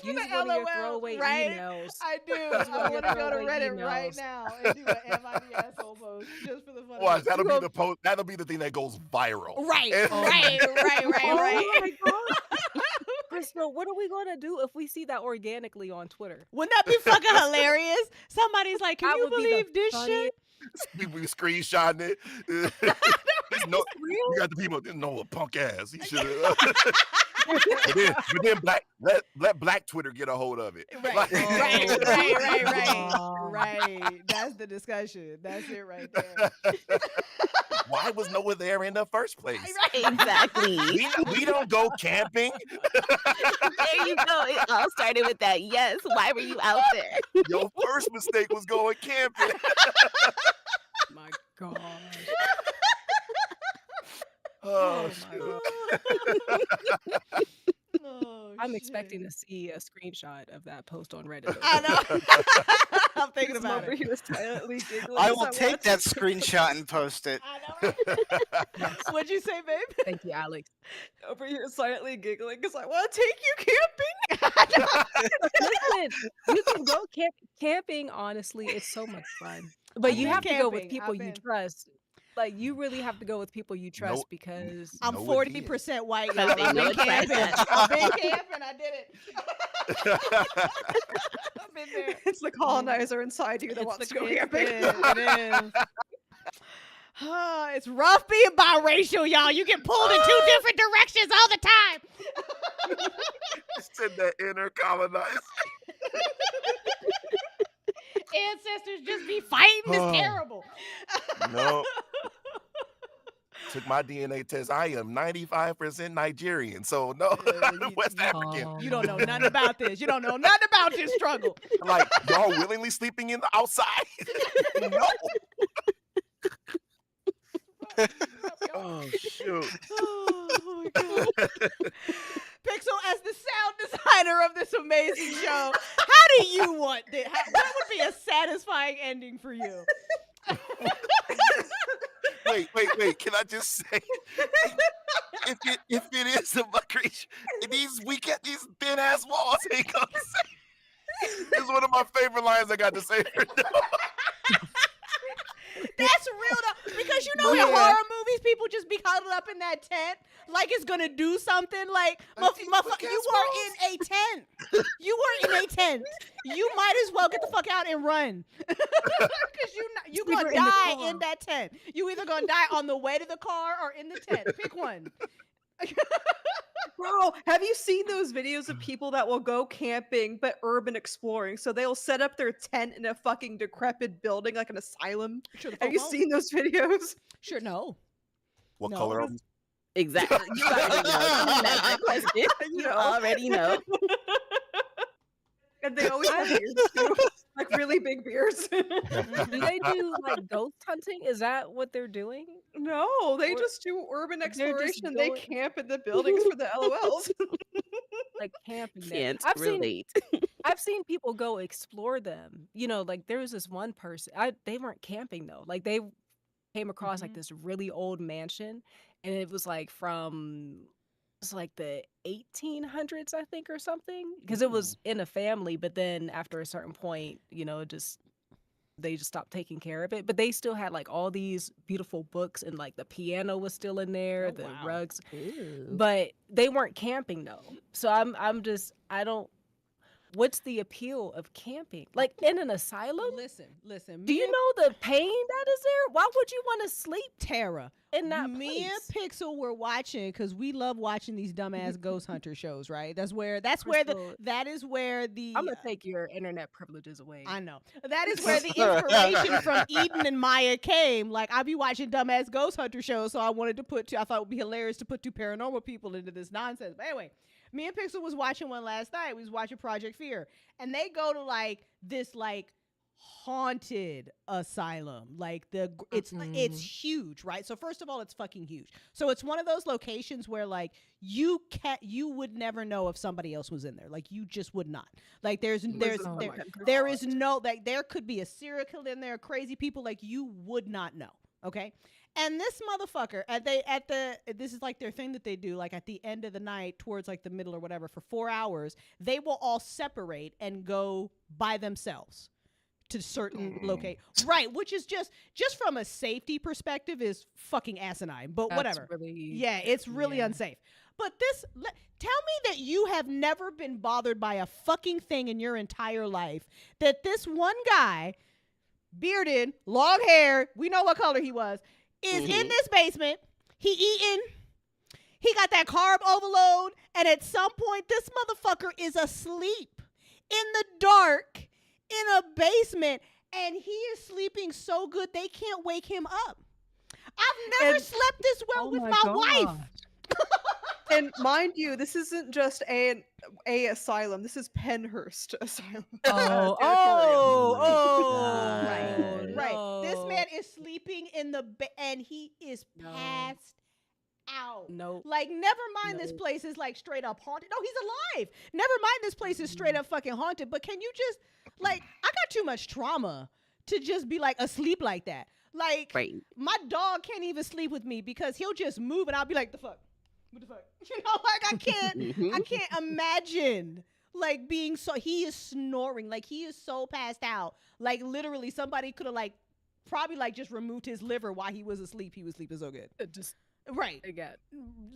for use the one of your LOL, throwaway right? emails. I do. Use one I of want your to go to throwaway Reddit right emails. now and do an Am I the Asshole post just for the fun Watch, of it. that'll be the post. That'll be the thing that goes viral. Right, And- right. Oh my god. Crystal, what are we gonna do if we see that organically on Twitter? Wouldn't that be fucking hilarious? Somebody's like, can That you would be the believe this shit? People screenshotting it. You got the people that know a punk ass. He should have. but then let Black Twitter get a hold of it. Right, Like- right. That's the discussion. That's it right there. Why was Noah there in the first place? Exactly. We don't go camping. There you go. It all started with that. Yes. Why were you out there? Your first mistake was going camping. My god. Oh, my shoot. Oh, I'm expecting to see a screenshot of that post on Reddit. I know. I'm thinking Just about over it. here silently giggling. I as will watch take that it. screenshot and post it. I know. What'd you say, babe? Thank you, Alex. Over here silently giggling because I want to take you camping. Listen, you can go camping. Honestly, it's so much fun. But I've you been have to go with camping. people I've you been. trust. Like you really have to go with people you trust because I'm No, it 40% white, Because y'all. they I've know been it's like camping. that. I've been camping. I did it. I've been there. It's the colonizer inside you that wants to go camping. It is. It's rough being biracial, y'all. You get pulled in two different directions all the time. Send that inner colonizer. Ancestors just be fighting. It's Oh. terrible. No. Took my DNA test. I am 95% Nigerian. So no, West African. You don't know nothing about this. You don't know nothing about this struggle. Like y'all willingly sleeping in the outside? No. Oh shoot. Oh my god. Pixel, as the sound designer of this amazing show, how do you want this? What would be a satisfying ending for you? Wait. Can I just say, if it is a creature, these thin ass walls ain't gonna say. It's one of my favorite lines I got to say. That's real though, because you know in Yeah. horror movies, people just be huddled up in that tent like it's gonna do something. Like, motherfucker, you are in a tent. You were in a tent. You might as well get the fuck out and run, because you We were gonna in the die car. in that tent. You either gonna die on the way to the car or in the tent. Pick one. Bro, have you seen those videos of people that will go camping but urban exploring? So they'll set up their tent in a fucking decrepit building like an asylum. Sure, the Have fuck you won't. seen those videos? Sure, no. What No. color? Are we? Exactly. You already know. Don't even ask that question. You know. already know. And they always have beards too. Like really big beards. do they do like ghost hunting? Is that what they're doing? No, they Or- just do urban They're just exploration. They going- camp in the buildings for the LOLs. Like camping there. Can't I've seen relate. I've seen people go explore them. You know, like there was this one person. They weren't camping though. Like they came across like this really old mansion, and it was like from it's like the 1800s, I think, or something. Because it was in a family, but then after a certain point, you know, it just they just stopped taking care of it. But they still had like all these beautiful books, and like the piano was still in there, the rugs. But they weren't camping though. So I don't. What's the appeal of camping? Like in an asylum? Listen. Do you know the pain that is there? Why would you want to sleep, Tara? In that Me and place? Pixel were watching because we love watching these dumbass ghost hunter shows, right? That is where the I'm gonna take your internet privileges away. I know. That is where the inspiration from Eden and Maya came. Like, I be watching dumbass ghost hunter shows, so I wanted to I thought it would be hilarious to put two paranormal people into this nonsense. But anyway, me and Pixel was watching one last night. We was watching Project Fear. And they go to like this like haunted asylum. Like it's huge, right? So first of all, it's fucking huge. So it's one of those locations where like you would never know if somebody else was in there. Like you just would not. Like there is no, like there could be a serial killer in there, crazy people, like you would not know. Okay. And this motherfucker, this is like their thing that they do, like at the end of the night, towards like the middle or whatever, for 4 hours, they will all separate and go by themselves to certain locations. Right, which is just from a safety perspective is fucking asinine, but whatever. It's really unsafe. But tell me that you have never been bothered by a fucking thing in your entire life, that this one guy, bearded, long hair, we know what color he was, is in this basement, he eating, he got that carb overload, and at some point this motherfucker is asleep in the dark in a basement, and he is sleeping so good they can't wake him up. I've never slept this well with my wife. And mind you, this isn't just a asylum. This is Penhurst Asylum. Right. This man is sleeping in the and he is passed out. No. Like, never mind this place is like straight up haunted. No, he's alive. Never mind this place is straight up fucking haunted. But can you just, like, I got too much trauma to just be like asleep like that. Like, my dog can't even sleep with me because he'll just move and I'll be like, the fuck? What the fuck? You know, like I can't imagine like being he is snoring, like he is so passed out. Like literally somebody could have like probably like just removed his liver while he was asleep. He was sleeping so good. Just right. Again.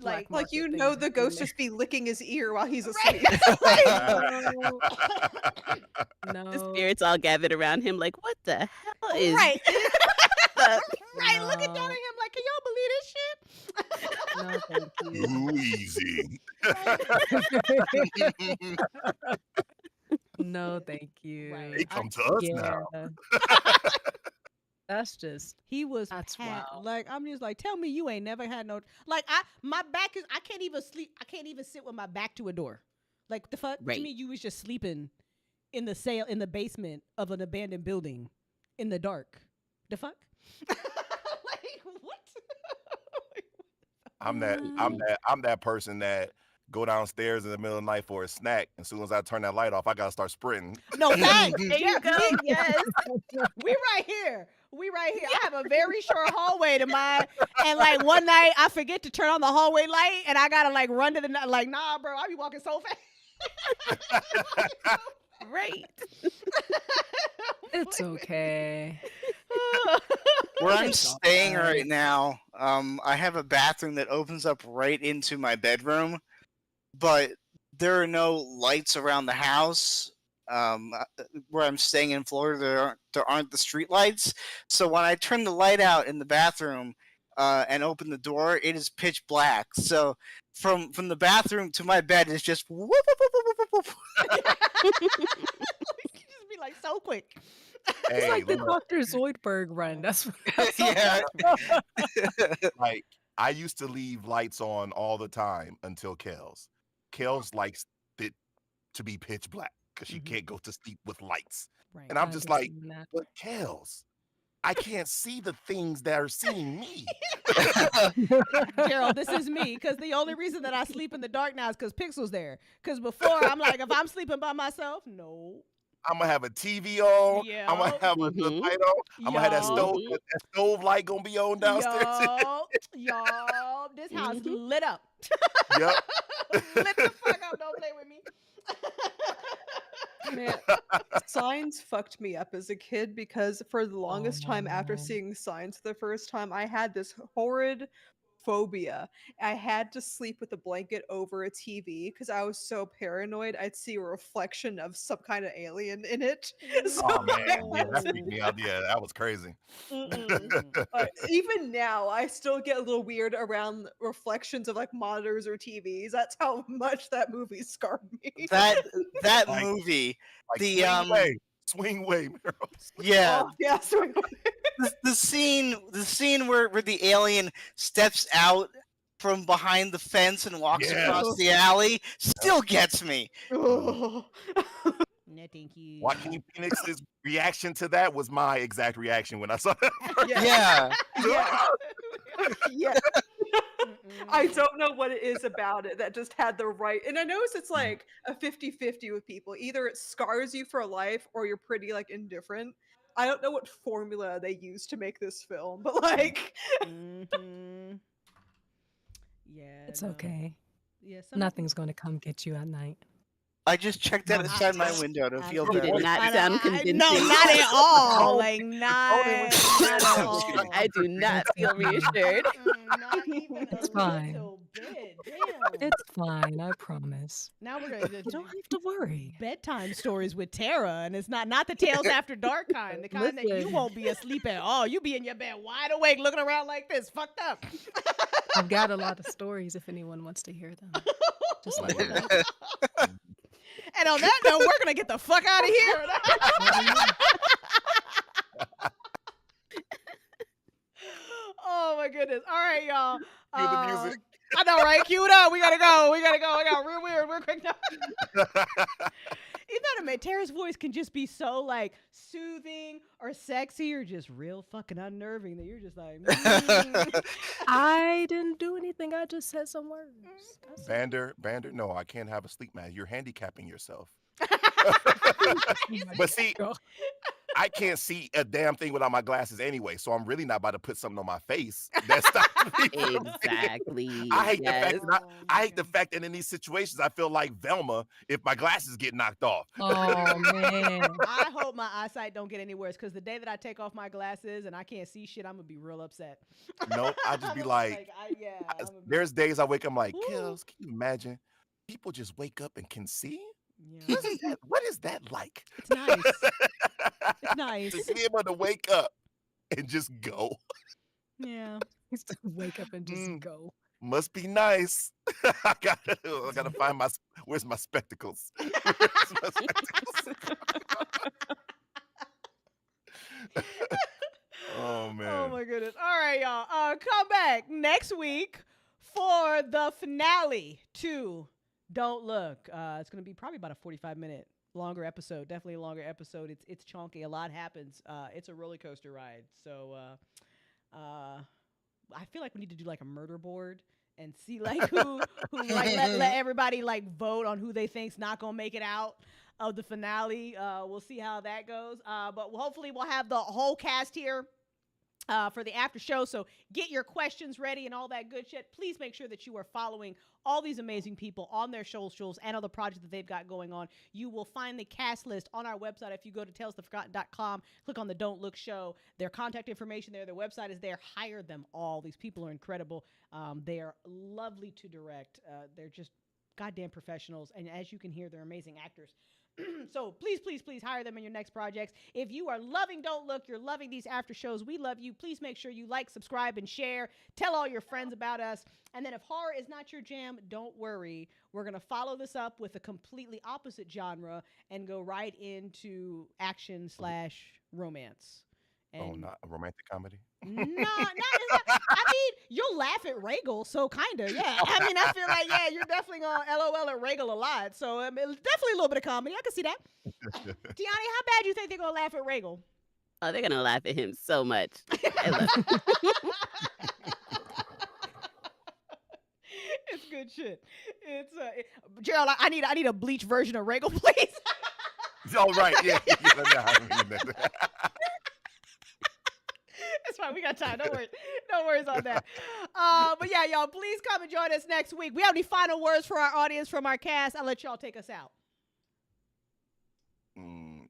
Like you know the ghost just be licking his ear while he's asleep. No. The spirits all gathered around him like, what the hell is Right, looking down at him like, can y'all believe this shit? No, thank you. Too easy. No, thank you. Right. They come to us now. That's just that's wild. Like I'm just like, tell me you ain't never had no like my back is I can't even sleep. I can't even sit with my back to a door. Like the fuck to me you was just sleeping in the basement of an abandoned building in the dark. The fuck? Like what? I'm that person that go downstairs in the middle of the night for a snack. And as soon as I turn that light off, I gotta start sprinting. No, thanks. There you go. Yes. We right here. I have a very short hallway to mine. And like one night I forget to turn on the hallway light and I gotta like run to the like, nah, bro, I be walking so fast. Right. It's okay. Where I'm staying right now, I have a bathroom that opens up right into my bedroom, but there are no lights around the house. Where I'm staying in Florida, there aren't the street lights. So when I turn the light out in the bathroom and open the door, it is pitch black. So from the bathroom to my bed is just whoop, whoop, whoop, whoop, whoop, whoop. Just be like so quick. It's like the Dr. Zoidberg run. That's Yeah. Like I used to leave lights on all the time until Kels. Kels likes it to be pitch black because she can't go to sleep with lights. Right. And I'm just like, but Kels, I can't see the things that are seeing me. Gerald, this is me, because the only reason that I sleep in the dark now is because Pixel's there. Because before, I'm like, if I'm sleeping by myself, no. I'm gonna have a TV on. Yeah. I'm gonna have a light on. I'm gonna have that stove light gonna be on downstairs. Y'all, this house lit up. Yep. Lit the fuck up. Don't play with me. Man, Signs fucked me up as a kid because for the longest time after no. seeing Signs the first time, I had this horrid phobia. I had to sleep with a blanket over a TV because I was so paranoid I'd see a reflection of some kind of alien in it. So Oh man, I yeah, had that to freaked me out. Yeah, that was crazy. even now, I still get a little weird around reflections of like monitors or TVs. That's how much that movie scarred me. That Like, movie, like the swing way, Meryl. yeah, Oh, yeah, sorry. the scene where the alien steps out from behind the fence and walks Yes. across the alley still gets me. Ugh. No, thank you. Joaquin Phoenix's reaction to that was my exact reaction when I saw that. Yeah. Yeah. I don't know what it is about it that just had the right. And I notice it's like a 50-50 with people. Either it scars you for life or you're pretty like indifferent. I don't know what formula they used to make this film, but like Yeah. It's no. okay. Yeah, some Nothing's going to come get you at night. I just checked that outside my window to feel You better. did not sound convincing. No, not at all. Oh, Like not at all. I do not feel reassured. Not even It's a fine. little bit. Damn. It's fine, I promise. Now we're gonna You don't have to worry. bedtime stories with Tara, and it's not the Tales After Dark kind, the kind that you Listen. won't be asleep at all. You be in your bed wide awake, looking around like this, fucked up. I've got a lot of stories if anyone wants to hear them. Just let me know. And on that note, we're gonna get the fuck out of here. Oh my goodness! All right, y'all. Cue the music. I know, right? Cue it up. We gotta go. I got real weird, real quick. You know what I mean? Tara's voice can just be so like soothing or sexy or just real fucking unnerving that you're just like. I didn't do anything. I just said some words. That's it. Bander, no, I can't have a sleep mask. You're handicapping yourself. But see, I can't see a damn thing without my glasses anyway, so I'm really not about to put something on my face. That stops me from Exactly. I hate yes. I hate the fact that in these situations I feel like Velma if my glasses get knocked off. Oh man. I hope my eyesight don't get any worse because the day that I take off my glasses and I can't see shit, I'm gonna be real upset. Nope, I just be I'm like, I'm gonna be- there's days I wake up I'm like, Ooh. Kels, can you imagine? People just wake up and can see? Yeah. What is that like? It's nice. It's nice. To be able to wake up and just go. Yeah. Just to wake up and just go. Must be nice. I gotta find where's my spectacles? Where's my spectacles? Oh man. Oh my goodness. All right, y'all. Come back next week for the finale to Don't Look. It's gonna be probably about a 45-minute longer episode. Definitely a longer episode. It's chunky. A lot happens. It's a roller coaster ride. So I feel like we need to do like a murder board and see like who like let everybody like vote on who they think's not gonna make it out of the finale. We'll see how that goes. But hopefully we'll have the whole cast here for the after show. So get your questions ready and all that good shit. Please make sure that you are following all these amazing people on their socials and other projects that they've got going on. You will find the cast list on our website. If you go to talesoftheforgotten.com, click on the Don't Look show. Their contact information there. Their website is there. Hire them all. These people are incredible. They are lovely to direct. They're just goddamn professionals. And as you can hear, they're amazing actors. So please hire them in your next projects. If you are loving Don't Look, you're loving these after shows, we love you. Please make sure you like, subscribe, and share. Tell all your friends about us. And then if horror is not your jam, don't worry. We're going to follow this up with a completely opposite genre and go right into action/romance. Oh, not a romantic comedy? I mean, you'll laugh at Regal, so kind of, yeah. I mean, I feel like, yeah, you're definitely going to LOL at Regal a lot. So it's definitely a little bit of comedy. I can see that. Tiani, how bad do you think they're going to laugh at Regal? Oh, they're going to laugh at him so much. It's good shit. It's Gerald, I need a bleach version of Regal, please. Oh, right. Yeah. It's fine. We got time. Don't worry. No worries on that. But yeah, y'all, please come and join us next week. We have any final words for our audience from our cast? I'll let y'all take us out.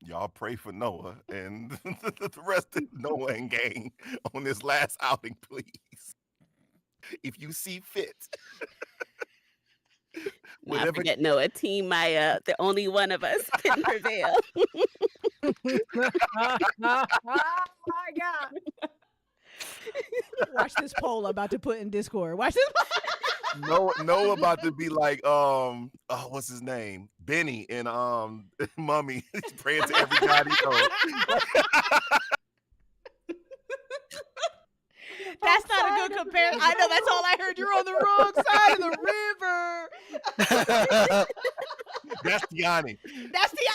y'all pray for Noah and the rest of Noah and gang on this last outing, please. If you see fit. Not Whatever. forget Noah, Team Maya, the only one of us can prevail. Oh my God. Watch this poll I'm about to put in Discord. Watch this. Noah about to be like, what's his name? Benny and Mummy. He's praying to every god he knows. That's not a good comparison. I know, that's all I heard. You're on the wrong side of the river. That's Tiani. That's the